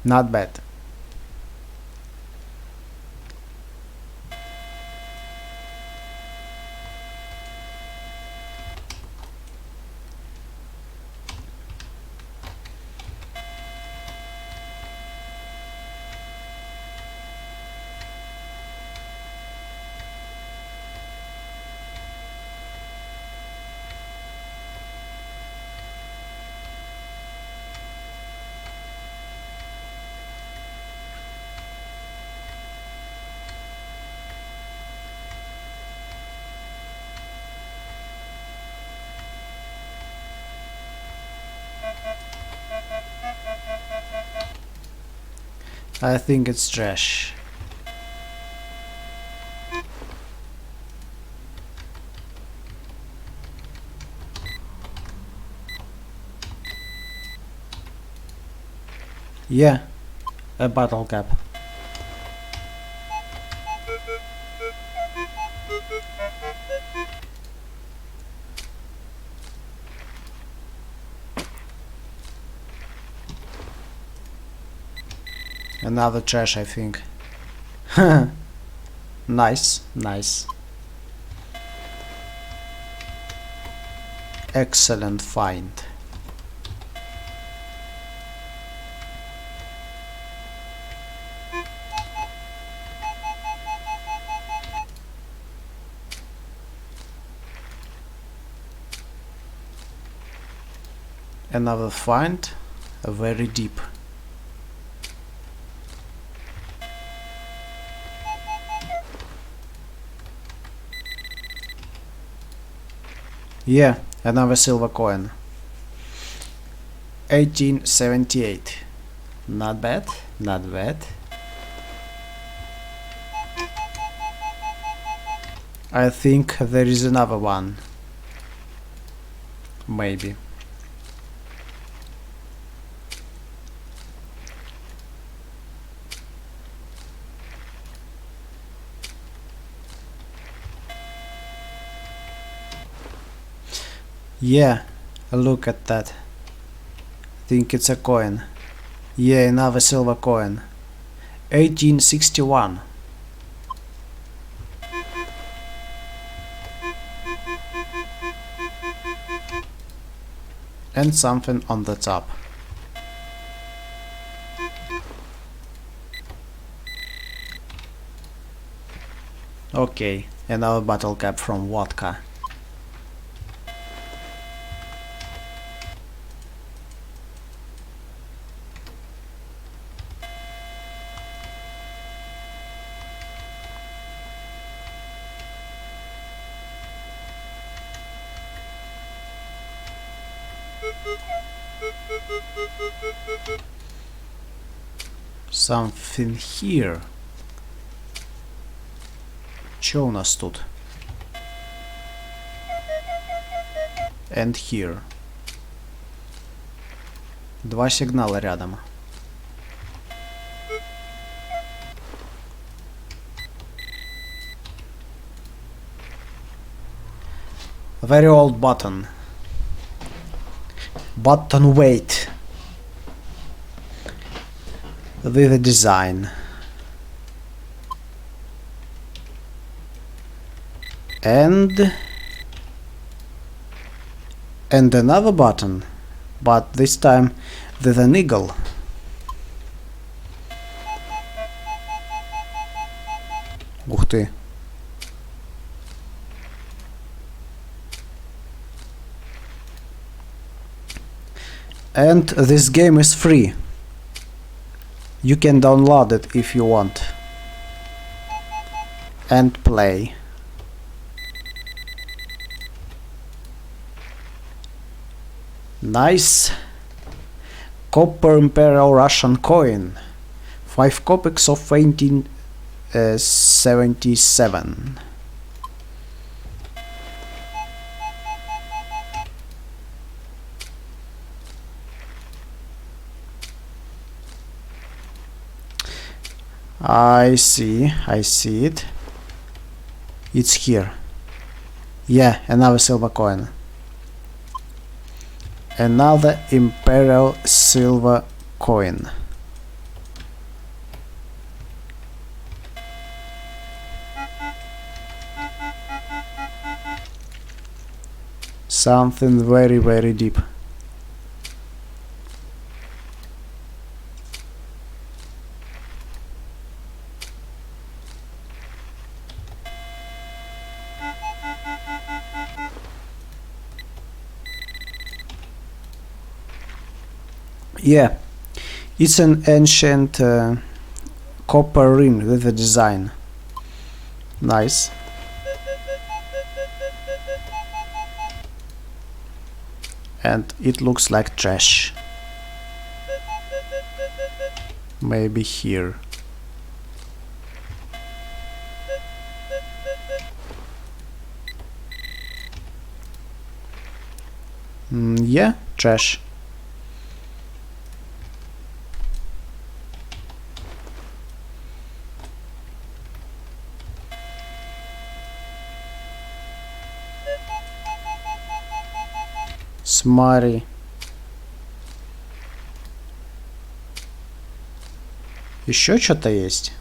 Not bad. I think it's trash. Yeah, a bottle cap. Another trash, I think. Nice, nice. Excellent find. Another find, very deep. Yeah, another silver coin. 1878. Not bad, not bad. I think there is another one. Maybe. Yeah, look at that. Think it's a coin. Yeah, another silver coin. 1861. And something on the top. Okay, another bottle cap from vodka. Something here. Чё у нас тут? And here. Два сигнала рядом. Very old button. Button weight. With a design. And another button, but this time with an eagle. Ух ты. And this game is free. You can download it if you want. And play. Nice. Copper Imperial Russian coin. 5 kopecks of 1877. I see it. It's here. Yeah, another silver coin. Another Imperial silver coin. Something very, very deep. Yeah, it's an ancient copper ring with a design. Nice. And it looks like trash. Maybe here. Є trash. Смотри. Еще что-то есть?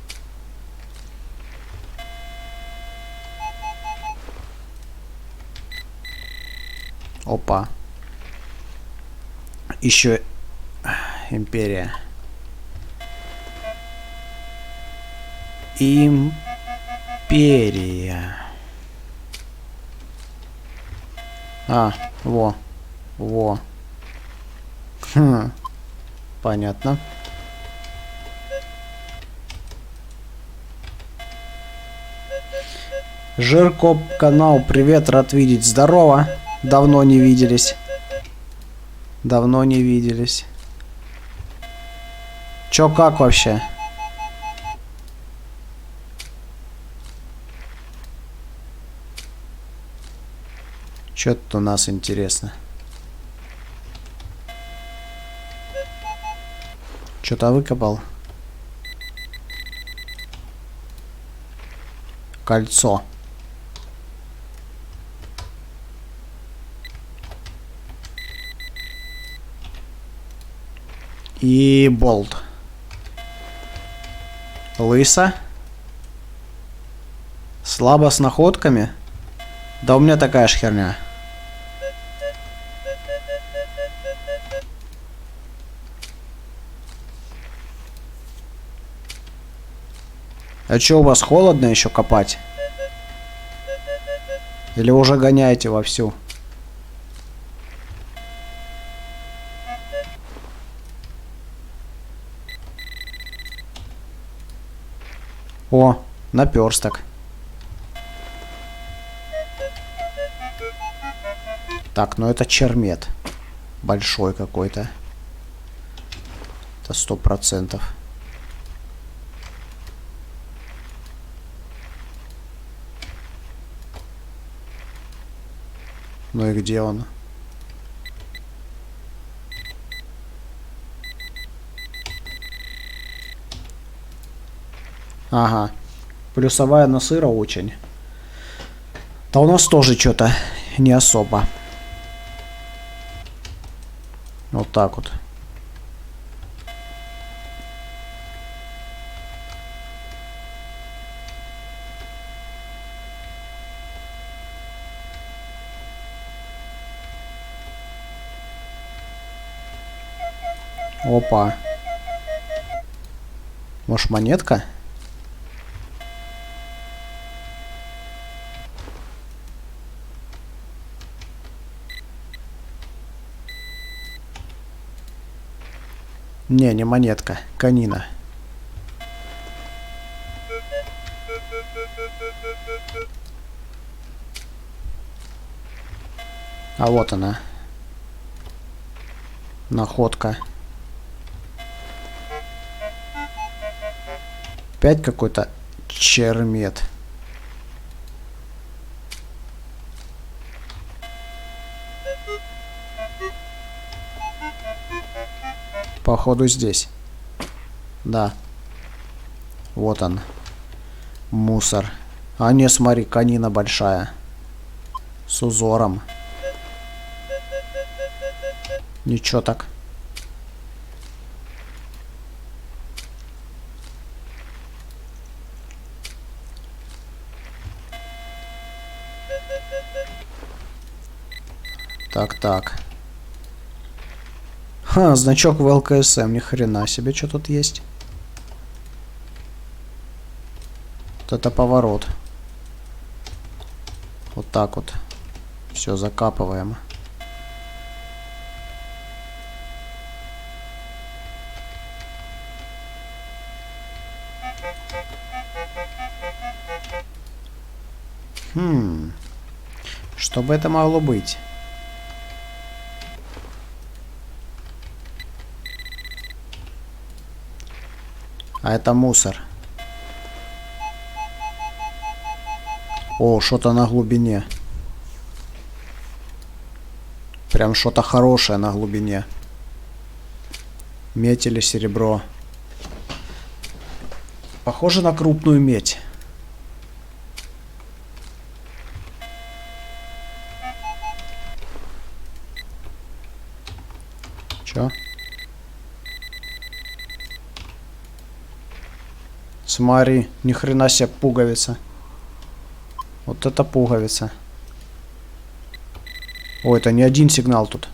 Опа. Еще империя. Империя. А, во. Во. Хм. Понятно. Жиркоп канал, привет, рад видеть. Здорово. Давно не виделись. Давно не виделись. Чё, как вообще? Чё тут у нас интересно? Чё-то выкопал. Кольцо. И болт. Лыса. Слабо с находками. Да у меня такая ж херня. А чё, у вас холодно еще копать? Или уже гоняете вовсю? О, наперсток. Так, ну это чермет. Большой какой-то. Это 100%. Ну и где он? Ага. Плюсовая насыра очень. Да у нас тоже что-то не особо. Вот так вот. Опа. Может, монетка? Не монетка. Конина. А вот она. Находка. Опять какой-то чермет. Походу здесь. Да. Вот он. Мусор. А не, смотри, конина большая. С узором. Ничего так. Так. Ха, значок в ЛКСМ, ни хрена себе, что тут есть. Вот это поворот. Вот так вот. Все, закапываем. Что бы это могло быть? А это мусор. О, что-то на глубине. Прям что-то хорошее на глубине. Медь или серебро. Похоже на крупную медь. Чё? Смотри, ни хрена себе пуговица. Вот это пуговица. Ой, это не один сигнал тут.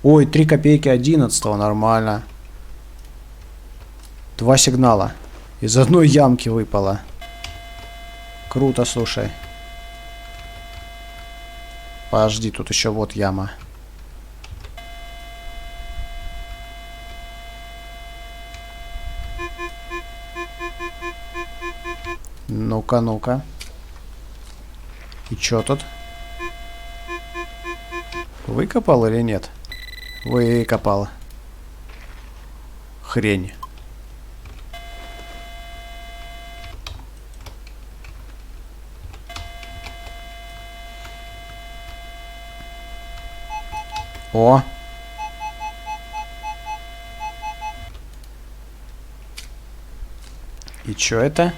Ой, 3 копейки 11-го, нормально. 2 сигнала. Из одной ямки выпало. Круто, слушай. Подожди, тут еще вот яма. Ну-ка, ну-ка. И чё тут? Выкопал или нет? Выкопал. Хрень. О! И чё это?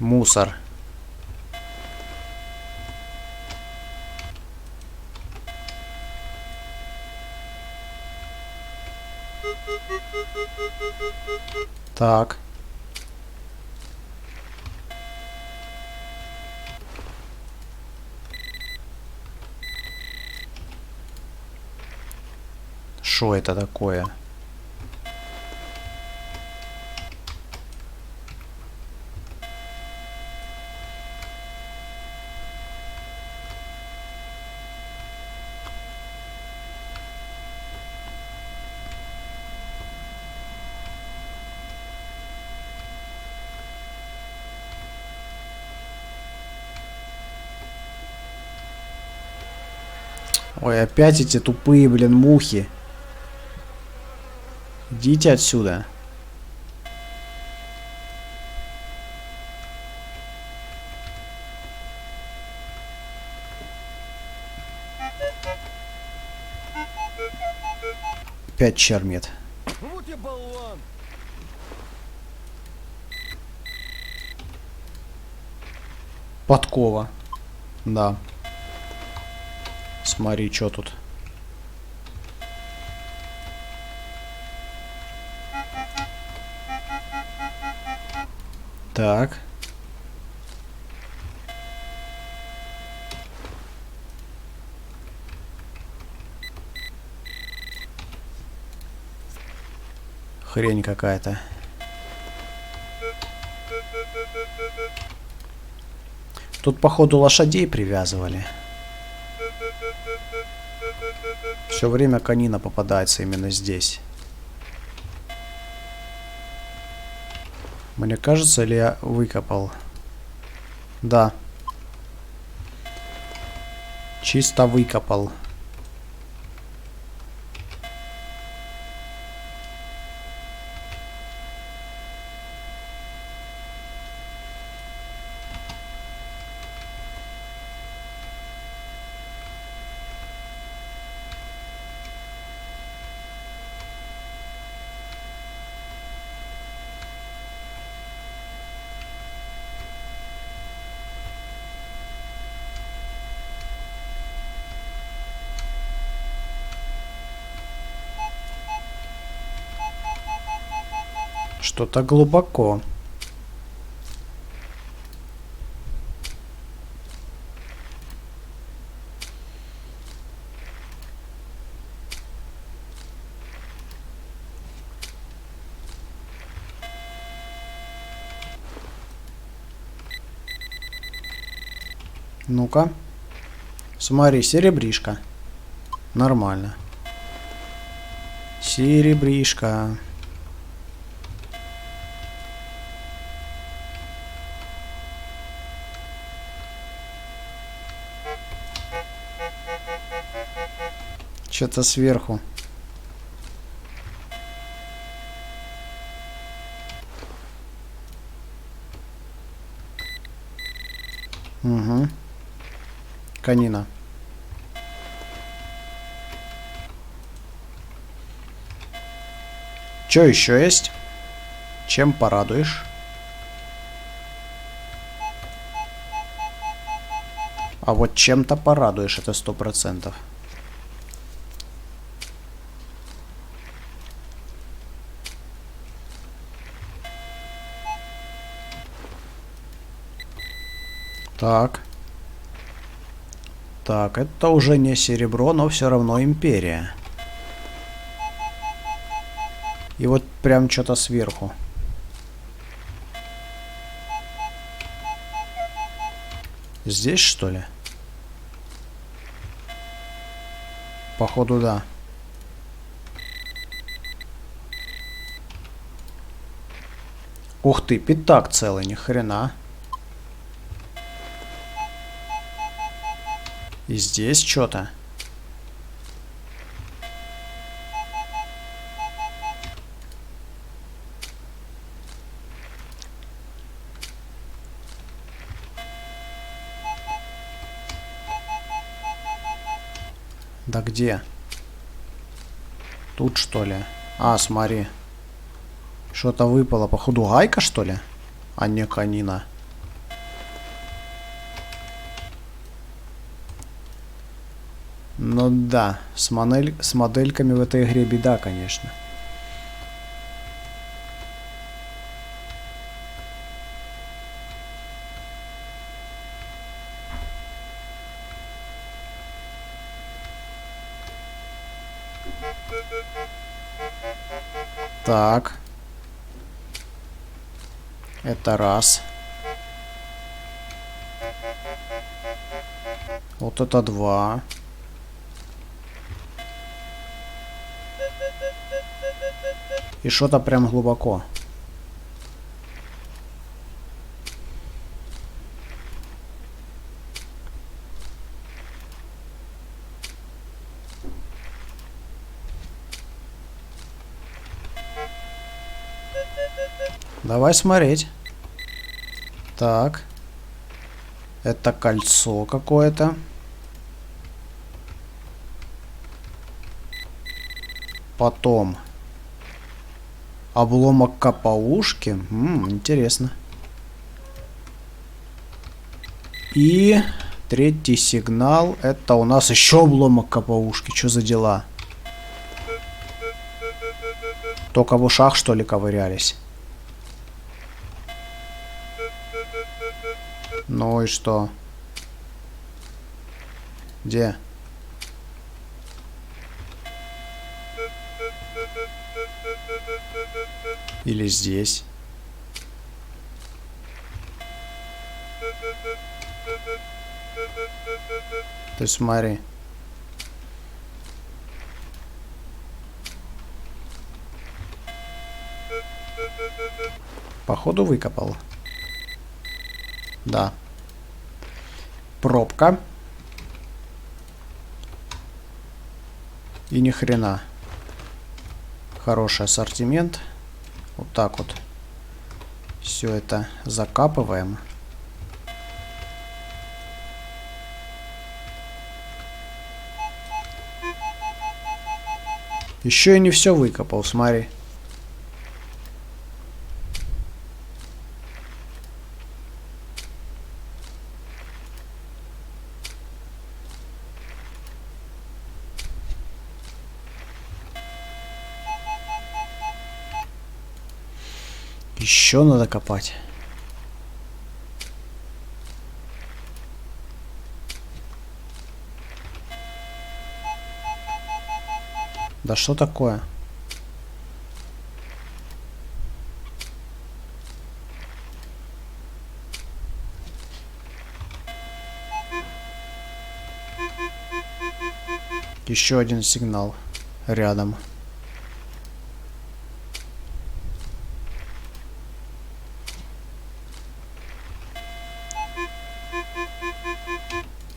Мусор. Так. Что это такое? Ой, опять эти тупые, блин, мухи. Идите отсюда. Опять чермет. Вот я болван. Подкова. Да. Смотри, что тут. Так. Хрень какая-то. Тут, походу, лошадей привязывали. Все время конина попадается именно здесь. Мне кажется, или я выкопал? Да. Чисто выкопал. Что-то глубоко. Ну-ка. Смотри, серебришка. Нормально. Серебришка. Что-то сверху. Угу. Конина. Что еще есть? Чем порадуешь? А вот чем-то порадуешь, это 100%. Так. Так, это уже не серебро, но все равно империя. И вот прям что-то сверху. Здесь, что ли? Походу, да. Ух ты, пятак целый, ни хрена. И здесь что-то. Да где? Тут что ли? А, смотри. Что-то выпало. Походу гайка, что ли? А не конина. Ну да, с модельками в этой игре беда, конечно. Так. Это раз. Вот это два. И что-то прям глубоко. Давай смотреть. Так. Это кольцо какое-то. Потом. Обломок капаушки. Интересно. И третий сигнал. Это у нас еще обломок капаушки. Что за дела? Только в ушах, что ли, ковырялись? Ну и что? Где? Или здесь? Ты смотри. Походу выкопал. Да. Пробка. И ни хрена. Хороший ассортимент. Вот так вот. Все это закапываем. Еще и не все выкопал, смотри. Еще надо копать. Да что такое? Еще один сигнал рядом.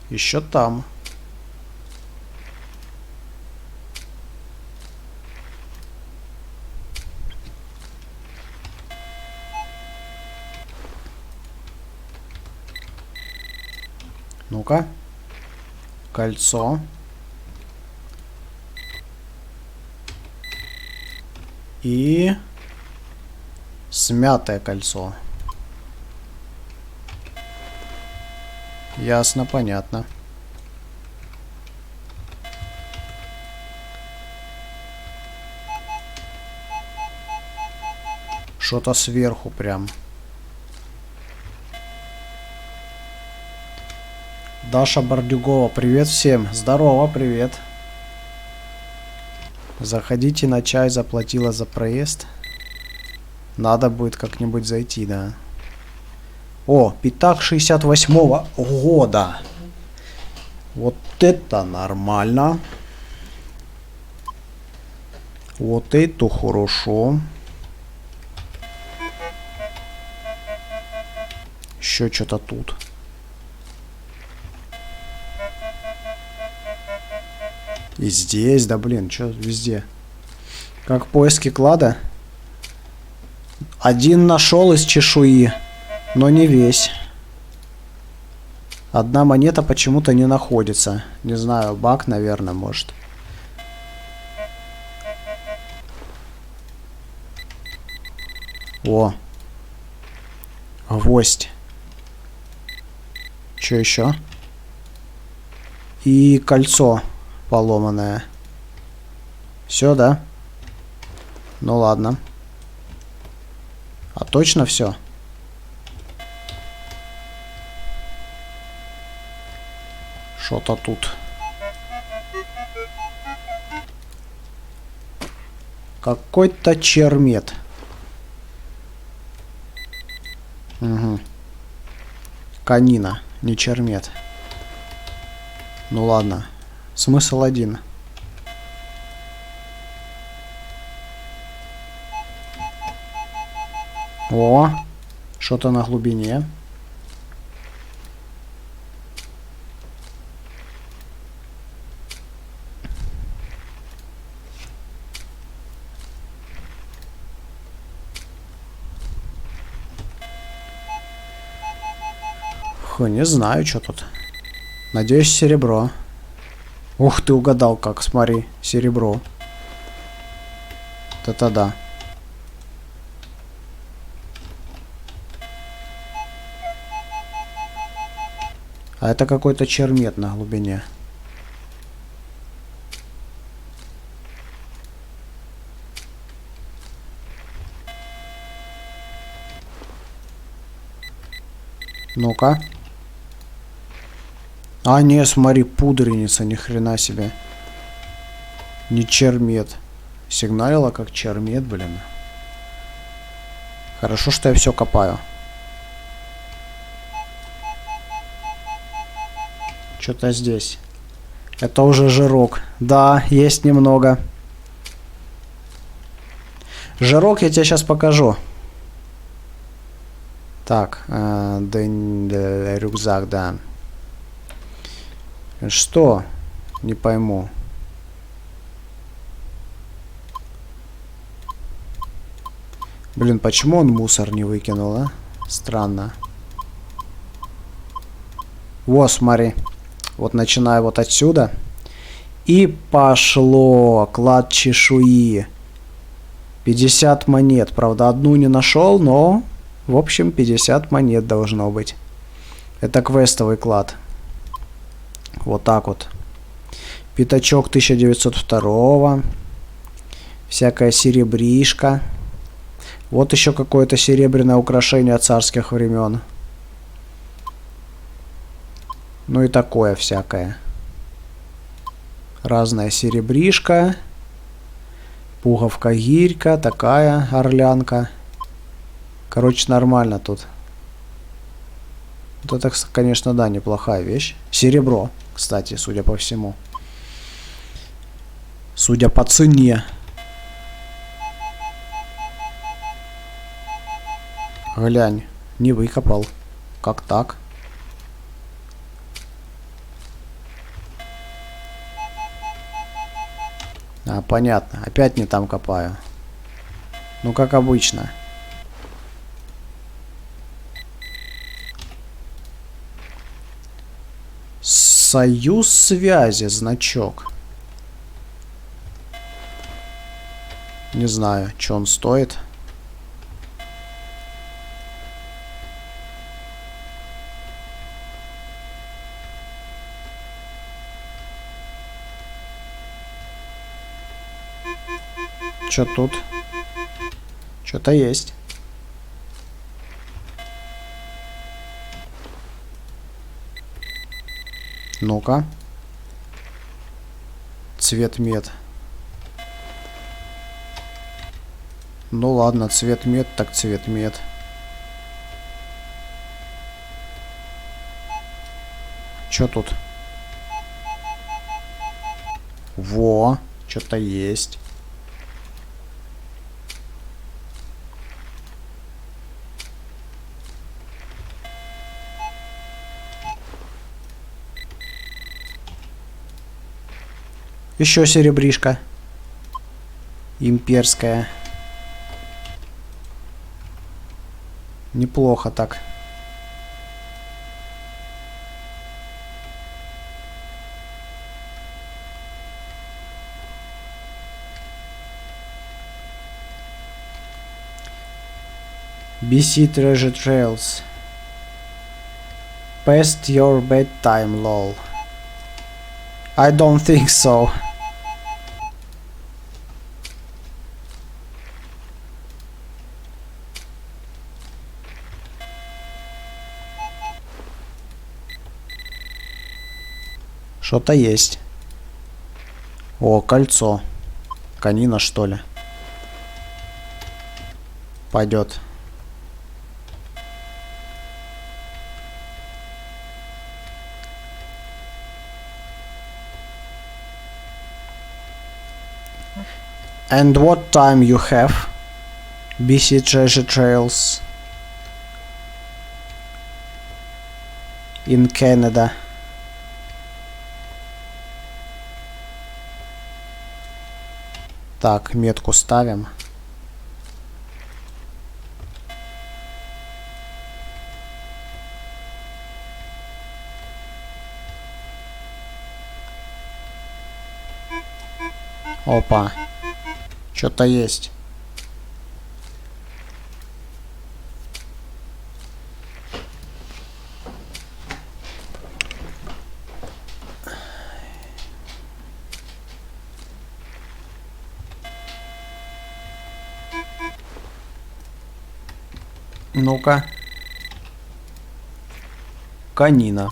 Еще там. Ну-ка. Кольцо. И смятое кольцо. Ясно, понятно. Что-то сверху прям. Даша Бордюгова, привет всем. Здорово, привет. Заходите на чай, заплатила за проезд. Надо будет как-нибудь зайти, да. О, пятак 68-го года. Вот это нормально. Вот это хорошо. Еще что-то тут. И здесь, да блин, что везде? Как поиски клада? Один нашел из чешуи, но не весь. Одна монета почему-то не находится. Не знаю, баг, наверное, может. О. Гвоздь. Что еще? И кольцо поломанное. Все, да? Ну ладно. А точно все? Что-то тут. Какой-то чермет. Угу. Канина, не чермет. Ну ладно. Смысл один. О, что-то на глубине. Фу, не знаю, что тут. Надеюсь, серебро. Ух, ты угадал как, смотри, серебро. Это да. А это какой-то чермет на глубине. Ну-ка. А, не, смотри, пудреница, ни хрена себе. Не чермет. Сигналила как чермет, блин. Хорошо, что я все копаю. Что-то здесь. Это уже жирок. Да, есть немного. Жирок я тебе сейчас покажу. Так, рюкзак, да. Что? Не пойму. Блин, почему он мусор не выкинул, а? Странно. Вот, смотри. Вот начинаю вот отсюда. И пошло. Клад чешуи. 50 монет. Правда, одну не нашел, но... В общем, 50 монет должно быть. Это квестовый клад. Вот так вот. Пятачок 1902. Всякая серебришка. Вот еще какое-то серебряное украшение царских времен. Ну и такое всякое. Разная серебришка. Пуговка-гирька. Такая орлянка. Короче, нормально тут. Вот это, конечно, да, неплохая вещь. Серебро, кстати, судя по всему. Судя по цене. Глянь, не выкопал. Как так? А, понятно. Опять не там копаю. Ну, как обычно. Союз связи, значок. Не знаю, что он стоит. Что тут? Что-то есть. Ну-ка. Цвет мед. Ну ладно, цвет мед, так цвет мед. Чё тут? Во, что-то есть. Еще серебришка. Имперская. Неплохо так. BC Treasure Trails. Past your bedtime, lol. I don't think so. Что-то есть. О, кольцо. Канина, что ли? Пойдет. And what time you have? BC Treasure Trails in Canada. Так, метку ставим. Опа. Что-то есть. Ну-ка. Канина.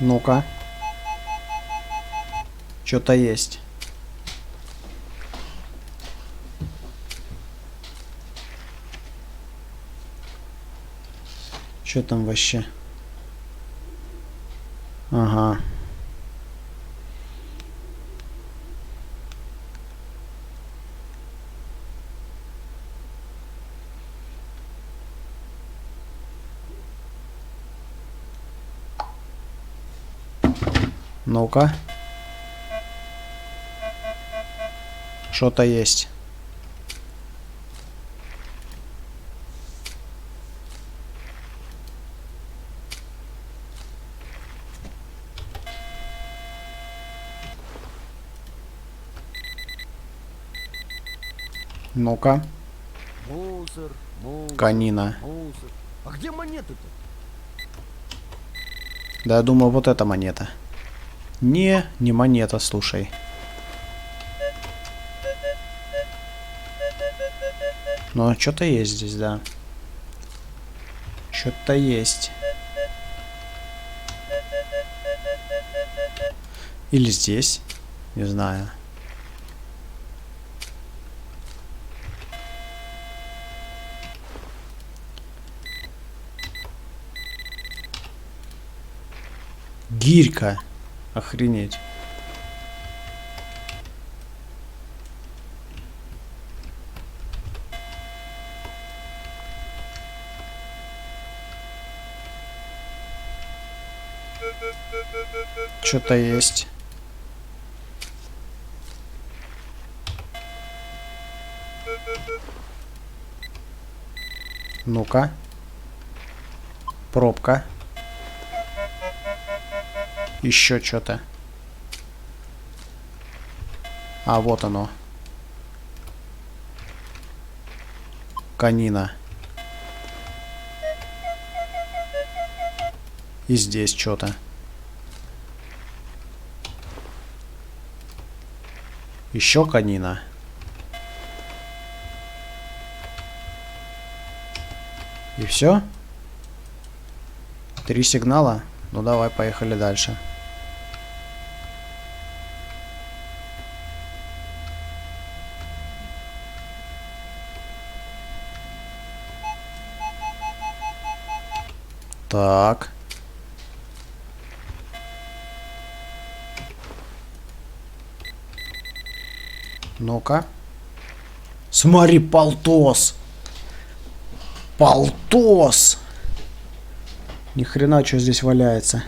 Ну-ка. Что-то есть. Что там вообще? Ага. Ну-ка. Что-то есть. Ну-ка. Мусор, мусор, Канина. мусор. А где монеты-то? Да, я думаю, вот эта монета. Не монета, слушай. Но что-то есть здесь, да. Что-то есть. Или здесь. Не знаю. Гирька. Охренеть. Что-то есть. Ну-ка. Пробка. Еще что-то. А, вот оно. Конина. И здесь что-то. Еще конина. И все? 3 сигнала? Ну давай, поехали дальше. Так. Ну-ка. Смотри, полтос. Полтос. Ни хрена, что здесь валяется.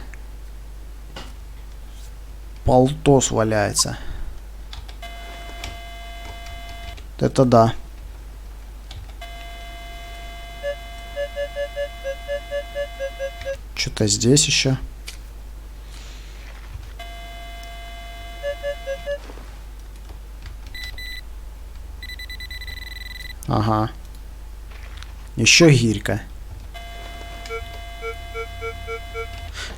Полтос валяется. Это да. Что-то здесь еще. Ага. Еще гирька.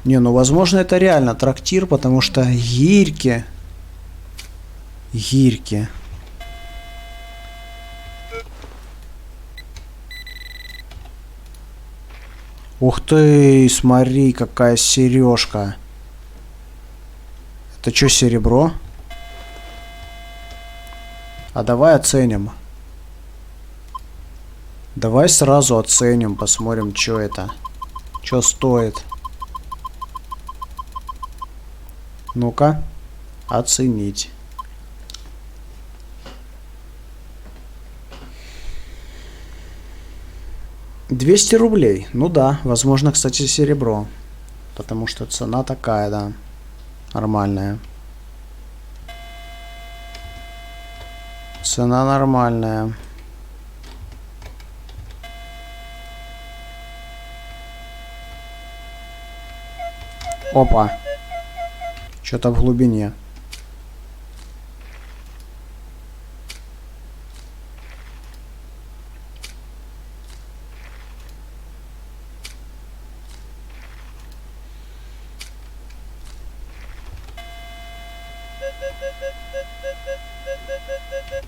Не, ну возможно это реально трактир, потому что гирьки. Гирьки. Ух ты, смотри, какая сережка. Это что, серебро? А давай оценим. Давай сразу оценим, посмотрим, что это. Что стоит. Ну-ка, оценить. $200. Ну да, возможно, кстати, серебро. Потому что цена такая, да. Нормальная. Цена нормальная. Опа. Что-то в глубине.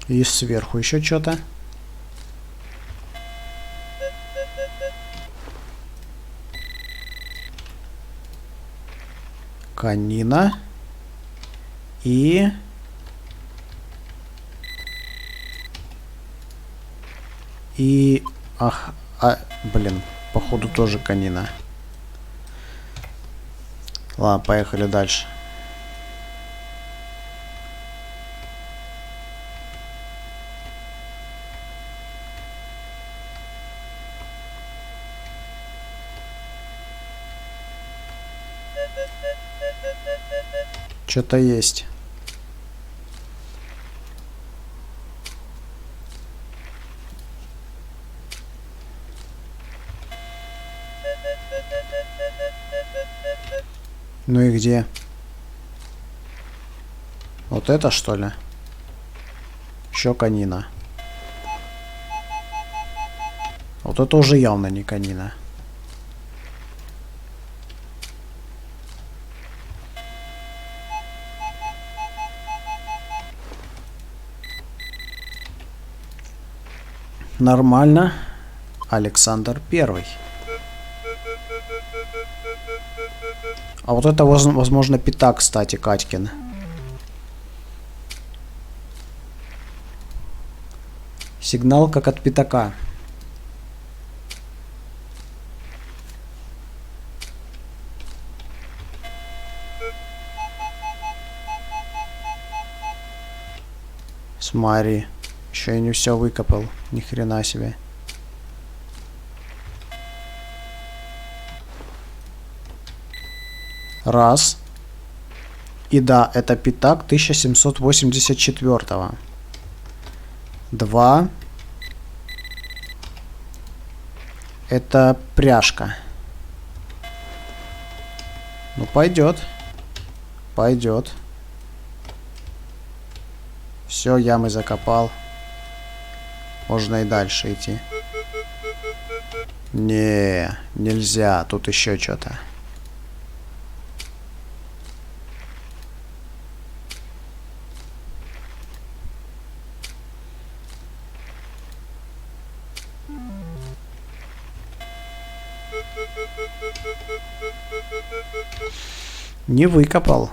И сверху еще что-то. Конина. И... Ах, блин, походу тоже конина. Ладно, поехали дальше. Что-то есть. Ну и где? Вот это, что ли? Еще конина. Вот это уже явно не конина. Нормально. Александр I. А вот это, возможно, пятак, кстати, Катькин. Сигнал как от пятака. Смотри. Еще я не все выкопал. Ни хрена себе. Раз. И да, это пятак 1784. 2. Это пряжка. Ну, пойдет. Пойдет. Все, ямы закопал. Можно и дальше идти. Не, нельзя. Тут еще что-то. Не выкопал.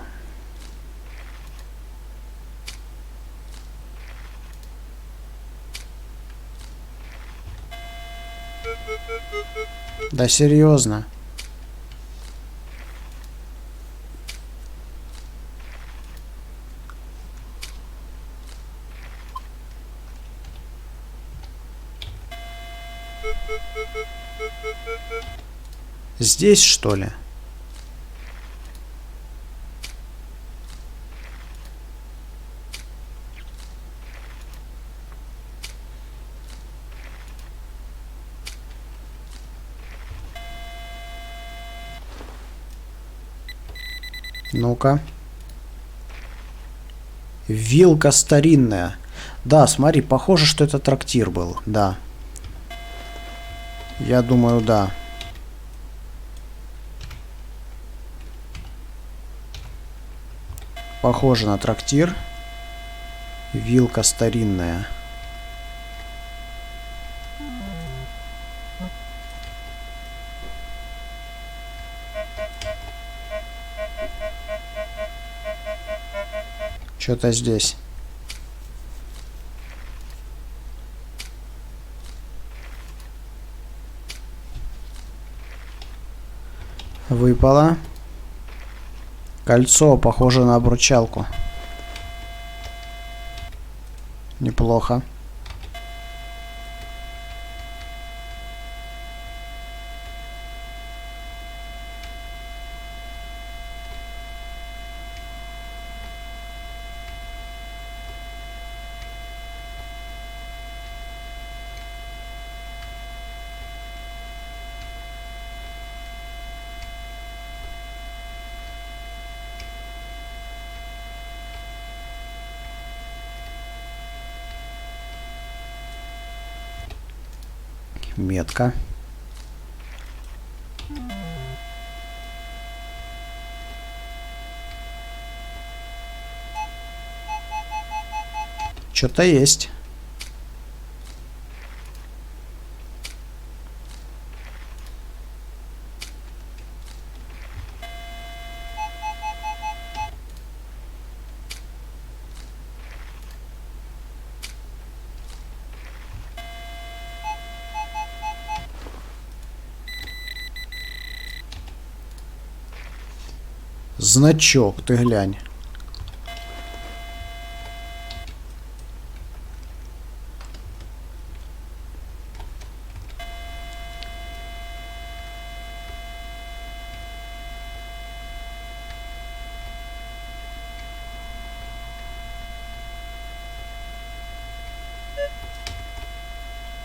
Да серьезно. Здесь, что ли? Ну-ка. Вилка старинная. Да, смотри, похоже, что это трактир был. Да. Я думаю, да. Похоже на трактир. Вилка старинная. Что-то здесь. Выпало. Кольцо, похоже на обручалку. Неплохо. Метка. Что-то есть. Значок, ты глянь.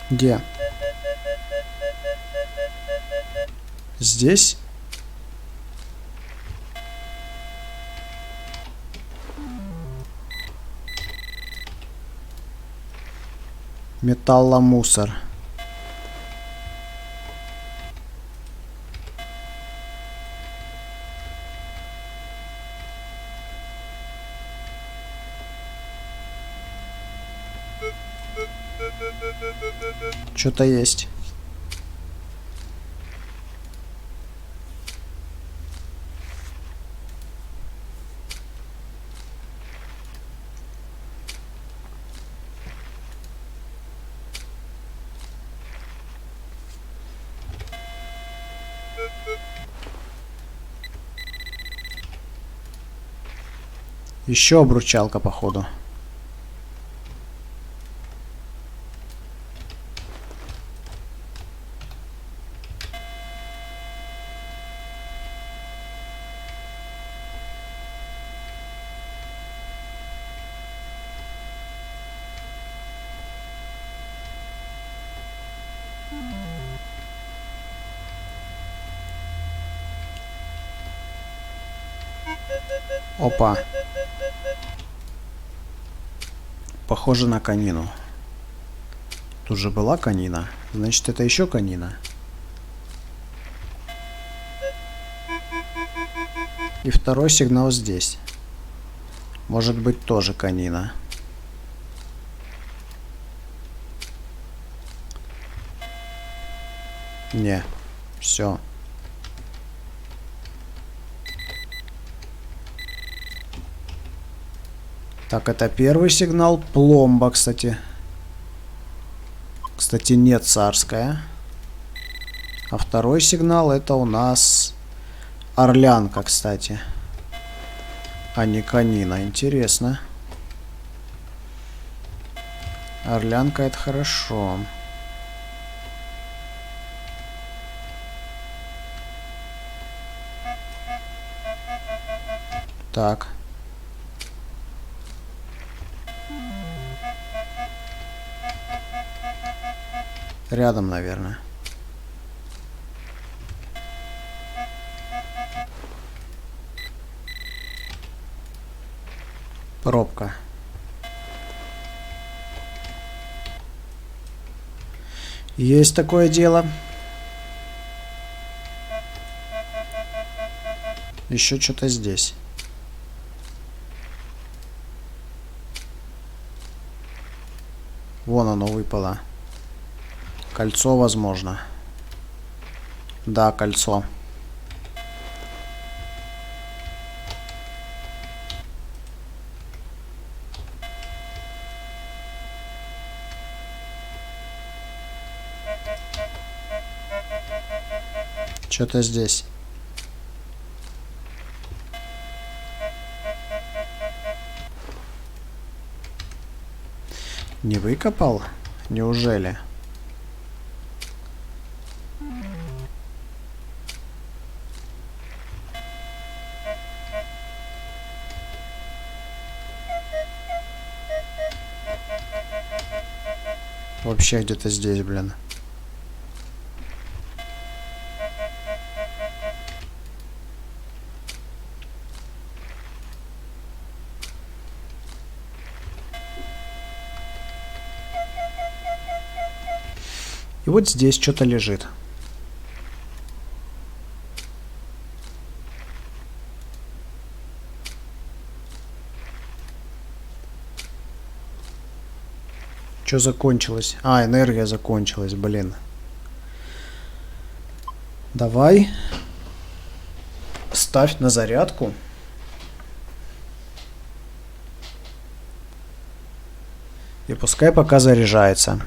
Где? Здесь? Металломусор. Что-то есть. Еще обручалка, походу. Опа. Похоже на конину. Тут же была конина. Значит, это еще конина. И второй сигнал здесь. Может быть, тоже конина. Не. Все. Так, это первый сигнал. Пломба, кстати. Кстати, не царская. А второй сигнал это у нас орлянка, кстати. А не конина. Интересно. Орлянка это хорошо. Так. Рядом, наверное. Пробка. Есть такое дело. Еще что-то здесь. Вон оно выпало. Кольцо, возможно. Да, кольцо. Что-то здесь. Не выкопал? Неужели? Вообще где-то здесь, блин. И вот здесь что-то лежит. Что закончилось? А, энергия закончилась, блин. Давай. Ставь на зарядку. И пускай пока заряжается.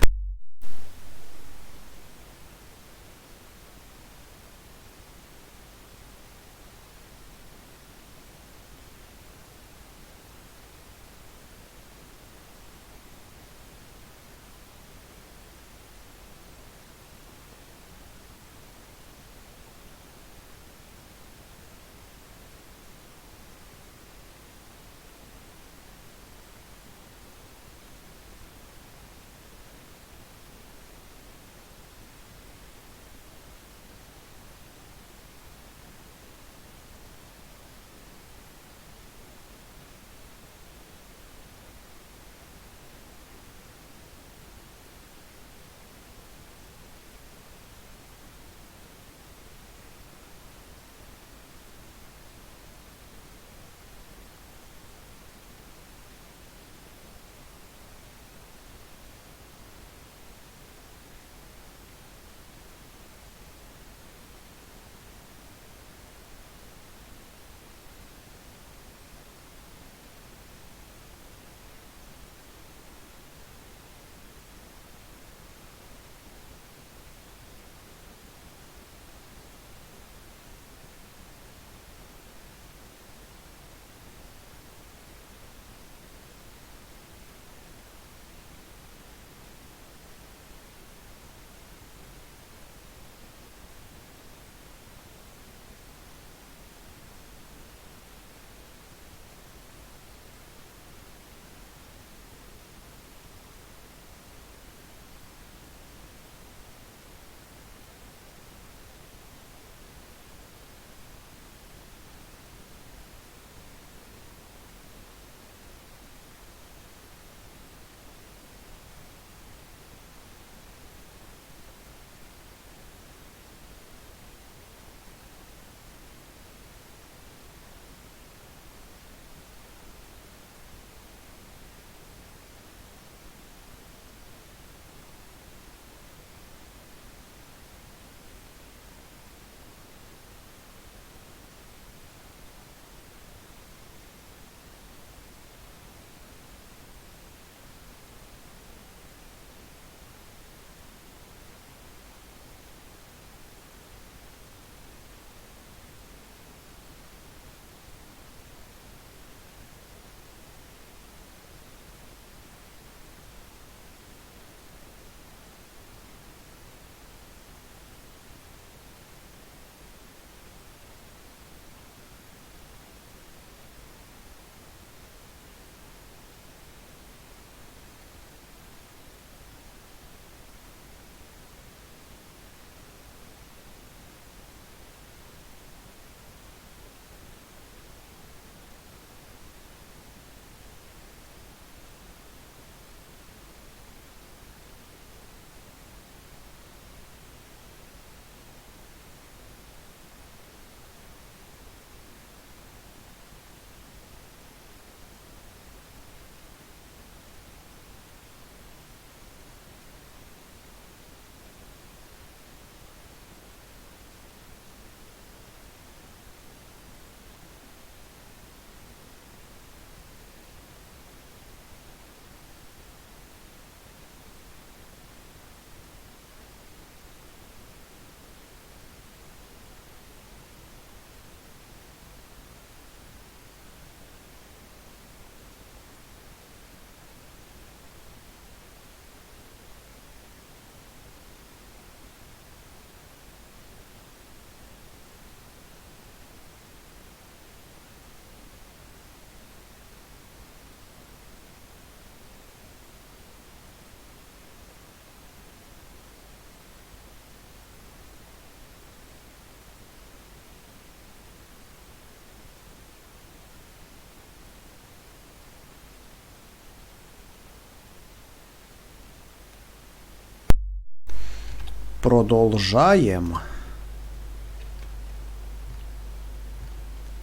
Продолжаем.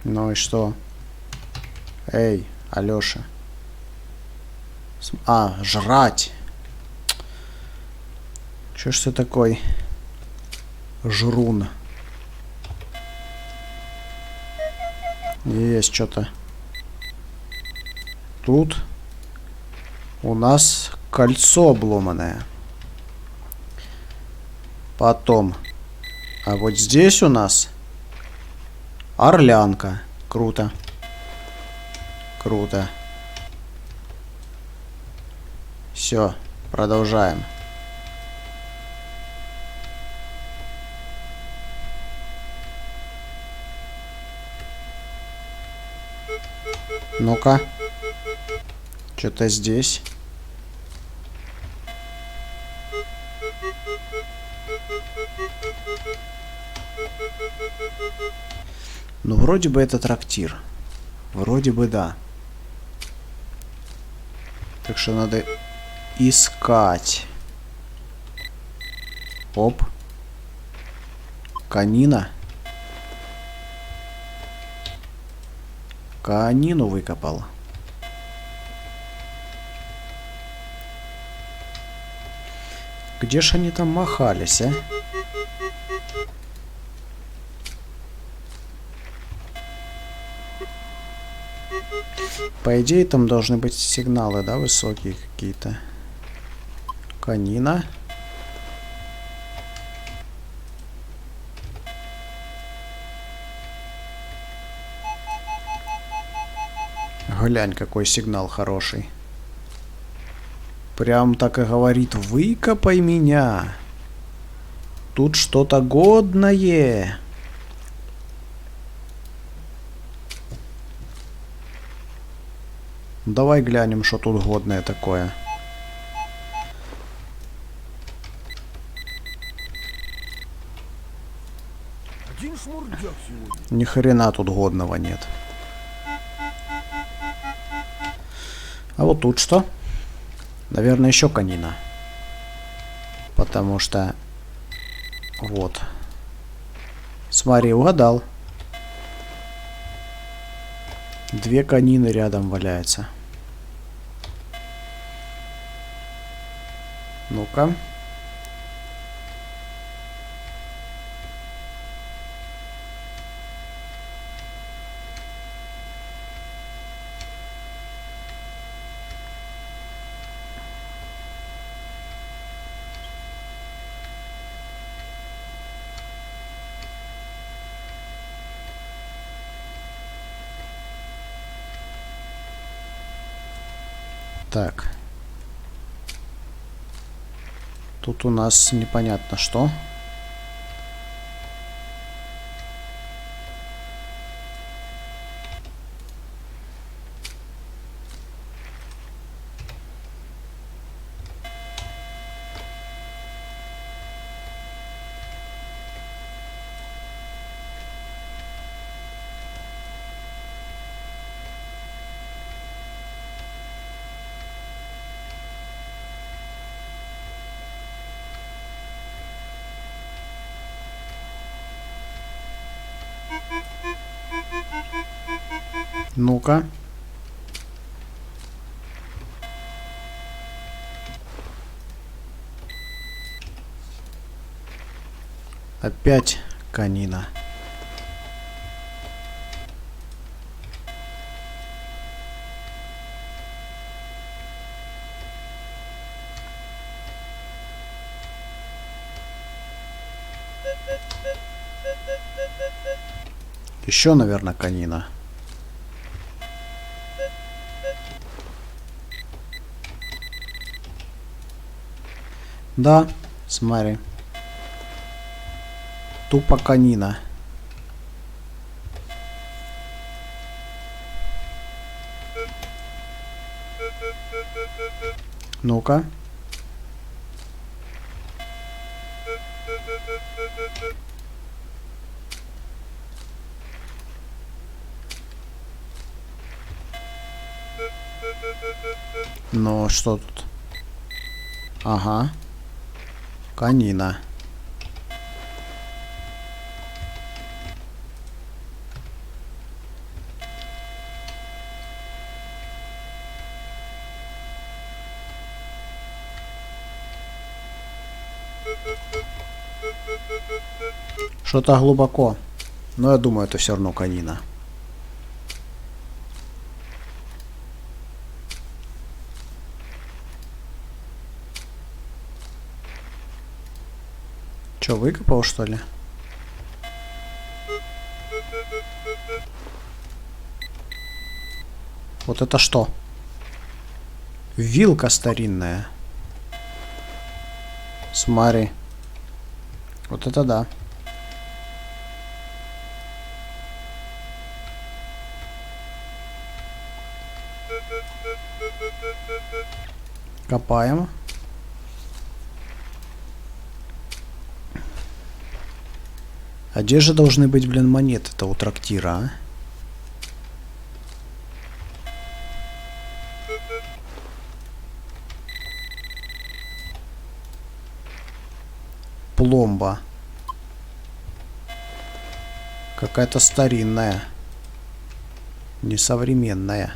Ну и что? Эй, Алёша. Жрать. Чё ж ты такой жрун? Есть что-то. Тут у нас кольцо обломанное. Потом. А вот здесь у нас орлянка. Круто. Круто. Все, продолжаем. Ну-ка. Что-то здесь. Ну, вроде бы это трактир. Вроде бы да. Так что надо искать. Оп. Канина. Канину выкопал. Где ж они там махались, а? По идее, там должны быть сигналы, да, высокие какие-то. Канина. Глянь, какой сигнал хороший. Прям так и говорит: выкопай меня. Тут что-то годное. Давай глянем, что тут годное такое. Один шмурдяк сегодня. Ни хрена тут годного нет. А вот тут что? Наверное, еще канина. Потому что... Вот. Смотри, угадал. 2 канины рядом валяются. Ну-ка. Так. Тут у нас непонятно что. Ну-ка. Опять канина. Еще, наверное, канина. Да, смотри. Тупо канина. Ну-ка. Ну, что тут? Ага. Канина. Что-то глубоко. Но я думаю, это все равно конина. Че, выкопал, что ли? Вот это что? Вилка старинная. Смотри. Вот это да. Копаем. А где же должны быть, блин, монеты-то у трактира, а? Пломба. Какая-то старинная. Несовременная.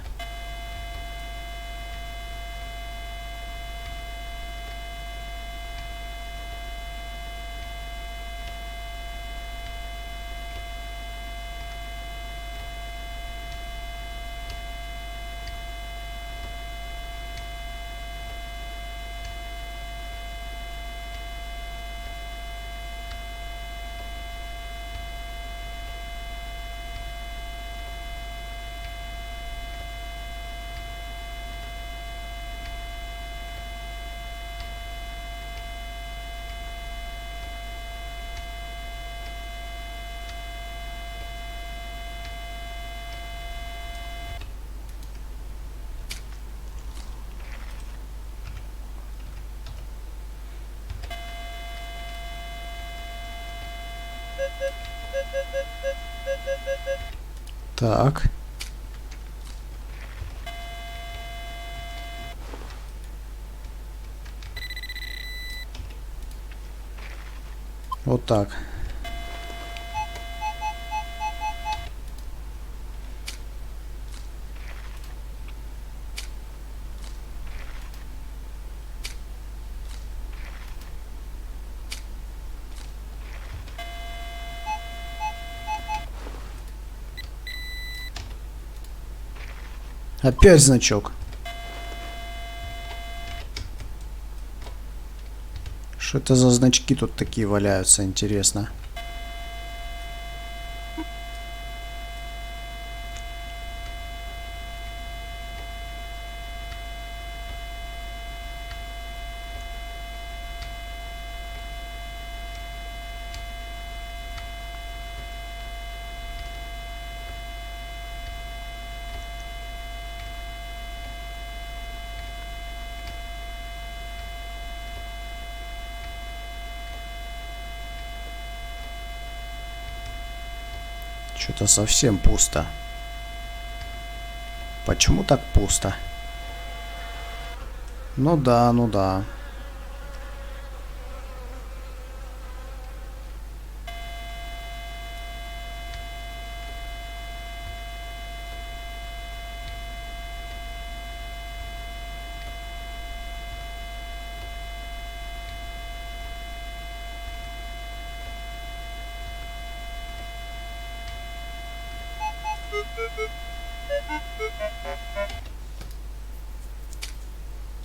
Так. Вот так. Опять значок. Что это за значки тут такие валяются, интересно? Что-то совсем пусто. Почему так пусто? Ну да, ну да.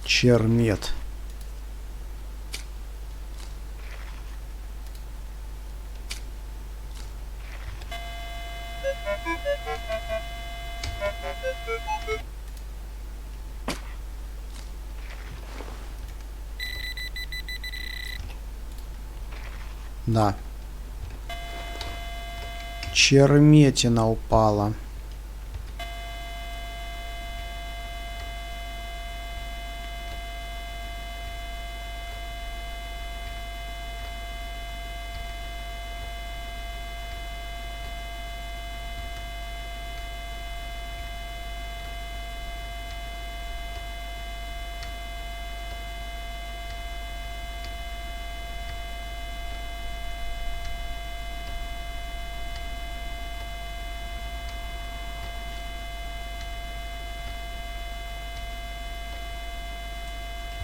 Чермет. Да. Черметина упала.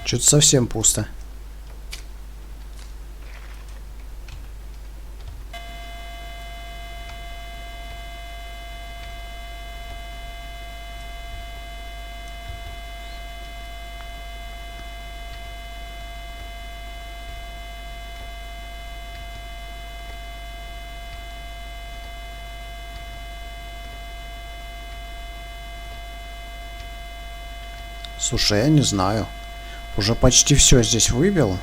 Что-то совсем пусто. Слушай, я не знаю. Уже почти все здесь выбил.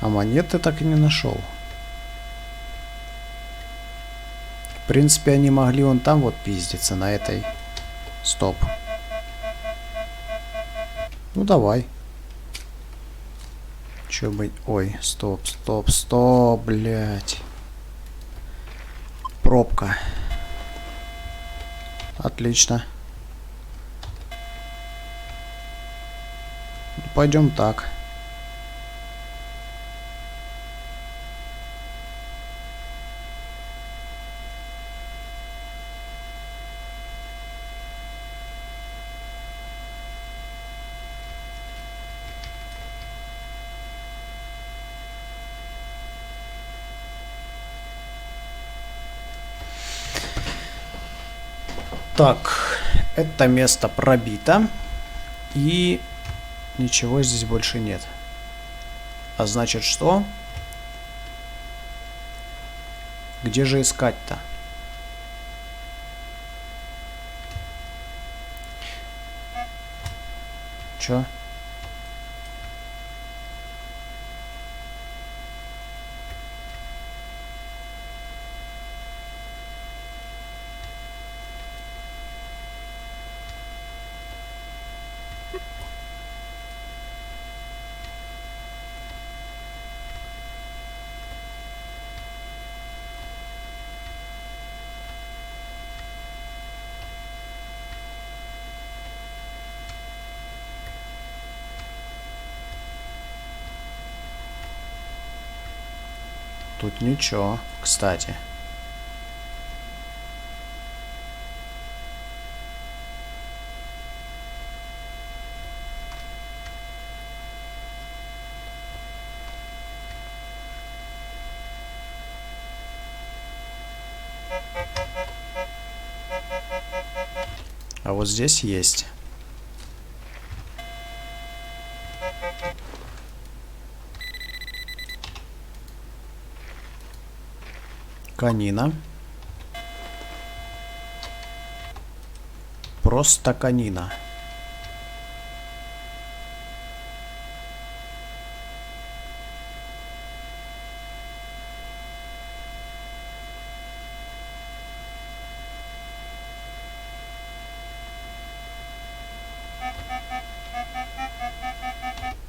А монеты так и не нашел. В принципе, они могли вон там вот пиздиться, на этой. Стоп. Ну, давай. Чё бы... Ой, стоп, стоп, стоп, блядь. Пробка. Отлично. Пойдем так. Так, это место пробито. И ничего здесь больше нет. А значит что? Где же искать-то? Чё? Тут ничего, кстати. А вот здесь есть. Канина. Просто канина.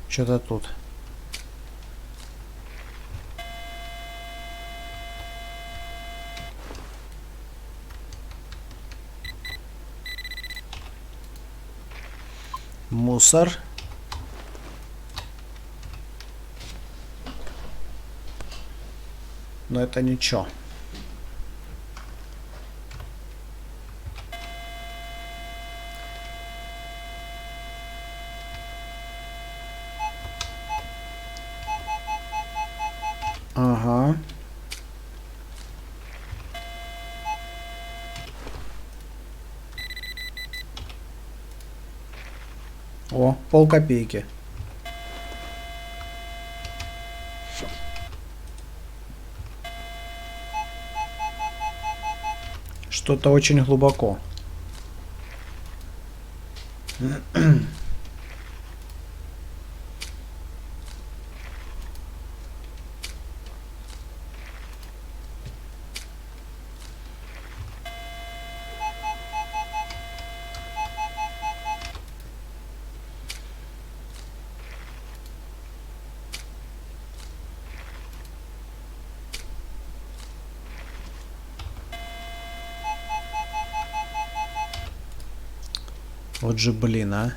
Что-то тут. Мусор. Но это ничего. Ага. О, полкопейки. Что-то очень глубоко. Вот же, блин, а.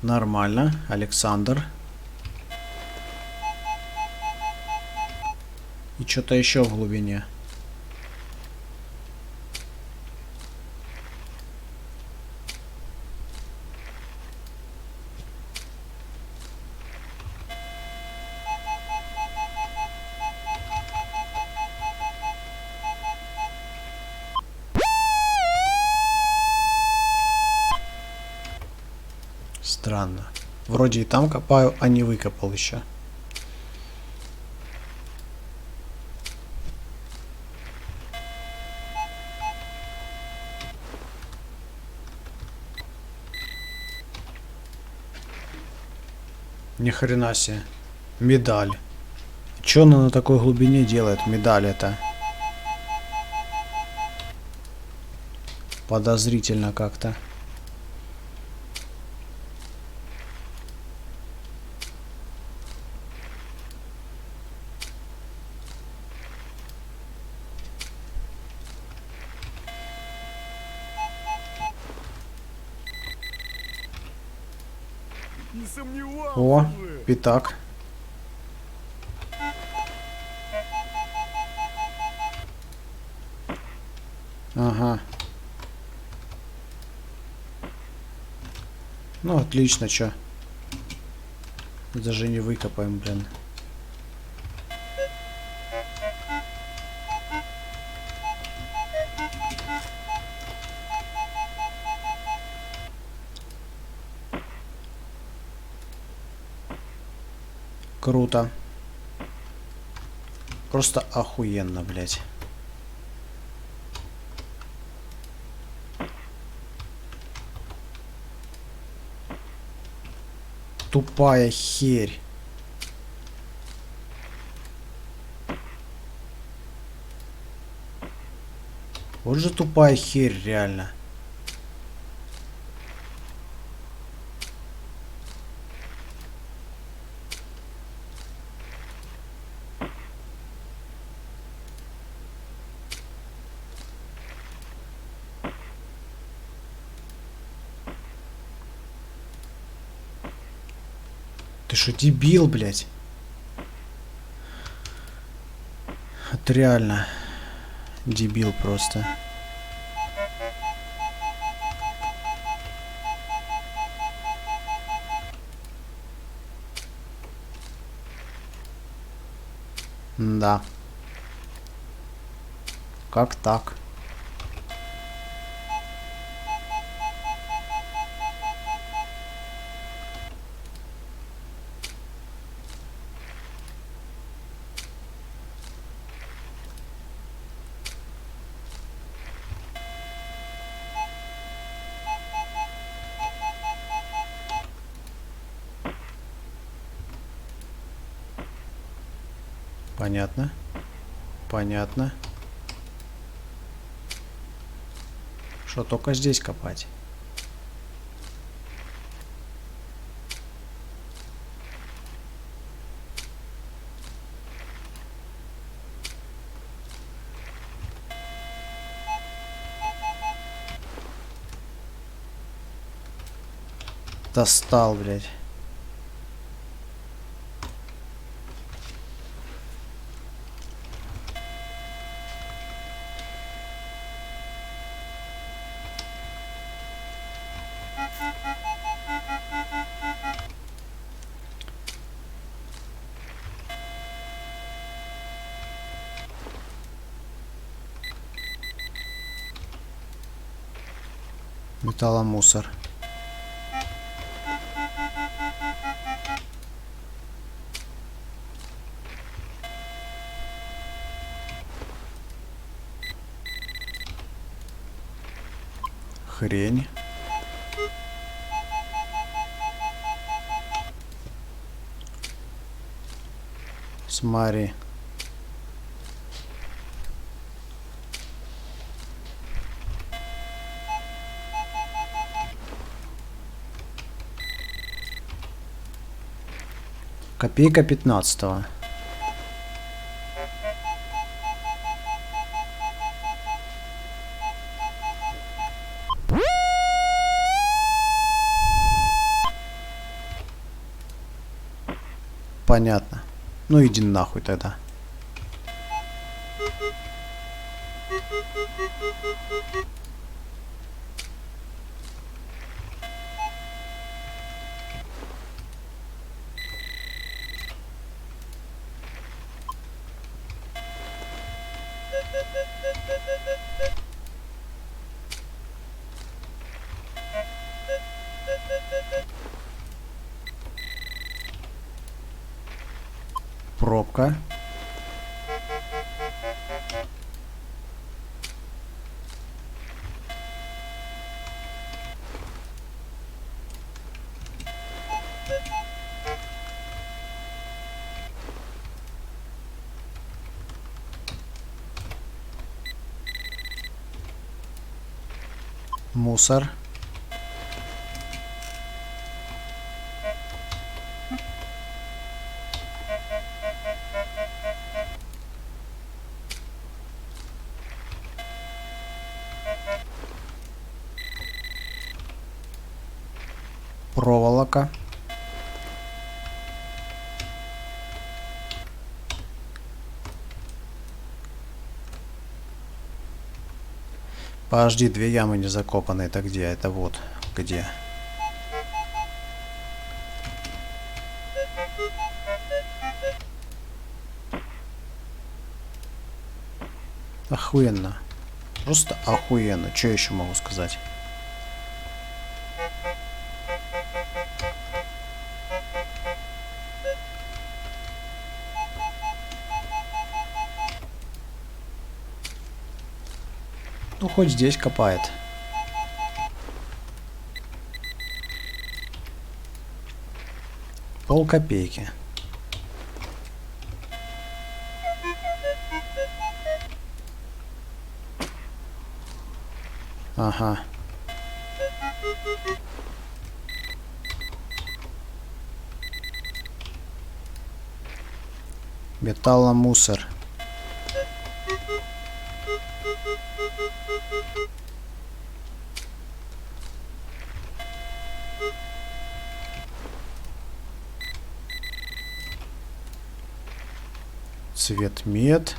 Нормально, Александр. И что-то еще в глубине. Странно. Вроде и там копаю, а не выкопал еще. Ни хрена себе. Медаль. Че она на такой глубине делает, медаль это? Подозрительно как-то. Не сомневался О, бы. пятак. Ага. Ну, отлично, чё. Даже не выкопаем, блин. Круто. Просто охуенно, блядь. Тупая херь. Вот же тупая херь, реально. Ты что, дебил, блядь? Это реально дебил просто. Да. Как так? Понятно. Понятно. Что, только здесь копать? Достал, блядь. Металломусор. Хрень. Смотри. Копейка 15-го. Понятно. Ну иди нахуй тогда. Пробка. Мусор. Проволока. Подожди, две ямы не закопаны. Это где? Это вот где. Охуенно. Просто охуенно. Что еще могу сказать? Ну, хоть здесь копает. Полкопейки. Ага. Металломусор. Цветмет.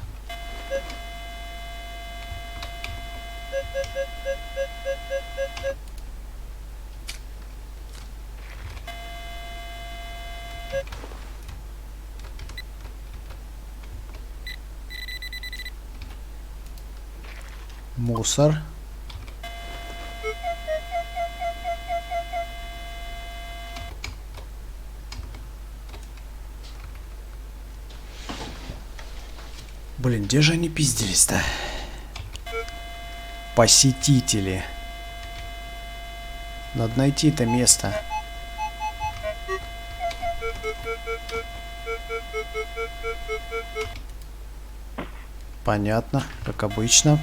Мусор. Блин, где же они пиздились-то? Посетители. Надо найти это место. Понятно, как обычно.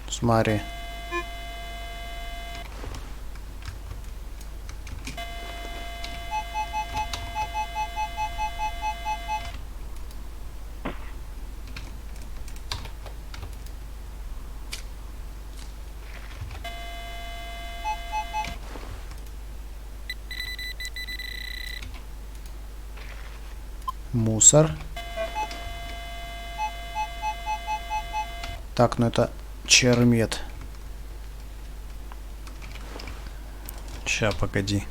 Смотри. Мусор. Так, ну это чермет. Ща, погоди.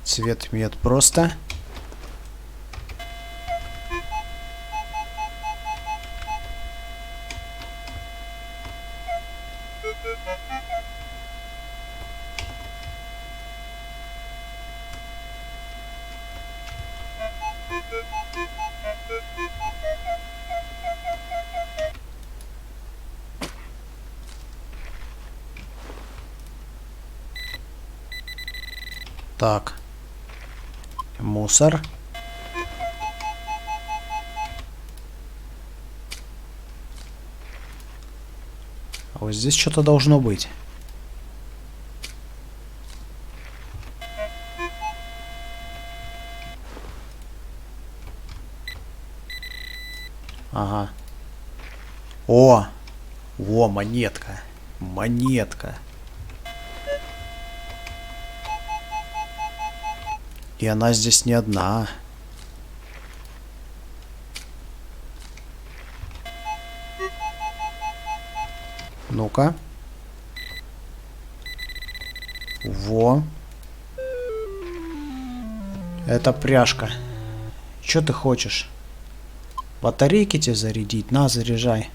Цветмет просто. Так. Мусор. А вот здесь что-то должно быть. Ага. О! Во, монетка. Монетка. И она здесь не одна. Ну-ка. Во. Это пряжка. Чё ты хочешь? Батарейки тебе зарядить? На, заряжай.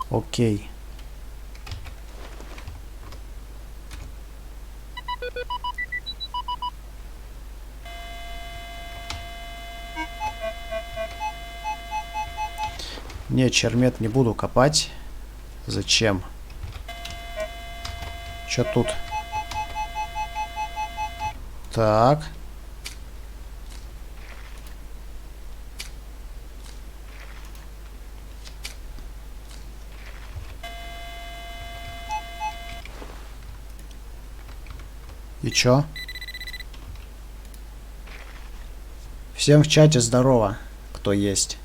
Окей. Не, чермет не буду копать. Зачем? Чё тут? Так. И чё? Всем в чате здорово, кто есть.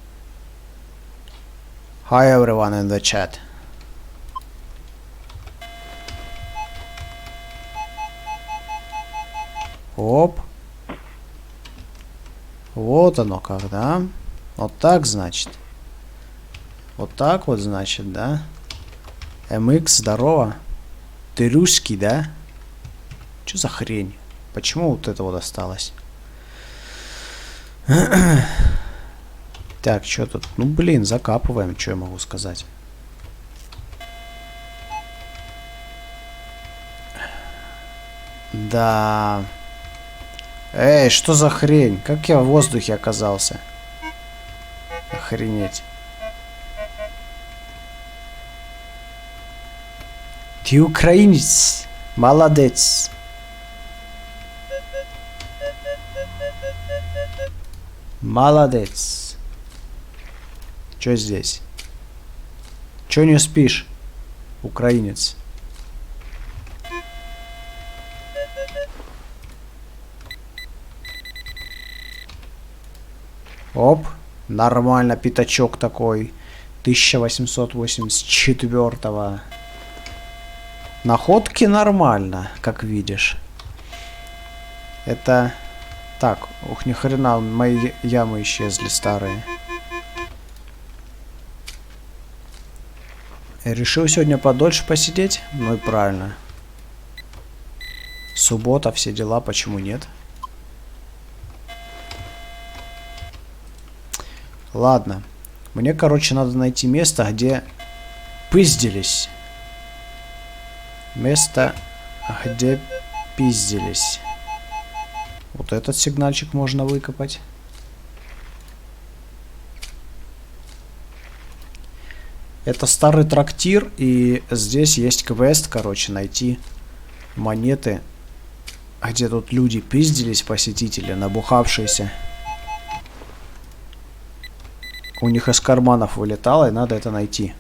Hi everyone in the chat. Оп. Вот оно как, да? Вот так, значит. Вот так вот, значит, да? MX, здорово. Ты русский, да? Чё за хрень? Почему вот это вот осталось? Так, что тут? Ну, блин, закапываем, что я могу сказать. Да. Эй, что за хрень? Как я в воздухе оказался? Охренеть. Ты украинец. Молодец. Молодец. Чё здесь? Чё не спишь, украинец? Оп, нормально, пятачок такой. 1884-го. Находки нормально, как видишь. Это... Так, ух, ни хрена, мои ямы исчезли старые. Я решил сегодня подольше посидеть? Ну и правильно. Суббота, все дела, почему нет? Ладно. Мне, короче, надо найти место, где пиздились. Место, где пиздились. Вот этот сигнальчик можно выкопать. Это старый трактир, и здесь есть квест, короче, найти монеты, где тут люди пиздились, посетители, набухавшиеся. У них из карманов вылетало, и надо это найти.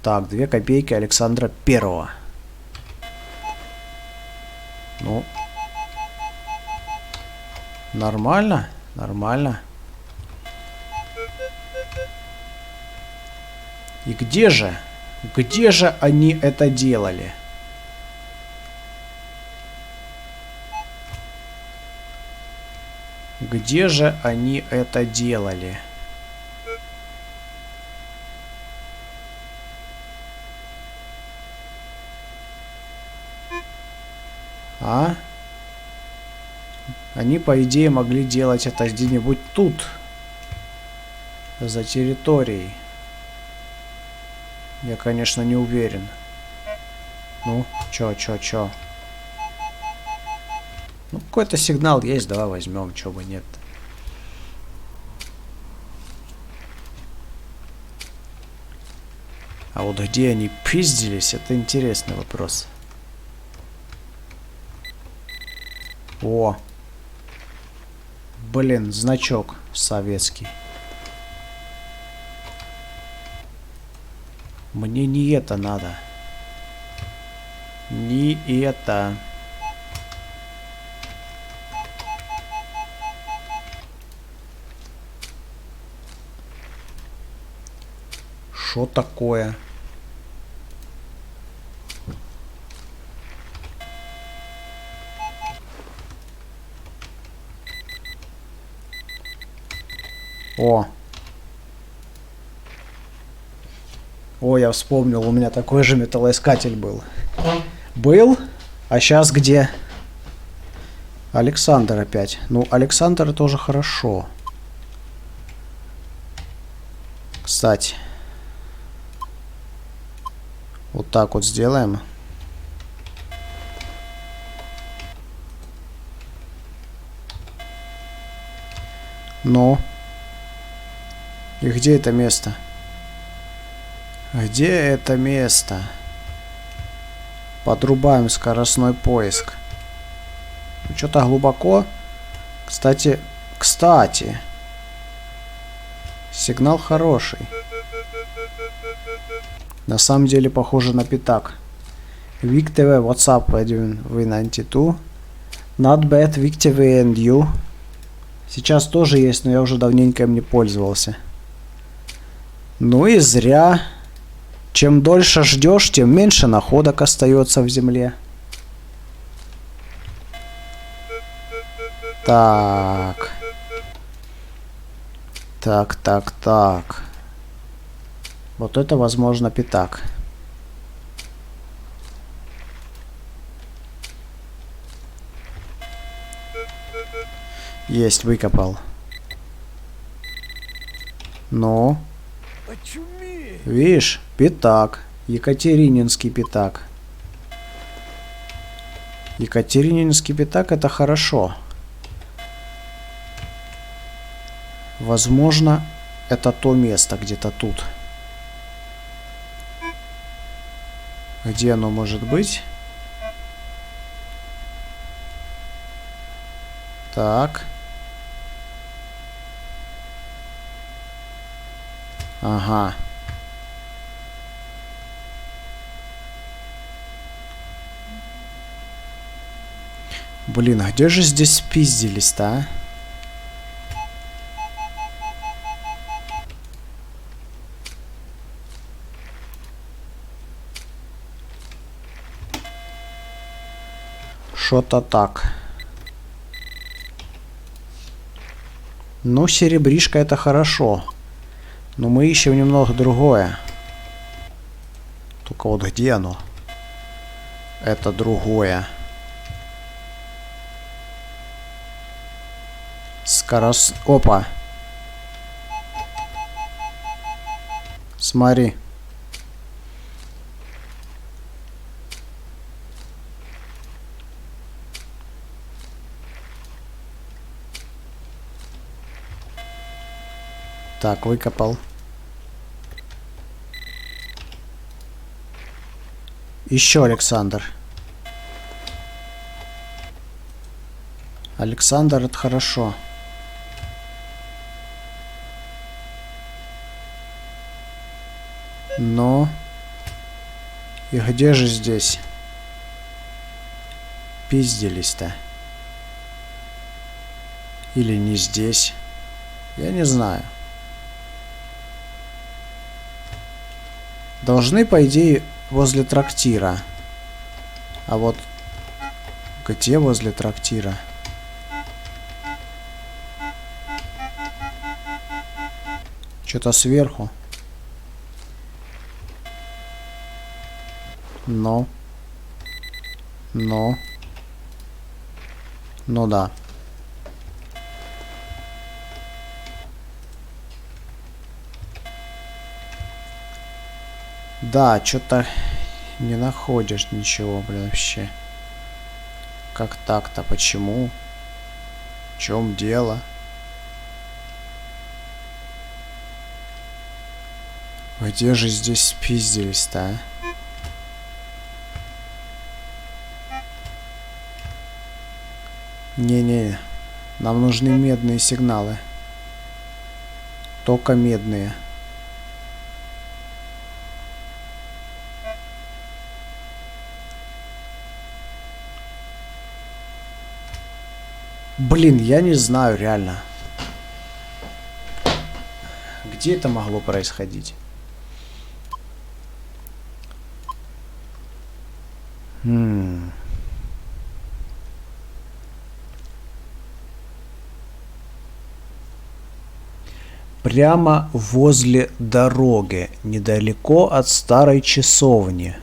Так, 2 копейки Александра Первого. Ну. Нормально, нормально. И где же они это делали? Где же они это делали? А? Они, по идее, могли делать это где-нибудь тут. За территорией. Я, конечно, не уверен. Ну, чё? Ну, какой-то сигнал есть, давай возьмем, чё бы нет. А вот где они пиздились, это интересный вопрос. О! Блин, значок советский. Мне не это надо. Не это. Что такое? О, я вспомнил, у меня такой же металлоискатель был. Был? А сейчас где? Александр опять. Ну, Александр тоже хорошо. Кстати. Вот так вот сделаем. Ну. И где это место? Где это место? Подрубаем скоростной поиск. Ну, что-то глубоко. Кстати. Сигнал хороший. На самом деле похоже на пятак. Vic TV, WhatsApp V92. Not bad, Vic TV and you. Сейчас тоже есть, но я уже давненько им не пользовался. Ну и зря. Чем дольше ждешь, тем меньше находок остается в земле. Так. Так. Вот это, возможно, пятак. Есть, выкопал. Ну. Видишь, пятак. Екатерининский пятак. Екатерининский пятак — это хорошо. Возможно, это то место где-то тут. Где оно может быть? Так. Ага. Блин, а где же здесь спиздились-то, а? Что-то так. Ну, серебришка — это хорошо. Но мы ищем немного другое. Только вот где оно? Это другое. Опа. Смотри. Так, выкопал. Еще Александр. Александр — это хорошо. Но... И где же здесь? Пиздились-то. Или не здесь? Я не знаю. Должны, по идее, возле трактира. А вот где возле трактира? Что-то сверху. Ну да. Да, что-то не находишь ничего, блин, вообще. Как так-то? Почему? В чем дело? Где же здесь спиздились-то, а? Не-не, нам нужны медные сигналы. Только медные. Блин, я не знаю, реально. Где это могло происходить? Прямо возле дороги, недалеко от старой часовни.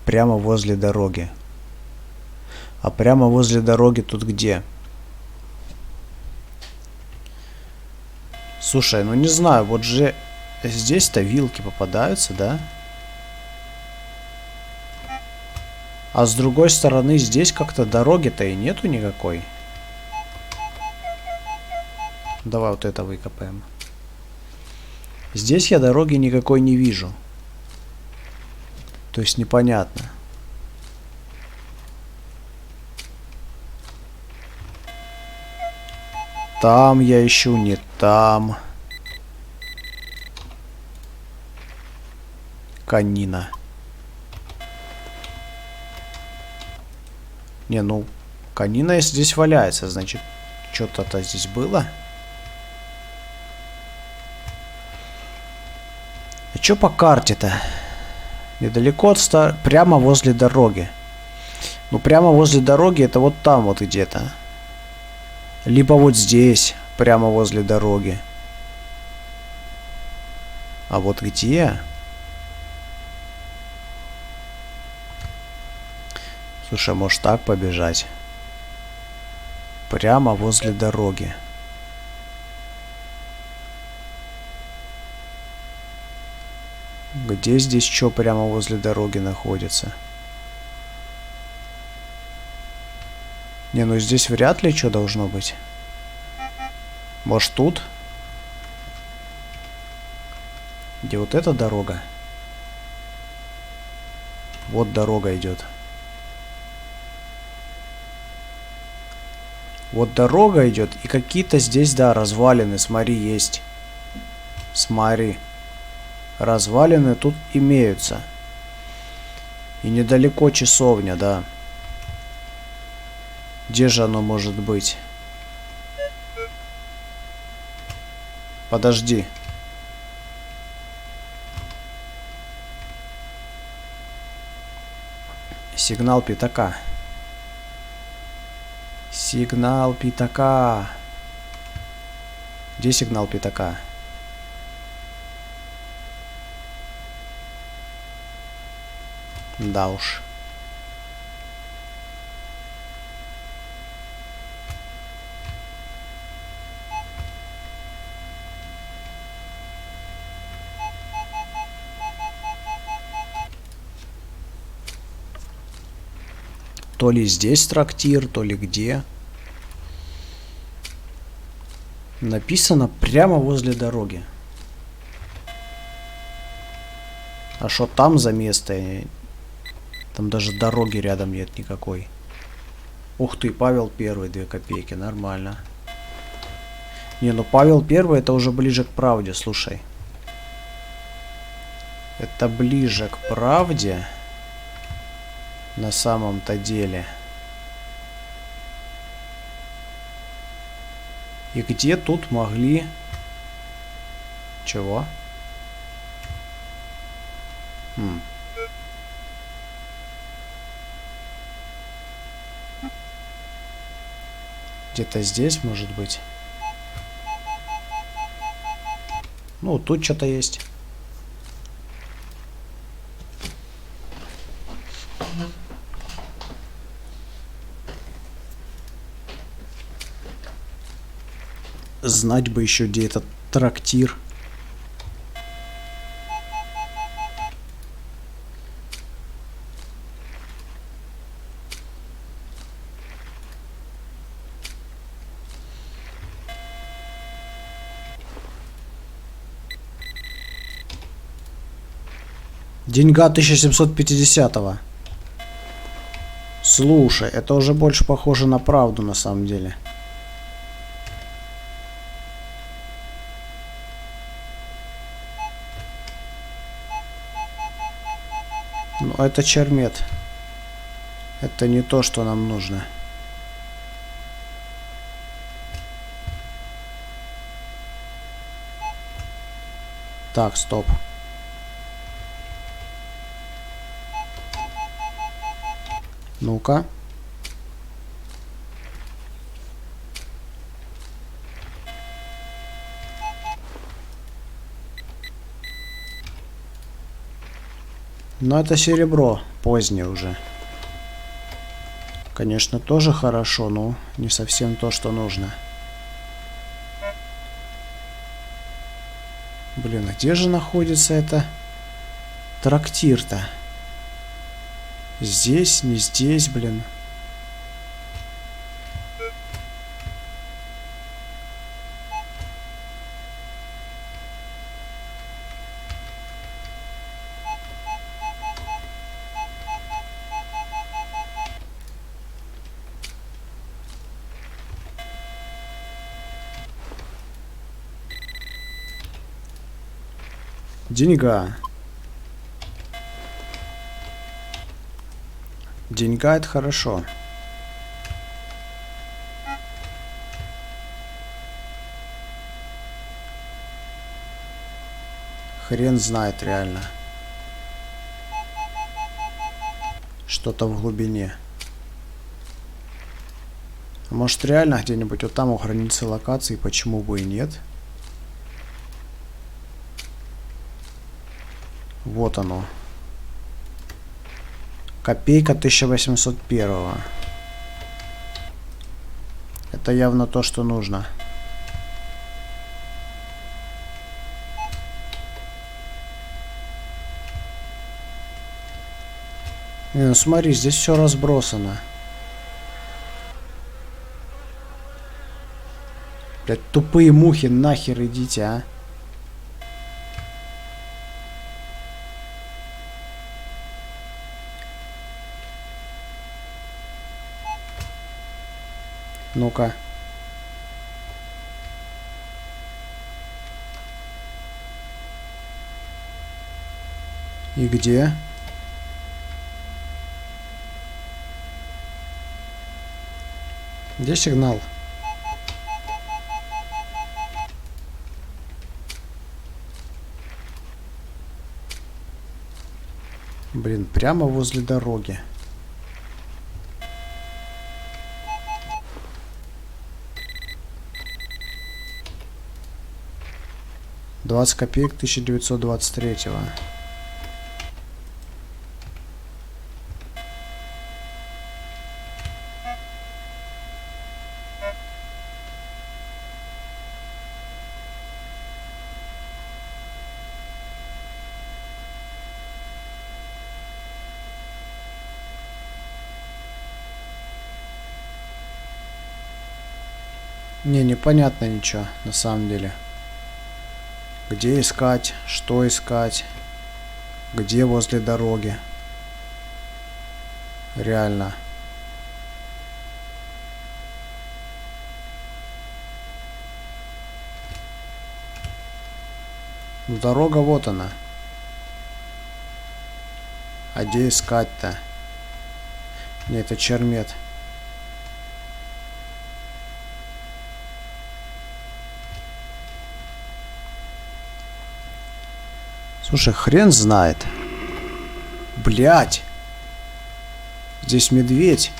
Прямо возле дороги. А прямо возле дороги тут где? Слушай, ну не знаю, вот же здесь-то вилки попадаются, да? А с другой стороны, здесь как-то дороги-то и нету никакой. Давай вот это выкопаем. Здесь я дороги никакой не вижу. То есть непонятно. Там я ищу, не там. Конина. Не, ну, конина здесь валяется, значит, что-то здесь было. А что по карте-то? Недалеко от прямо возле дороги. Ну, прямо возле дороги это вот там вот где-то. Либо вот здесь, прямо возле дороги. А вот где? Слушай, может так побежать? Прямо возле дороги. Где здесь что прямо возле дороги находится? Не, ну здесь вряд ли что должно быть. Может тут? Где вот эта дорога? Вот дорога идет. Вот дорога идет, и какие-то здесь, да, развалины, смотри, есть. Смотри. Развалины тут имеются. И недалеко часовня, да. Где же оно может быть? Подожди. Сигнал пятака. Сигнал пятака. Где сигнал пятака? Да уж. То ли здесь трактир, то ли где. Написано прямо возле дороги. А что там за место? Там даже дороги рядом нет никакой. Ух ты, Павел Первый, 2 копейки, нормально. Не, ну Павел Первый это уже ближе к правде, слушай. Это ближе к правде. На самом-то деле. И где тут могли... Чего? Где-то здесь, может быть. Ну, тут что-то есть. Знать бы еще, где этот трактир. Деньга 1750-го. Слушай, это уже больше похоже на правду на самом деле. Ну, это чермет. Это не то, что нам нужно. Так, стоп. Ну-ка. Но это серебро, позднее уже. Конечно, тоже хорошо, но не совсем то, что нужно. Блин, а где же находится это трактир-то? Здесь, не здесь, блин. Деньга. Деньга — это хорошо. Хрен знает реально. Что-то в глубине. Может реально где-нибудь вот там у границы локации, почему бы и нет? Вот оно. Копейка 1801. Это явно то, что нужно. Не, ну смотри, здесь все разбросано. Блядь, тупые мухи, нахер идите, а. Ну-ка. И где? Где сигнал? Блин, прямо возле дороги. $20 копеек 1923-го. Не, непонятно ничего, на самом деле. Где искать, что искать, где возле дороги. Реально. Ну, дорога вот она. А где искать-то? Не, это Чермет. Слушай, хрен знает. Блять. Здесь медведь.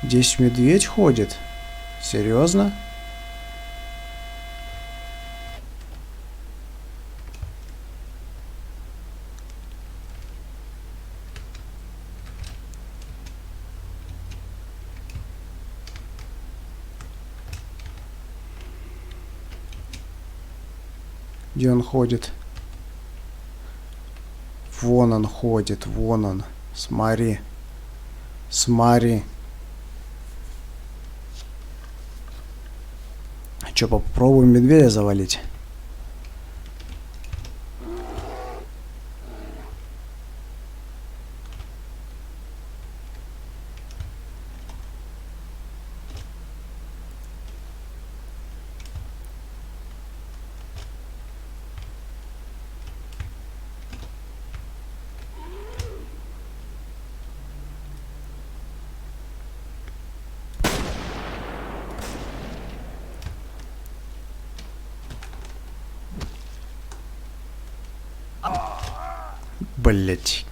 Здесь медведь ходит. Серьезно? Где он ходит? Вон он ходит, вон он. Смотри. Смотри. Че, попробуем медведя завалить? Блять.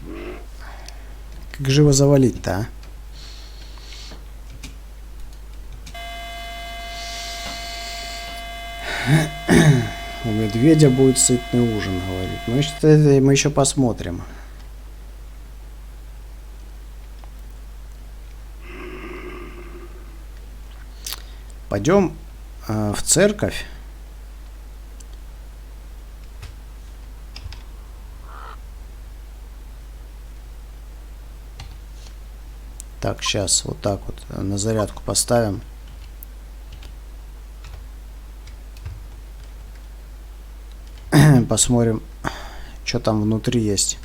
Как же его завалить-то, а? У медведя будет сытный ужин, говорит. Ну, это мы еще посмотрим. Пойдем в церковь. Так, сейчас вот так вот на зарядку поставим. Посмотрим, что там внутри есть.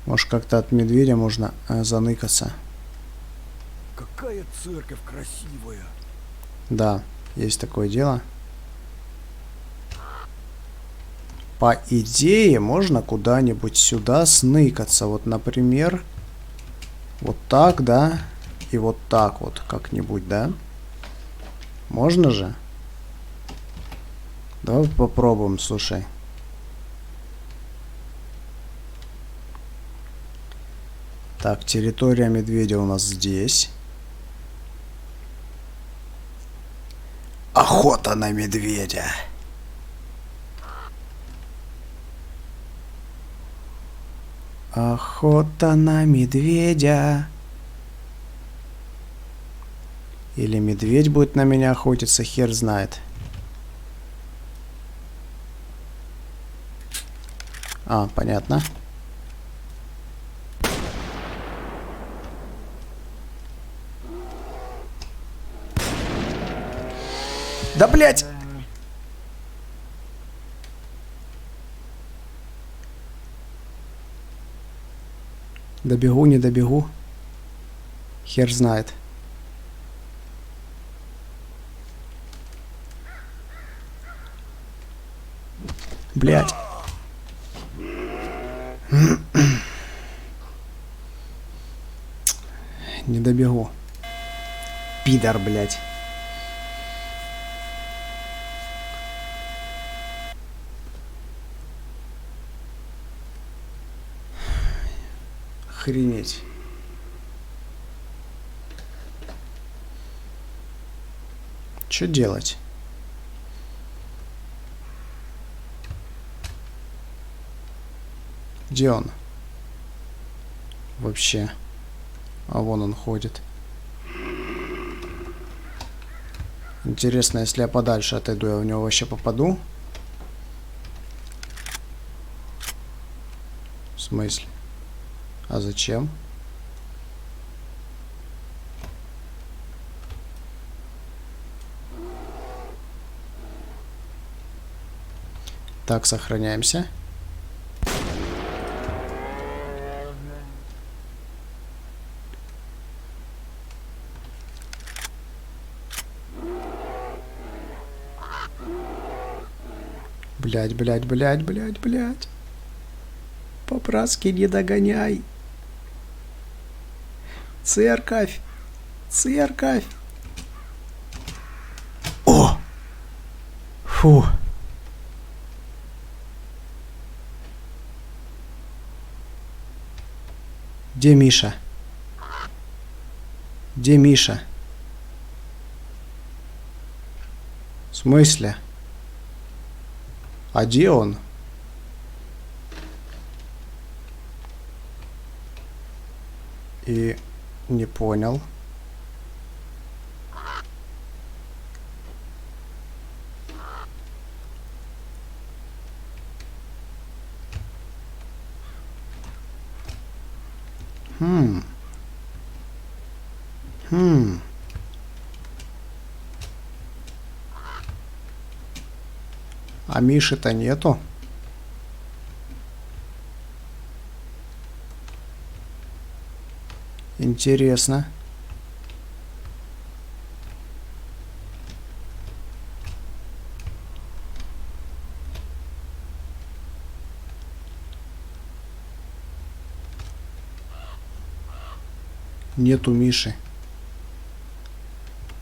Может, как-то от медведя можно заныкаться. Какая церковь красивая. Да, есть такое дело. По идее, можно куда-нибудь сюда сныкаться. Вот, например, вот так, да? И вот так вот как-нибудь, да? Можно же? Давай попробуем, слушай. Так, территория медведя у нас здесь. Охота на медведя. Охота на медведя. Или медведь будет на меня охотиться, хер знает. А, понятно. Да, блять! Добегу, не добегу. Хер знает. Блять. Не добегу. Пидор, блять. Охренеть. Что делать? Где он? Вообще. А вон он ходит. Интересно, если я подальше отойду, я в него вообще попаду? В смысле? А зачем? Так, сохраняемся. Блять, блять, блять, блять, блять. По-братски не догоняй. Церковь. Церковь. О! Фу. Где Миша? Где Миша? В смысле? А где он? И не понял. А Миши-то нету. Интересно. Нету Миши.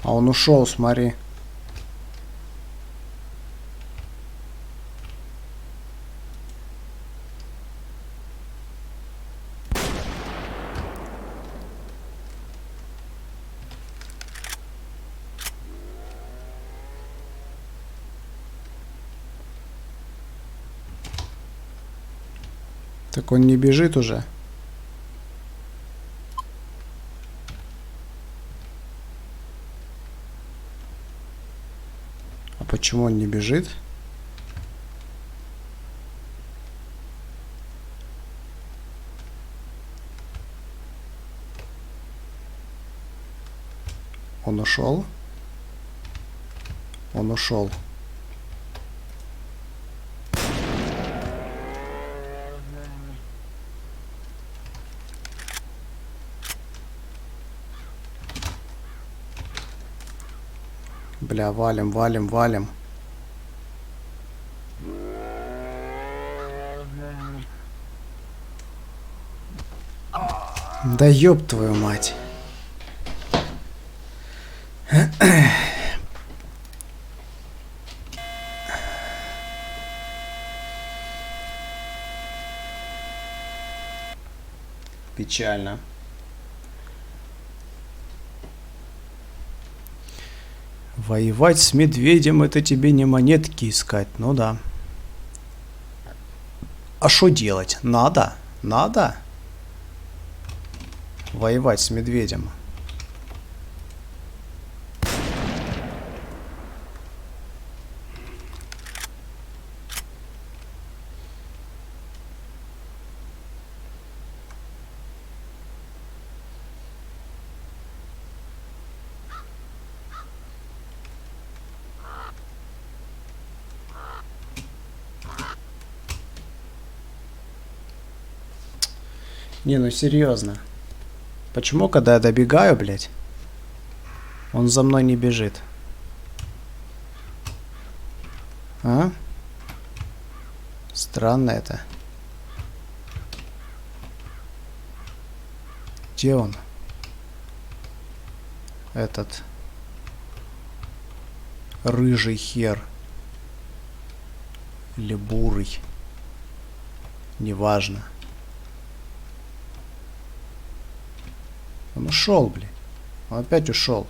А он ушел, смотри. Так он не бежит уже. Почему он не бежит? Он ушел? Он ушел. Бля, валим, валим, валим. Да ёб твою мать. Печально. Воевать с медведем — это тебе не монетки искать, ну да. А что делать? Надо? Надо? Воевать с медведем. Не, ну серьезно. Почему, когда я добегаю, блядь, он за мной не бежит? А? Странно это. Где он? Этот рыжий хер. Или бурый. Неважно. Он ушел, блин. Он опять ушел.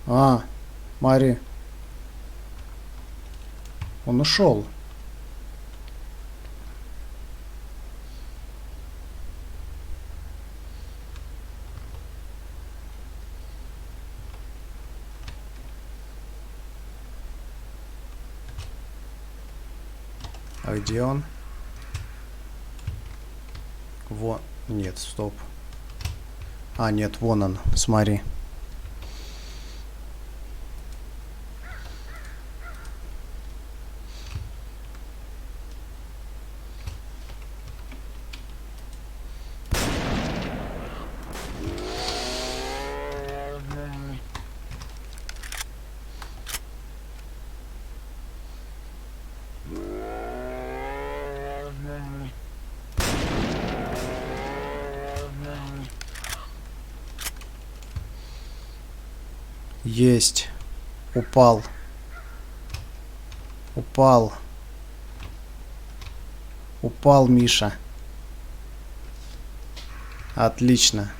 А, Мари. Он ушел. А где он? Вон. Нет, стоп. А, нет, вон он. Смотри. Есть. Упал. Упал. Упал, Миша. Отлично.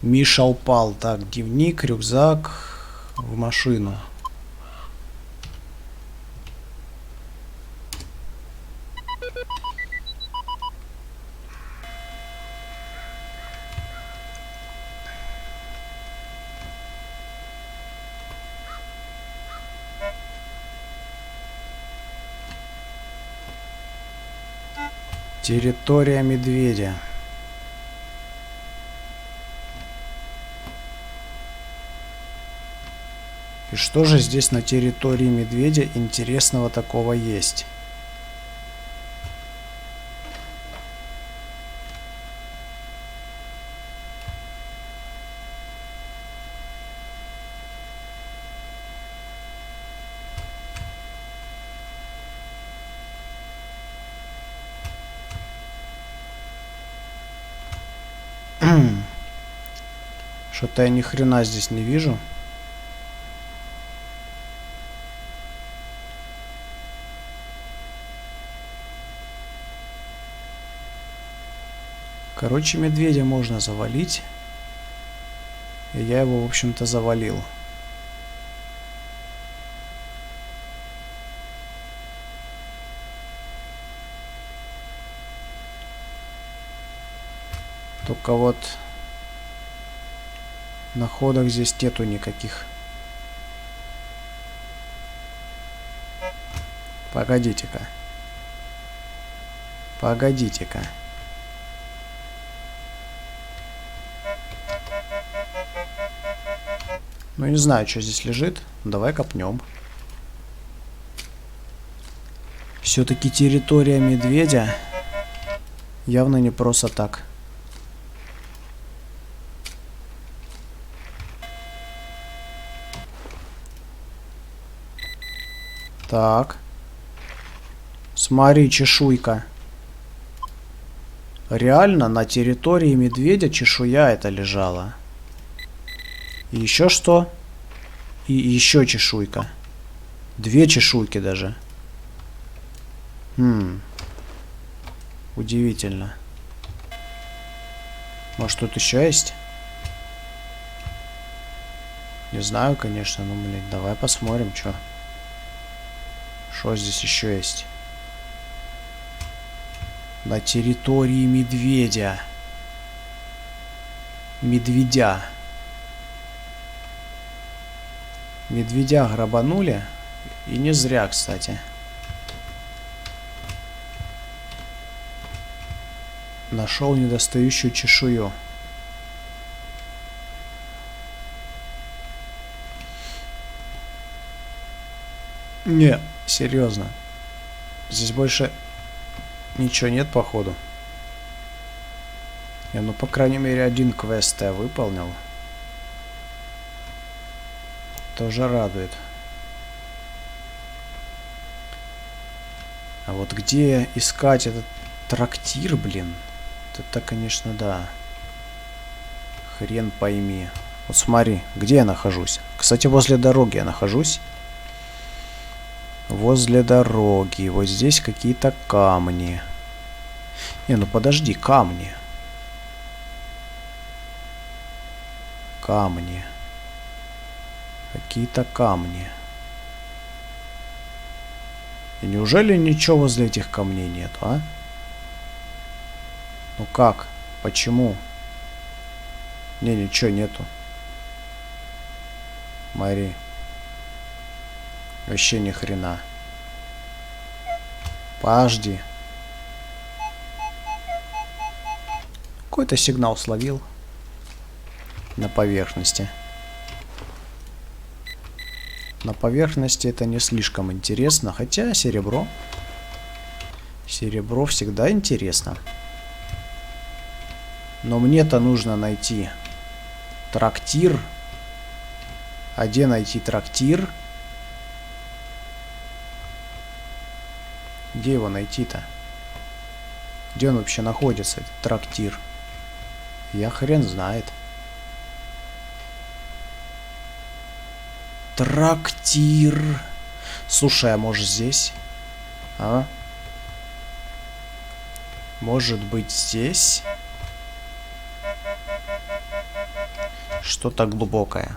Миша упал. Так, дневник, рюкзак в машину. Территория медведя. И что же здесь на территории медведя интересного такого есть? Что-то я ни хрена здесь не вижу. Короче, медведя можно завалить. И я его, в общем-то, завалил. Только вот находок здесь нету никаких. Погодите-ка. Погодите-ка. Ну, не знаю, что здесь лежит. Давай копнем. Все-таки территория медведя явно не просто так. Так. Смотри, чешуйка. Реально на территории медведя чешуя это лежала. И еще что? И еще чешуйка. 2 чешуйки даже. Удивительно. Может, тут еще есть? Не знаю, конечно, но, блин, давай посмотрим, что. Что здесь еще есть? На территории медведя. Медведя. Медведя грабанули. И не зря, кстати. Нашел недостающую чешую. Не, серьезно. Здесь больше ничего нет, походу. Я, ну, по крайней мере, один квест я выполнил. Тоже радует. А вот где искать этот трактир, блин? Это, конечно, да. Хрен пойми. Вот смотри, где я нахожусь. Кстати, возле дороги я нахожусь. Возле дороги. Вот здесь какие-то камни. Не, ну подожди, камни. Камни. Какие-то камни. И неужели ничего возле этих камней нет, а? Ну как? Почему? Не, ничего нету. Мари. Вообще ни хрена. Подожди. Какой-то сигнал словил. На поверхности. На поверхности это не слишком интересно. Хотя серебро. Серебро всегда интересно. Но мне-то нужно найти трактир. А где найти трактир? Где его найти-то? Где он вообще находится, этот трактир? Я хрен знает. Трактир. Слушай, а может здесь? А? Может быть здесь? Что-то глубокое.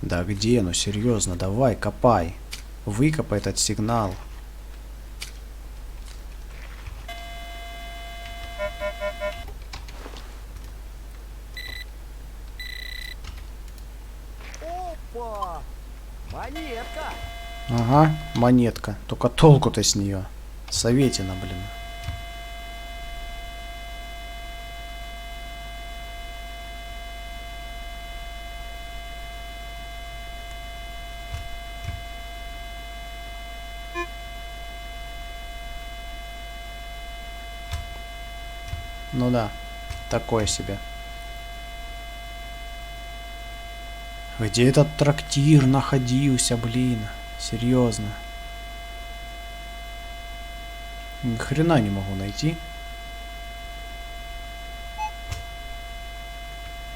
Да где? Ну серьезно, давай, копай. Выкопай этот сигнал. Опа! Монетка! Ага, монетка. Только толку-то с нее. Советина, блин. Ну да, такое себе. Где этот трактир находился, блин? Серьезно. Ни хрена не могу найти.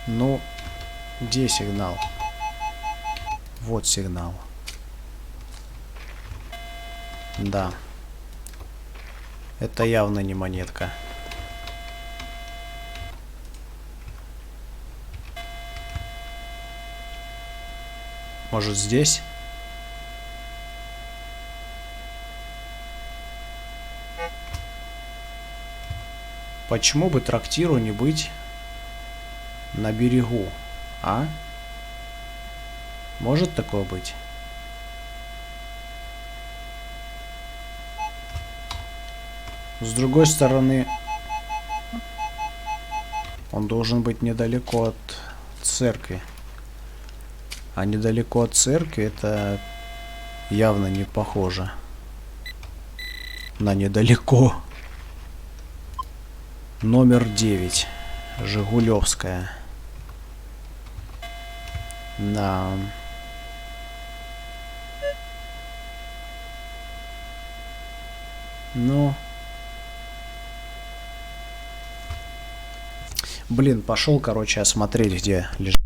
Ну, где сигнал? Вот сигнал. Да. Это явно не монетка. Может, здесь? Почему бы трактиру не быть на берегу, а? Может такое быть? С другой стороны, он должен быть недалеко от церкви. А недалеко от церкви это явно не похоже на недалеко. Номер 9. Жигулевская. Да. Ну. Блин, пошел, короче, осмотреть, где лежит.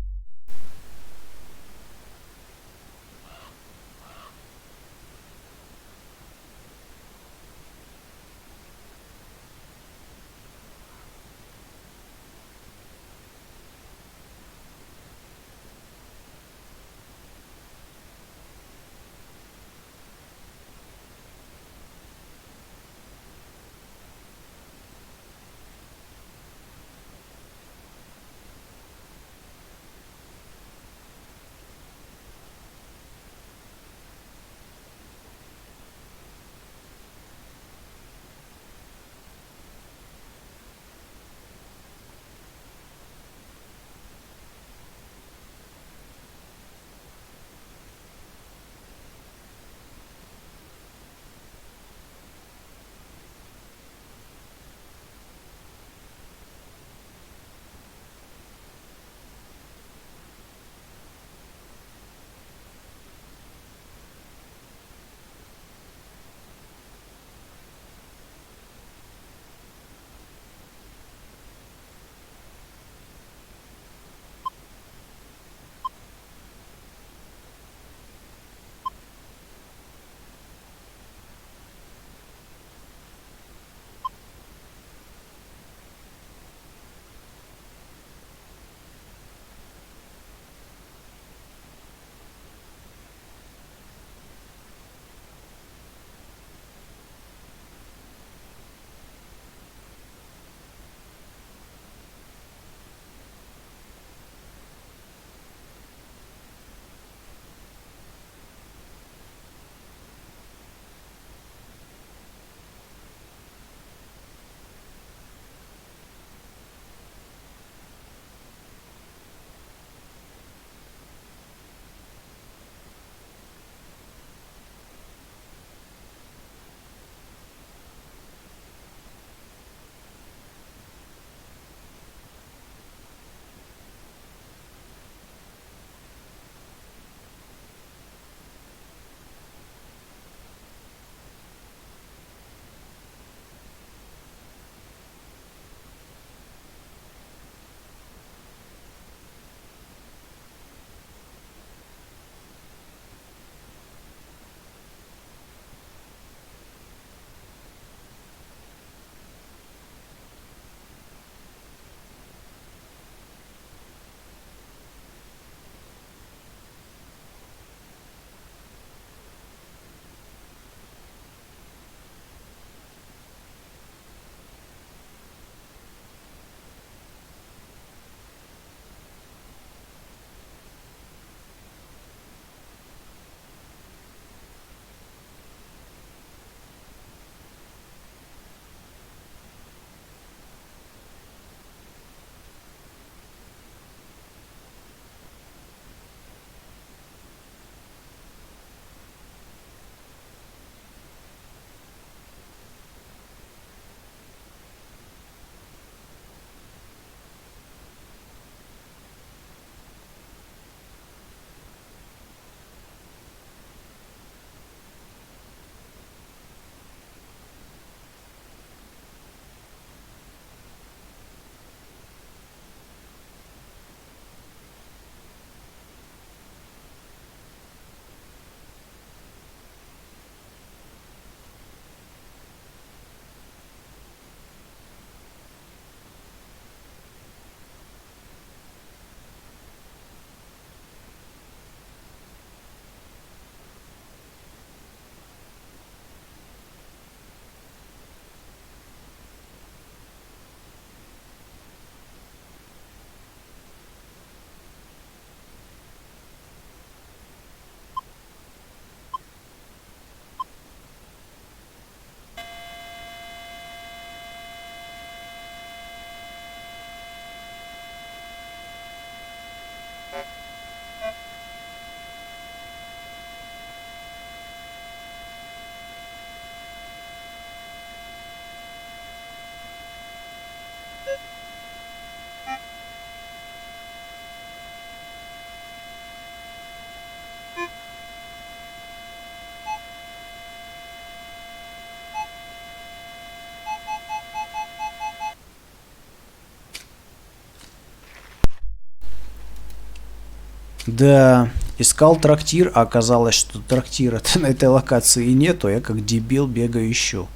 Да, искал трактир, а оказалось, что трактира-то на этой локации и нету. Я как дебил бегаю ищу.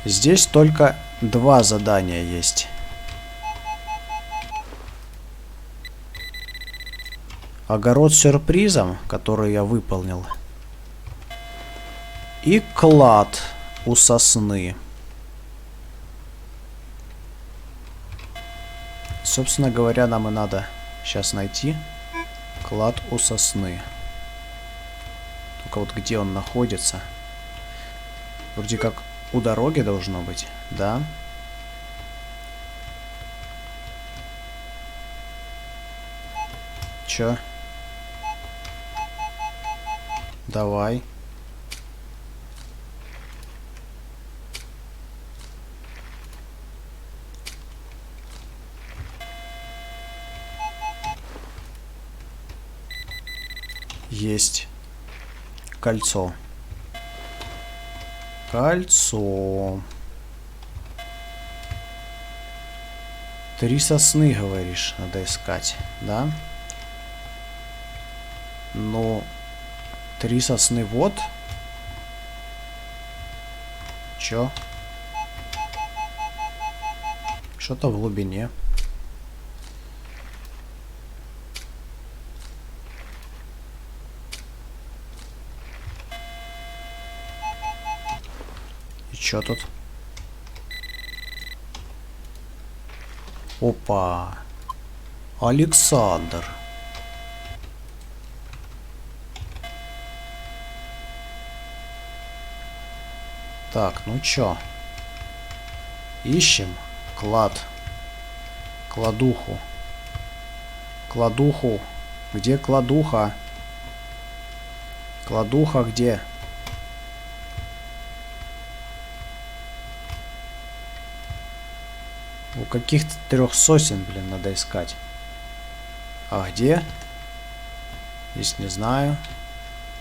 Здесь только 2 задания есть. Огород с сюрпризом, который я выполнил. И клад у сосны. Собственно говоря, нам и надо сейчас найти клад у сосны. Только вот где он находится? Вроде как у дороги должно быть, да? Чё? Давай. Есть. Кольцо. Кольцо. 3 сосны, говоришь, надо искать, да? Ну, 3 сосны вот. Чё? Что-то в глубине. И чё тут? Опа. Александр. Так, ну чё? Ищем клад. Кладуху. Кладуху. Где кладуха? Кладуха где? У каких-то 3 сосен, блин, надо искать. А где? Здесь не знаю.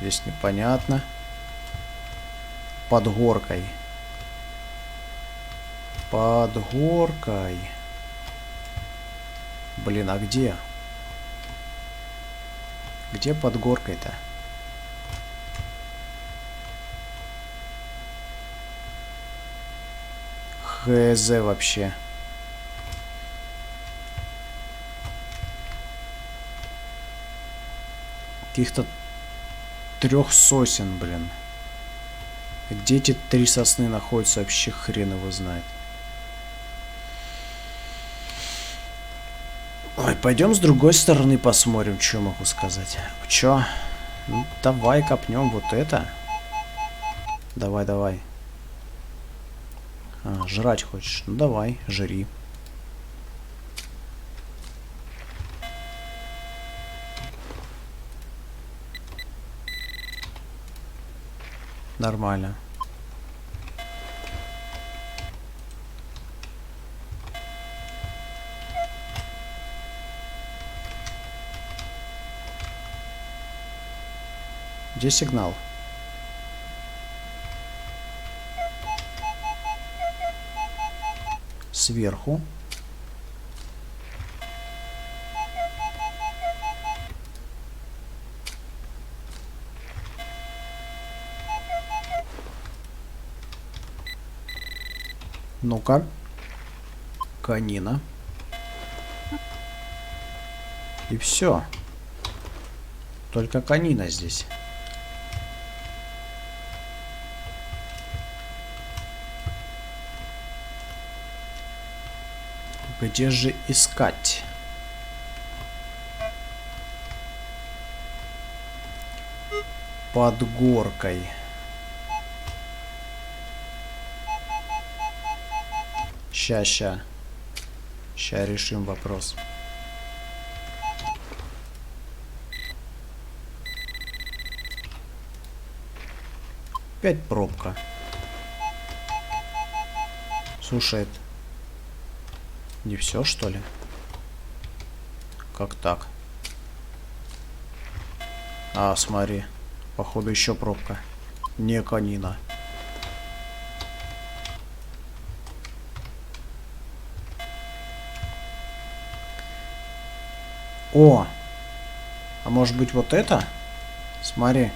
Здесь непонятно. Под горкой. Под горкой. Блин, а где? Где под горкой-то? Хз вообще. Каких-то 3 сосен, блин. Где эти 3 сосны находятся, вообще хрен его знает. Ой, пойдем с другой стороны посмотрим, что могу сказать. Чё? Ну, давай копнем вот это. Давай, давай. А, жрать хочешь? Ну давай, жри. Нормально. Где сигнал? Сверху. Ну-ка. Конина. И все. Только конина здесь. Где же искать? Под горкой. Ща решим вопрос. Опять пробка. Слушай, не все, что ли? Как так? А, смотри. Походу еще пробка. Не конина. О! А может быть вот это? Смотри.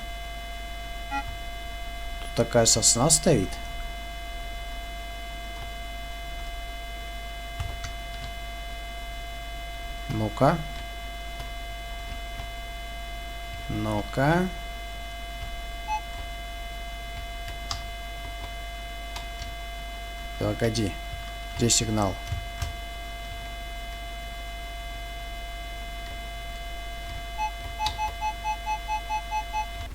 Тут такая сосна стоит. Ну-ка. Ну-ка. Погоди. Где сигнал?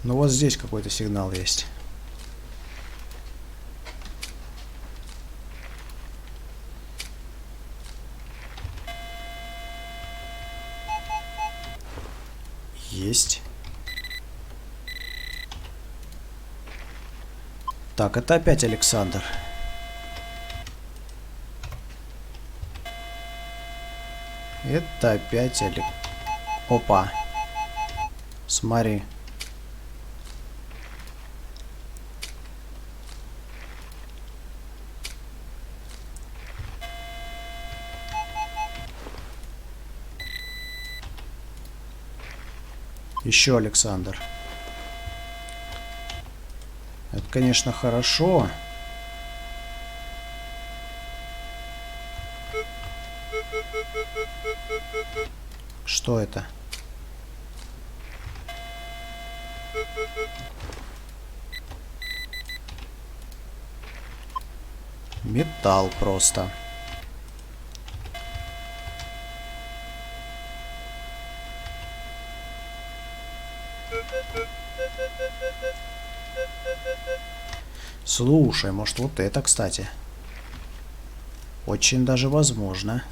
Ну вот здесь какой-то сигнал есть. Есть. Так, это опять Александр. Это опять Опа. Смотри. Еще Александр. Это, конечно, хорошо. Что это? Металл просто. Слушай, может вот это, кстати. Очень даже возможно.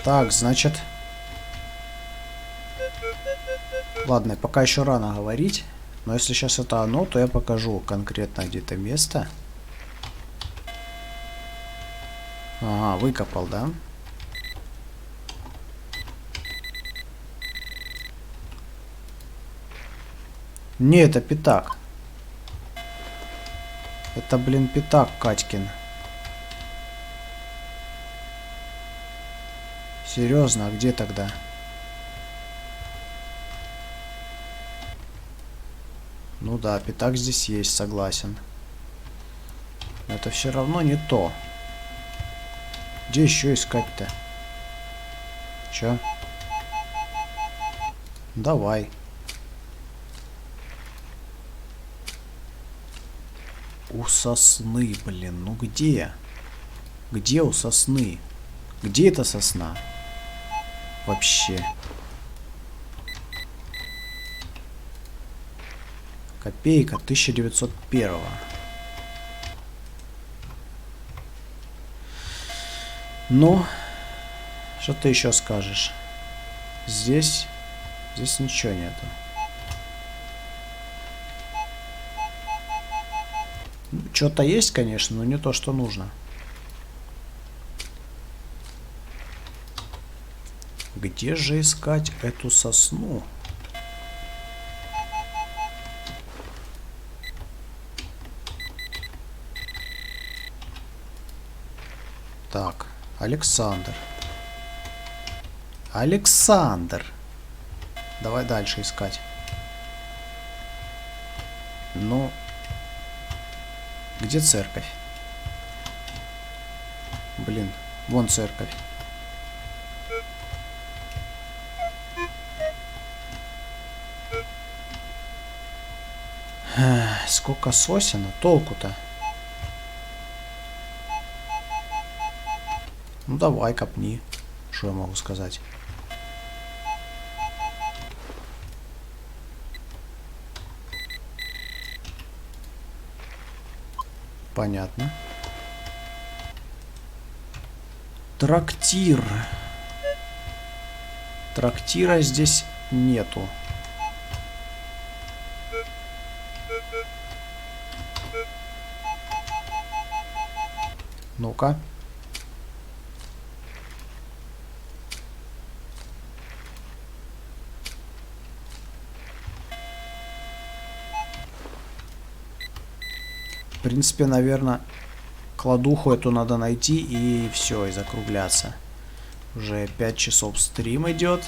Так, значит... Ладно, пока еще рано говорить. Но если сейчас это оно, то я покажу конкретно где-то место. Ага, выкопал, да? Не, это пятак. Это, блин, пятак Катькин. Серьезно, а где тогда? Ну да, пятак здесь есть, согласен. Но это все равно не то. Где еще искать-то? Чё? Давай. У сосны, блин, ну где? Где у сосны? Где эта сосна? Вообще. Копейка 1901. Ну, что ты еще скажешь? Здесь ничего нету. Что-то есть, конечно, но не то, что нужно. Где же искать эту сосну? Так, Александр. Александр. Давай дальше искать. Ну, где церковь? Блин, вон церковь. Сколько сосен, а толку-то? Ну давай, копни. Что я могу сказать? Понятно. Трактир. Трактира здесь нету. Ну-ка. принципе, наверное, кладуху эту надо найти и все, и закругляться. Уже 5 часов стрим идет.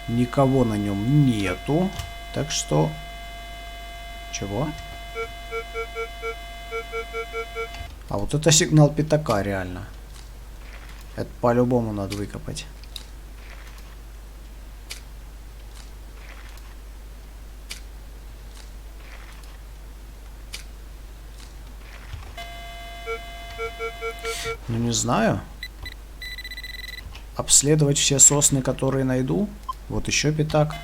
Никого на нем нету. Так что... Чего? А вот это сигнал пятака, реально. Это по-любому надо выкопать. Ну, не знаю. Обследовать все сосны, которые найду. Вот еще пятак.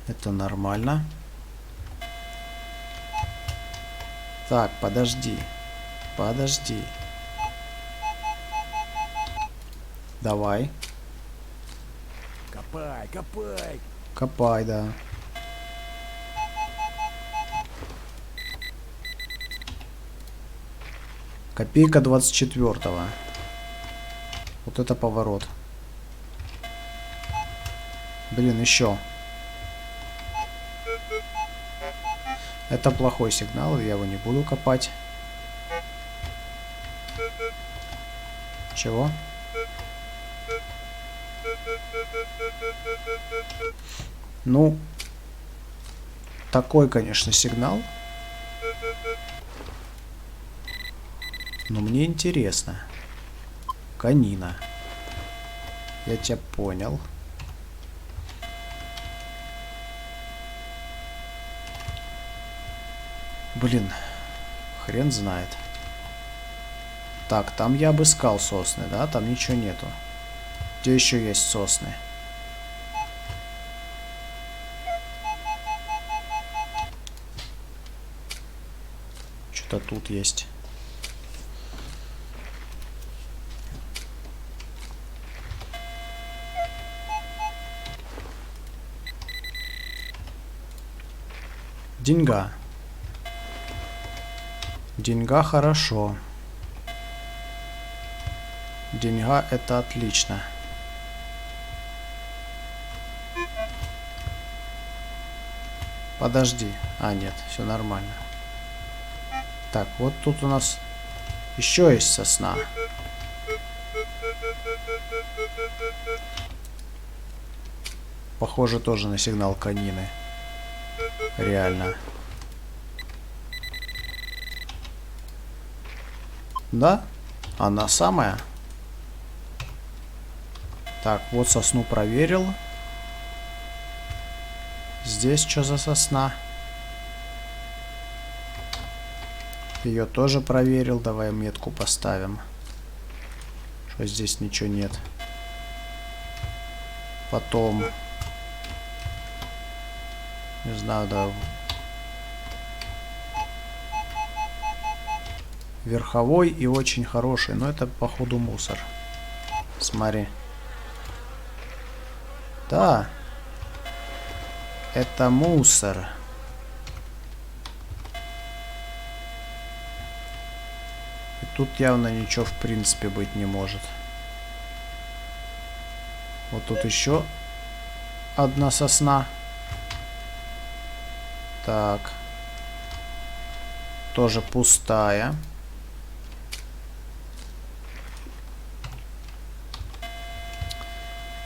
Это нормально. Так, подожди. Подожди. Давай. Копай, копай. Копай, да. Копейка 24-го. Вот это поворот. Блин, еще. Это плохой сигнал, я его не буду копать. Чего? Ну, такой, конечно, сигнал. Но мне интересно. Конина. Я тебя понял. Блин, хрен знает. Так, там я обыскал сосны, да? Там ничего нету. Где еще есть сосны? Что-то тут есть. Деньга. Деньга хорошо. Деньга это отлично. Подожди. А, нет, все нормально. Так, вот тут у нас еще есть сосна. Похоже тоже на сигнал конины. Реально. Да? Она самая. Так, вот сосну проверил. Здесь что за сосна? Ее тоже проверил. Давай метку поставим. Что здесь ничего нет. Потом... Не знаю, да... Верховой и очень хороший. Но это, походу, мусор. Смотри. Да. Это мусор. И тут явно ничего в принципе быть не может. Вот тут еще одна сосна. Так. Тоже пустая.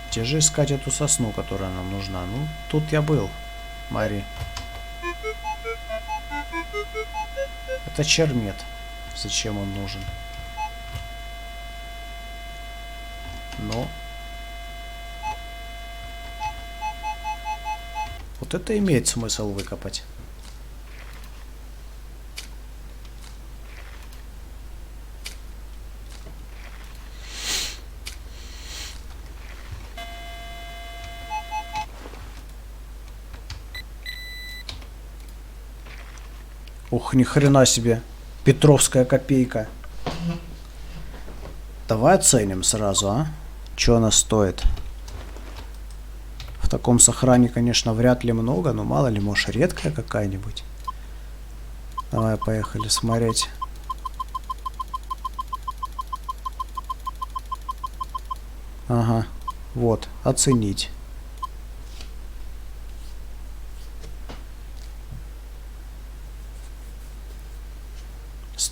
Где же искать эту сосну, которая нам нужна? Ну, тут я был. Мари. Это чермет. Зачем он нужен? Но... Вот это имеет смысл выкопать. Ух, ни хрена себе. Петровская копейка. Давай оценим сразу, а? Что она стоит? В таком сохране, конечно, вряд ли много, но мало ли, может, редкая какая-нибудь. Давай, поехали смотреть. Ага, вот, оценить.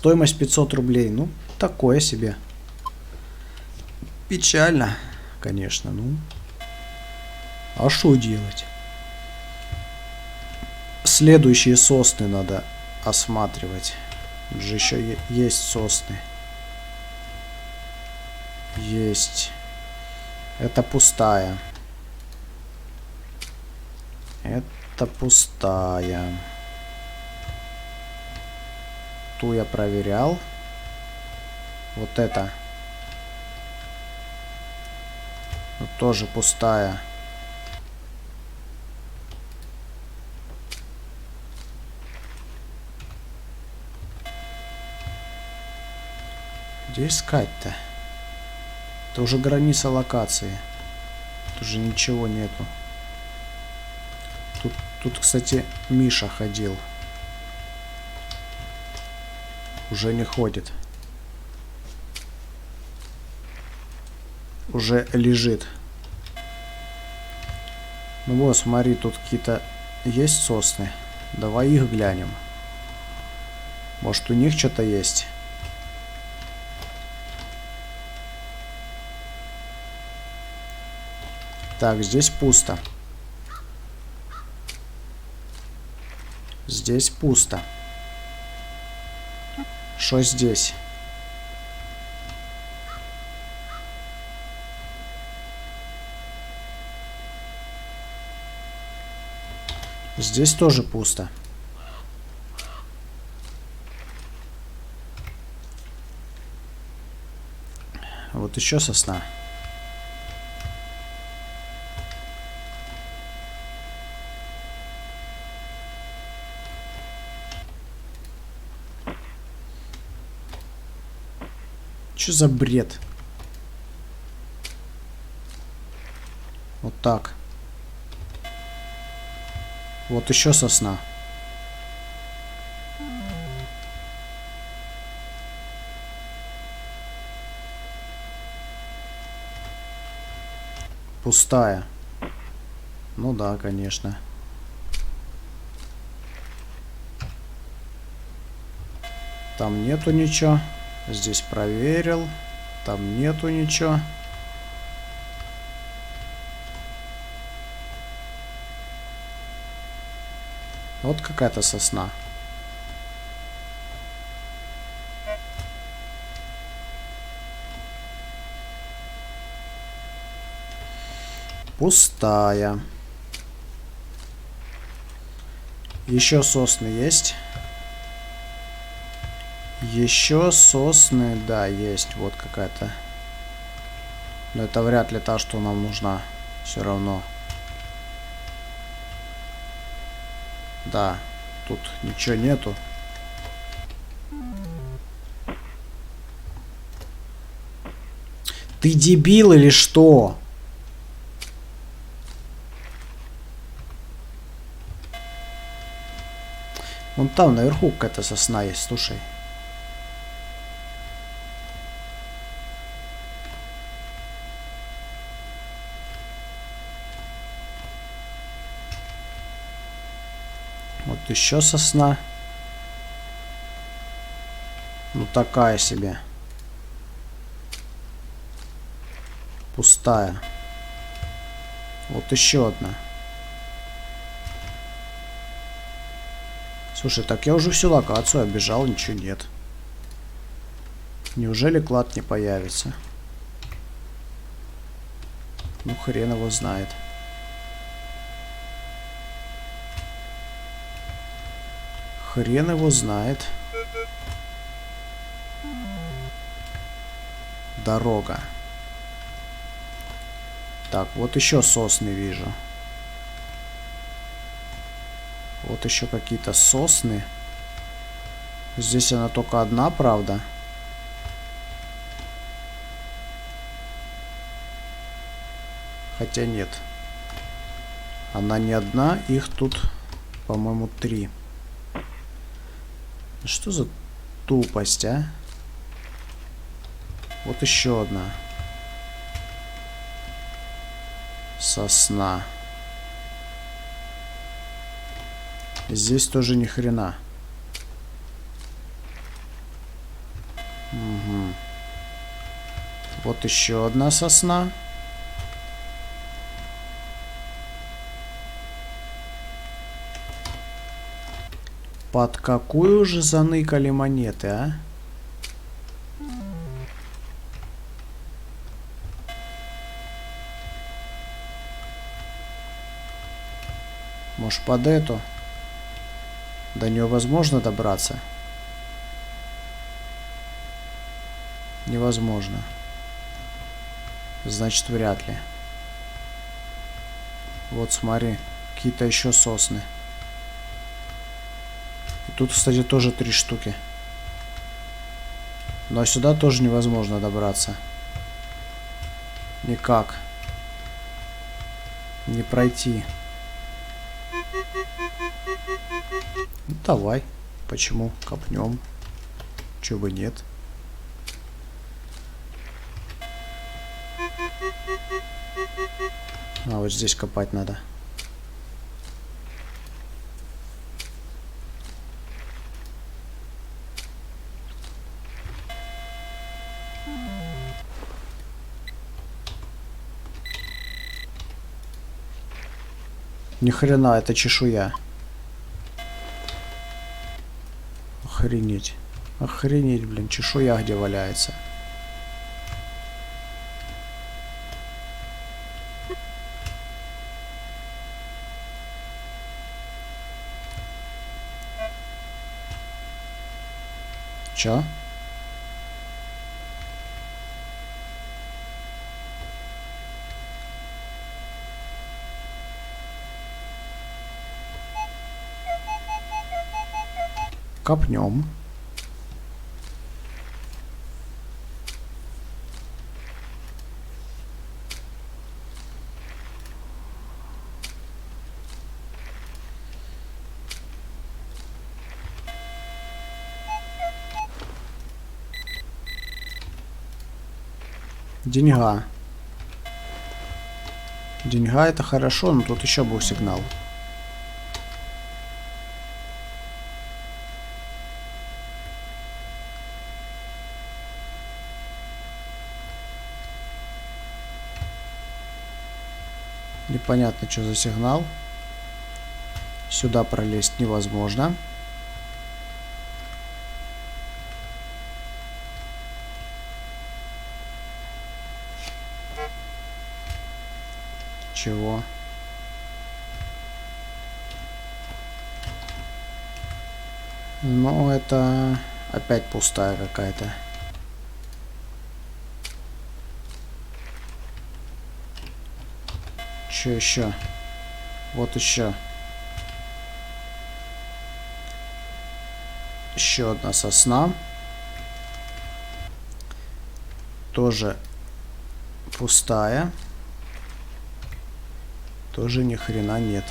Стоимость 500 рублей. Ну, такое себе. Печально, конечно. Ну, а что делать? Следующие сосны надо осматривать. Тут же еще есть сосны. Есть. Это пустая. Это пустая. Ту я проверял. Вот это. Вот тоже пустая. Где искать-то? Это уже граница локации. Тут уже ничего нету. Тут, кстати, Миша ходил. Уже не ходит. Уже лежит. Ну вот, смотри, тут какие-то есть сосны. Давай их глянем. Может, у них что-то есть? Так, здесь пусто. Здесь пусто. Что здесь? Здесь тоже пусто. Вот еще сосна. Что за бред? Вот так. Вот еще сосна. Пустая. Ну да, конечно. Там нету ничего. Здесь проверил. Там нету ничего. Вот какая-то сосна. Пустая. Еще сосны есть. Еще сосны, да, есть. Вот какая-то. Но это вряд ли та, что нам нужна. Все равно. Да, тут ничего нету. Ты дебил или что? Вон там наверху какая-то сосна есть, слушай. Вот еще сосна. Ну такая себе. Пустая. Вот еще одна. Слушай, так я уже всю локацию оббежал, ничего нет. Неужели клад не появится? Ну хрен его знает. Хрен его знает. Дорога. Так, вот еще сосны вижу. Вот еще какие-то сосны. Здесь она только одна, правда? Хотя нет. Она не одна, их тут, по-моему, 3. Что за тупость, а? Вот еще одна. Сосна. Здесь тоже ни хрена. Вот еще одна сосна. Под какую же заныкали монеты, а? Может, под эту? До нее возможно добраться? Невозможно. Значит, вряд ли. Вот смотри, какие-то еще сосны. И тут, кстати, тоже 3 штуки. Но сюда тоже невозможно добраться. Никак. Не пройти. Ну, давай. Почему? Копнем. Чего бы нет. А, вот здесь копать надо. Ни хрена, это чешуя. Охренеть. Охренеть, блин, чешуя где валяется. Чё? Копнем. Деньга. Деньга это хорошо, но тут еще был сигнал. Непонятно, что за сигнал. Сюда пролезть невозможно. Чего? Ну, это опять пустая какая-то. Что еще? Вот еще. Еще одна сосна. Тоже пустая. Тоже ни хрена нет.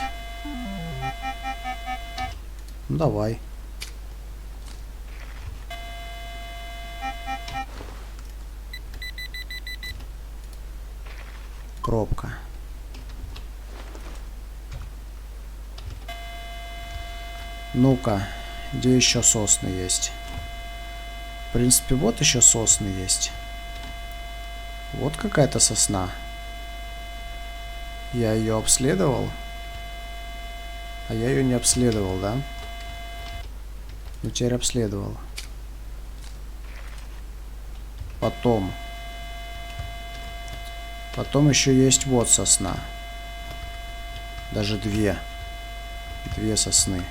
Ну, давай. Пробка. Ну-ка, где еще сосны есть? В принципе, вот еще сосны есть. Вот какая-то сосна. Я ее обследовал. А я ее не обследовал, да? Ну, теперь обследовал. Потом еще есть вот сосна. Даже две. Две сосны.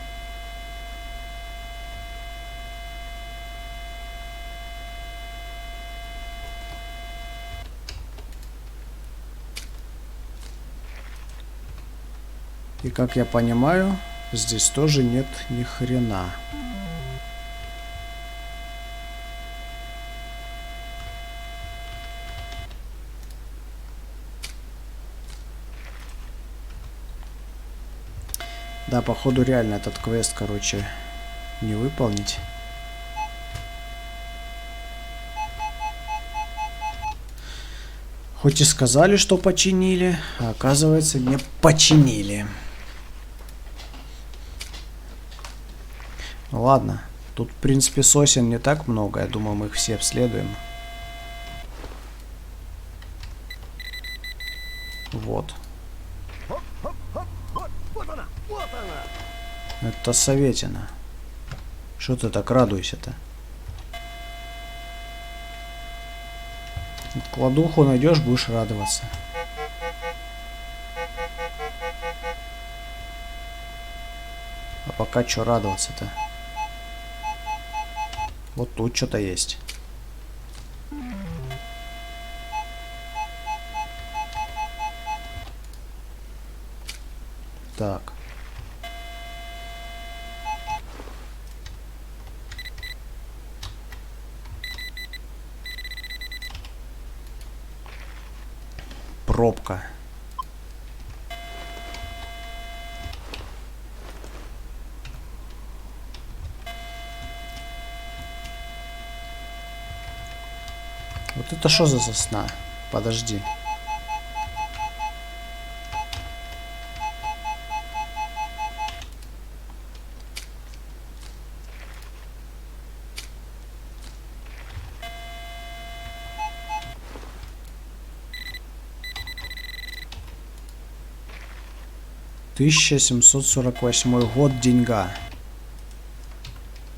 И как я понимаю, здесь тоже нет ни хрена. Да, походу реально этот квест, короче, не выполнить. Хоть и сказали, что починили, а оказывается, не починили. Ладно, Тут, в принципе, сосен не так много. Я думаю, мы их все обследуем. Вот. Это советина. Что ты так радуешься-то? Кладуху найдешь, будешь радоваться. А пока что радоваться-то? Вот тут что-то есть. Так. Пробка. Вот это что за сосна? Подожди. «1748 год, деньга».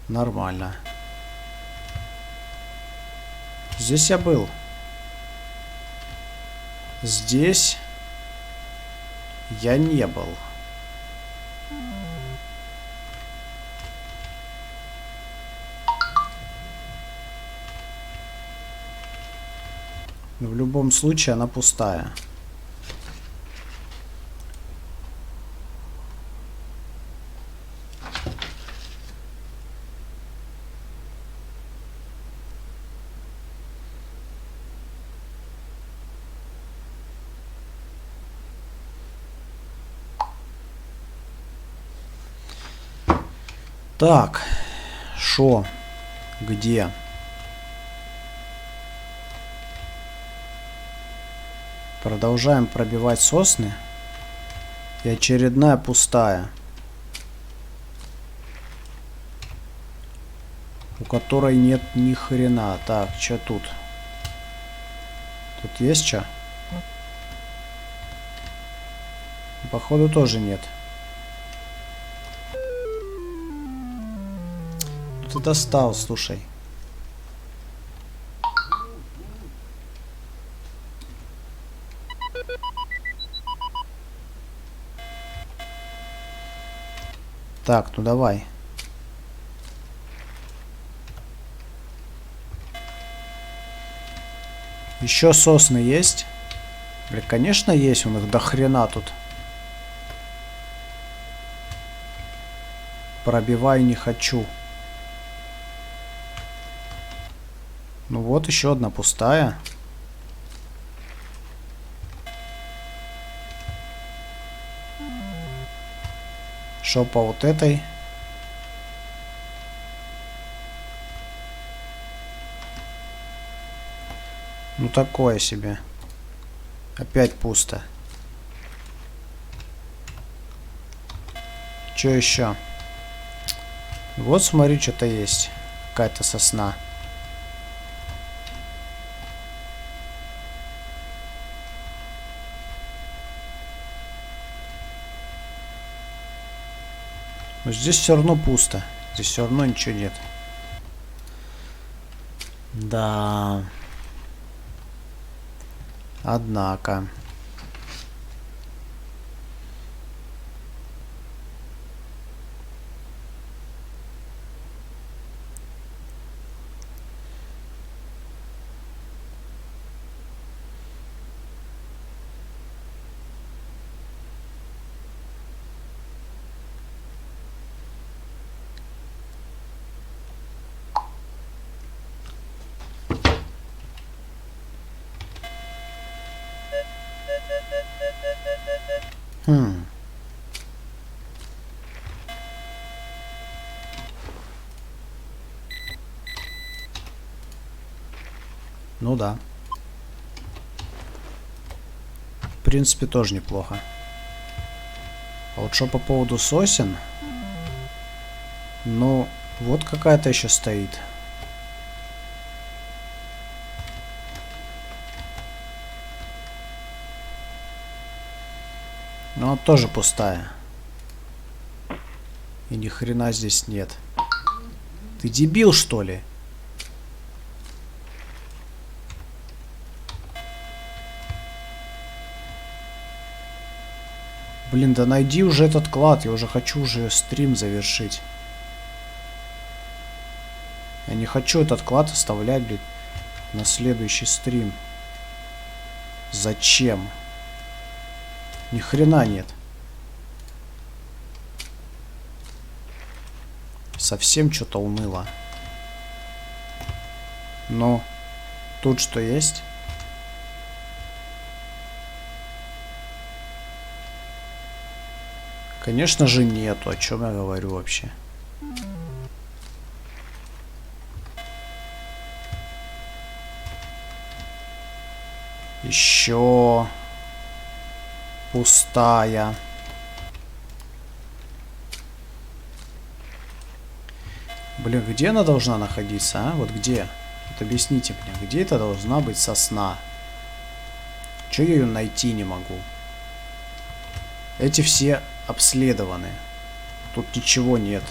Нормально. Здесь я был. Здесь я не был. Но в любом случае она пустая. Так, шо? Где? Продолжаем пробивать сосны. И очередная пустая. У которой нет ни хрена. Так, что тут? Тут есть что? Походу тоже нет. Ты достал, слушай. Так, ну давай. Еще сосны есть? Бля, конечно есть, у них до хрена тут. Пробивай не хочу. Ну вот еще одна пустая. Шо по вот этой? Ну такое себе. Опять пусто. Че еще? Вот смотри, что-то есть. Какая-то сосна. Но здесь все равно пусто. Здесь все равно ничего нет. Да. Однако. Хм. Ну да. В принципе, тоже неплохо. А вот что по поводу сосен? Ну, Вот какая-то еще стоит. Но она тоже пустая. И ни хрена здесь нет. Ты дебил, что ли? Блин, да найди уже этот клад. Я уже хочу уже стрим завершить. Я не хочу этот клад оставлять, блин, на следующий стрим. Зачем? Ни хрена нет. Совсем что-то уныло. Но тут что есть? Конечно же нету. О чем я говорю вообще? Еще пустая. Блин, где она должна находиться, а? Вот где? Вот объясните мне, где это должна быть сосна? Чё я ее найти не могу? Эти все обследованы. Тут ничего нет.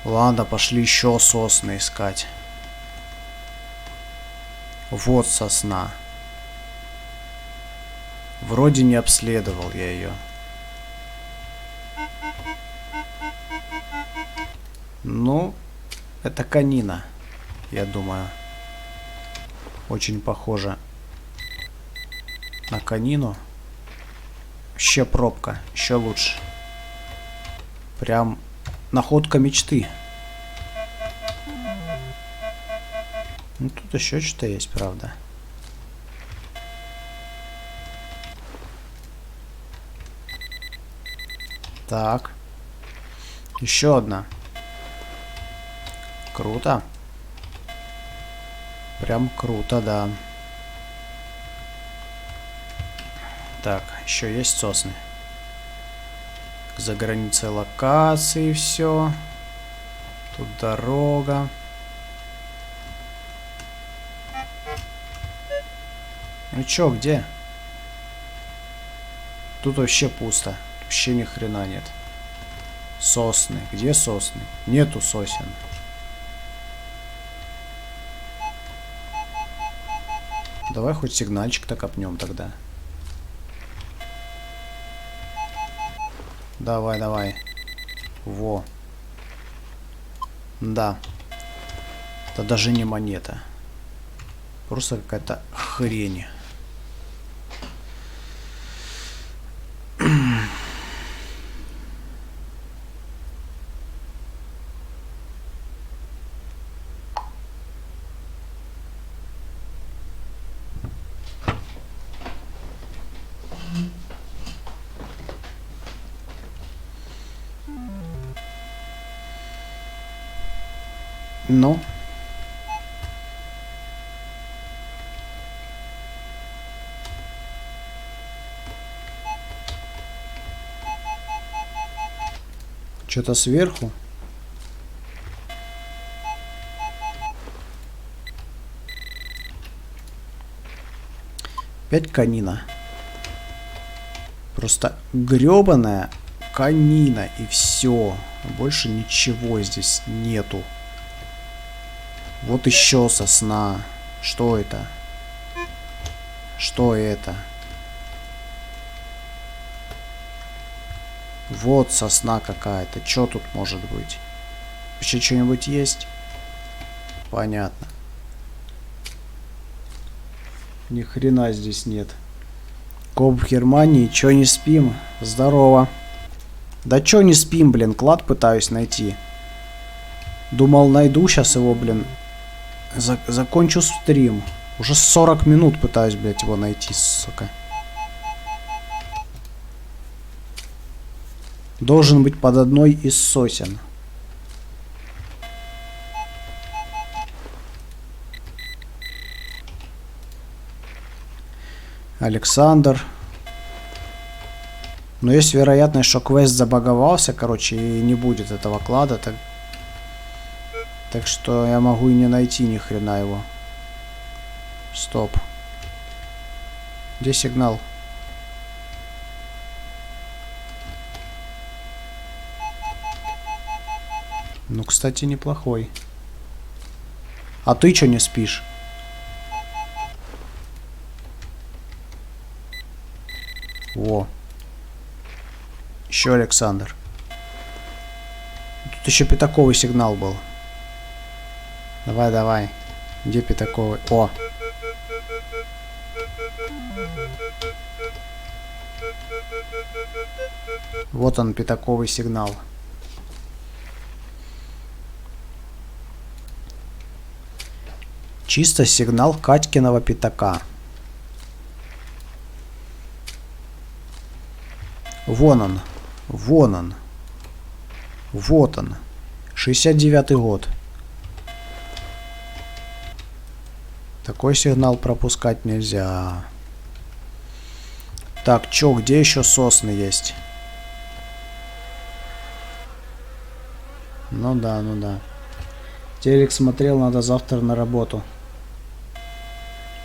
Ладно, пошли еще сосны искать. Вот сосна. Вроде не обследовал я ее. Ну, это канина, я думаю. Очень похоже на канину. Вообще пробка, еще лучше. Прям находка мечты. Ну, тут еще что-то есть, правда. Так. Еще одна. Круто. Прям круто, да. Так, еще есть сосны. За границей локации все. Тут дорога. Ну чё, где? Тут вообще пусто. Вообще ни хрена нет. Сосны. Где сосны? Нету сосен. Давай хоть сигнальчик-то копнем тогда. Давай, давай. Во. Да. Это даже не монета. Просто какая-то хрень. Ну. Что-то сверху. Опять канина. Просто гребаная канина и все. Больше ничего здесь нету. Вот еще сосна. Что это? Что это? Вот сосна какая-то. Что тут может быть? Вообще что-нибудь есть? Понятно. Ни хрена здесь нет. Коп в Германии. Чё не спим? Здорово. Да чё не спим, блин? Клад пытаюсь найти. Думал, найду сейчас его, блин. Закончу стрим. Уже 40 минут пытаюсь, блядь, его найти, сука. Должен быть под одной из сосен. Александр. Но есть вероятность, что квест забаговался, короче, и не будет этого клада. Так что я могу и не найти ни хрена его. Стоп. Где сигнал? Ну, кстати, неплохой. А ты чё не спишь? Во. Еще Александр. Тут еще пятаковый сигнал был. Давай, давай. Где пятаковый? О! Вот он, пятаковый сигнал. Чисто сигнал Катькиного пятака. Вон он. Вон он. Вот он. 69-й год. Такой сигнал пропускать нельзя. Так, чё, где еще сосны есть? Ну да, ну да. Телек смотрел, надо завтра на работу.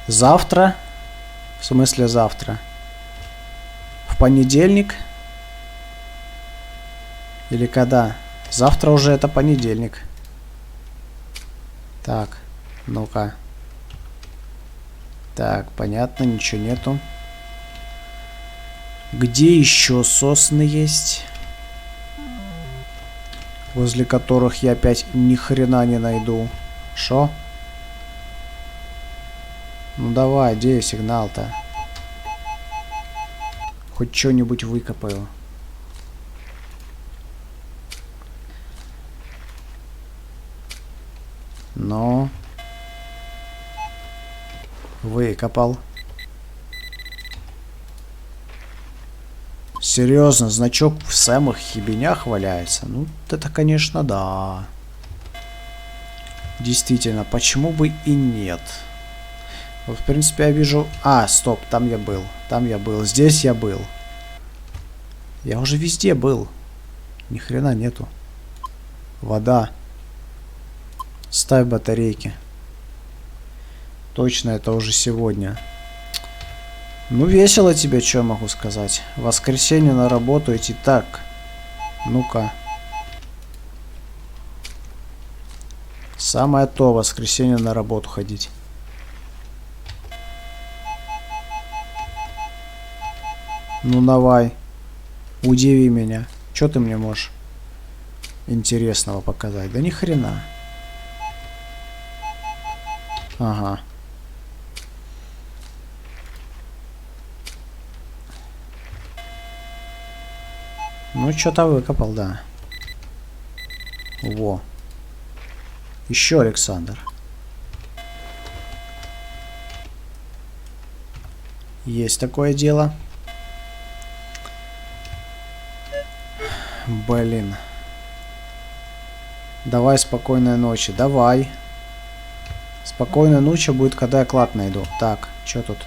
Завтра? В смысле завтра? В понедельник? Или когда? Завтра уже это понедельник. Так, ну-ка. Так, понятно, ничего нету. Где еще сосны есть? Возле которых я опять ни хрена не найду. Шо? Ну давай, где сигнал-то? Хоть что-нибудь выкопаю. Но... Выкопал. Серьезно, значок в самых ебенях валяется. Ну, это, конечно, да. Действительно, почему бы и нет? Вот, в принципе, я вижу... А, стоп, там я был. Там я был. Здесь я был. Я уже везде был. Ни хрена нету. Вода. Ставь батарейки. Точно, это уже сегодня. Ну, весело тебе, что я могу сказать. В воскресенье на работу идти так. Ну-ка. Самое то, в воскресенье на работу ходить. Ну, давай. Удиви меня. Что ты мне можешь интересного показать? Да ни хрена. Ага. Ну, что-то выкопал, да. Во. Еще Александр. Есть такое дело. Блин. Давай спокойной ночи. Давай. Спокойной ночи будет, когда я клад найду. Так, что тут?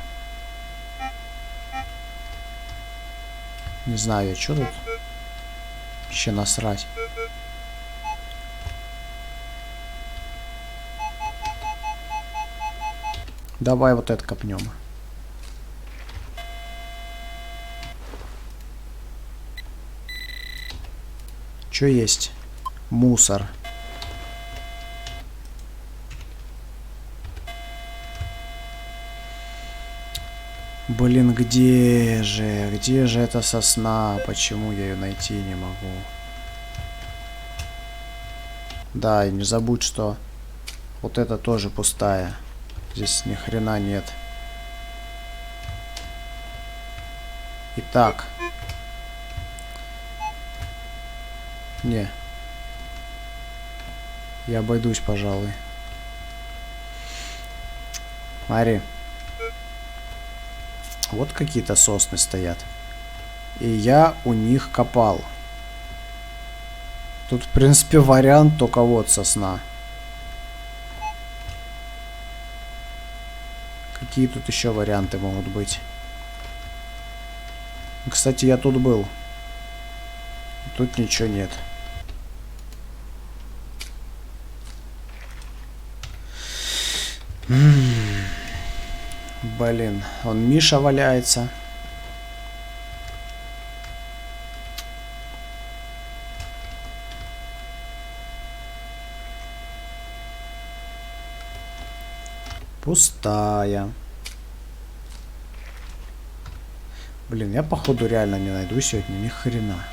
Не знаю я, что тут. Еще насрать. Давай вот это копнем. Что есть? Мусор. Блин, где же? Где же эта сосна? Почему я ее найти не могу? Да, и не забудь, что вот это тоже пустая. Здесь ни хрена нет. Итак. Не. Я обойдусь, пожалуй. Смотри. Вот какие-то сосны стоят. И я у них копал. Тут, в принципе, вариант только вот сосна. Какие тут еще варианты могут быть? Кстати, я тут был. Тут ничего нет. Блин, он Миша валяется. Пустая. Блин, я походу реально не найду сегодня ни хрена.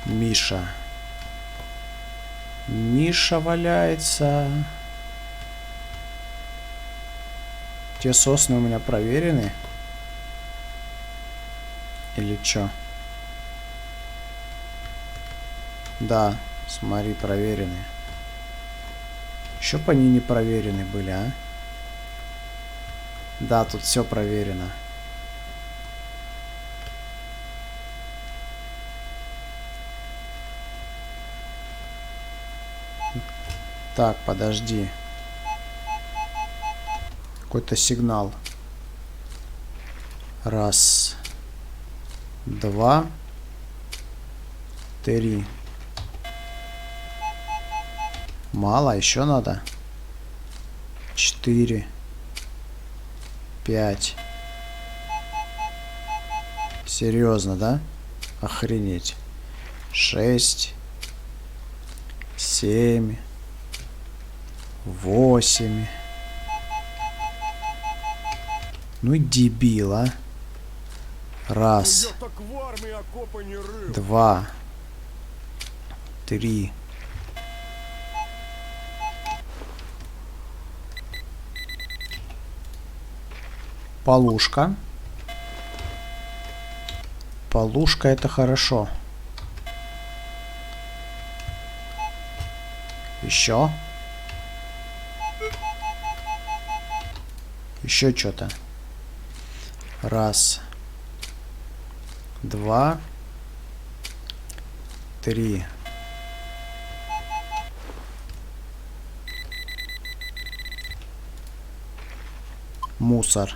Миша. Миша валяется. Те сосны у меня проверены? Или чё? Да, смотри, проверены. Еще бы они не проверены были, а? Да, тут все проверено. Так, подожди. Какой-то сигнал. Раз. Два. Три. Мало, еще надо. 4. 5. Серьезно, да? Охренеть. 6. 7. 8. Ну и дебил, а. Раз. Я так в армии окопа не рыл. 2. 3. Полушка. Полушка это хорошо. Еще. Еще что-то. Раз. 2. 3. Мусор.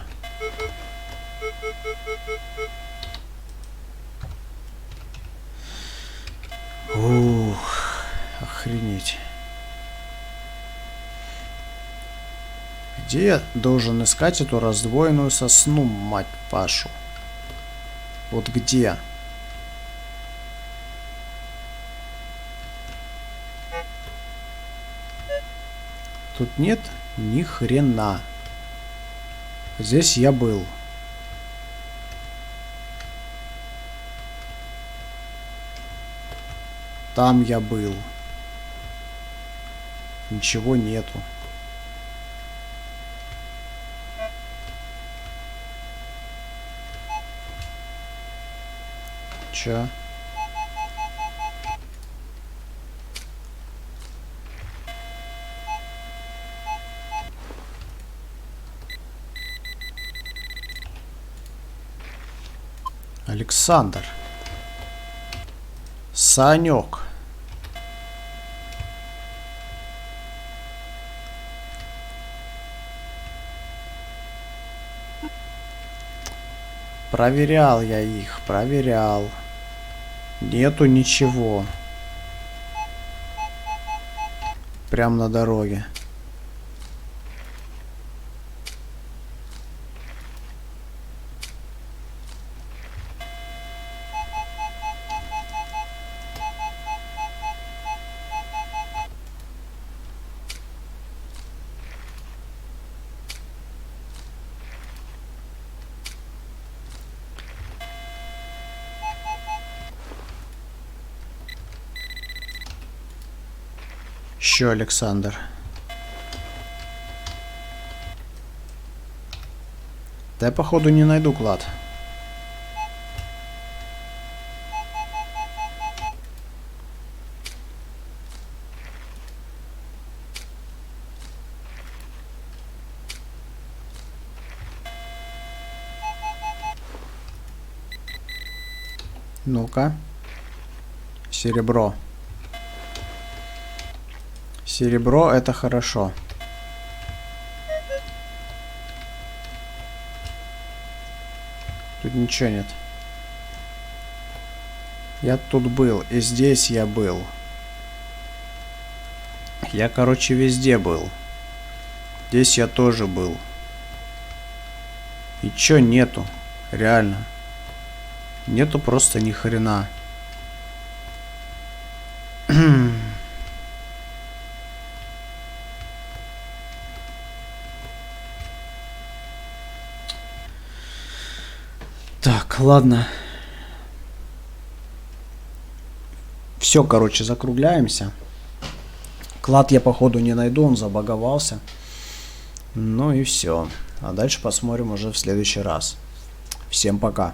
Ух, охренеть. Где я должен искать эту раздвоенную сосну, мать Пашу? Вот где? Тут нет ни хрена. Здесь я был. Там я был. Ничего нету. Чё? Александр. Санек. Проверял я их, проверял. Нету ничего. Прям на дороге. Еще Александр. Да я походу не найду клад. Ну-ка. Серебро. Серебро это хорошо. Тут ничего нет. Я тут был, и здесь я был. Я, короче, везде был. Здесь я тоже был. И чё нету? Реально. Нету просто ни хрена. Так, ладно. Все, короче, закругляемся. Клад я, походу, не найду, он забаговался. Ну и все. А дальше посмотрим уже в следующий раз. Всем пока.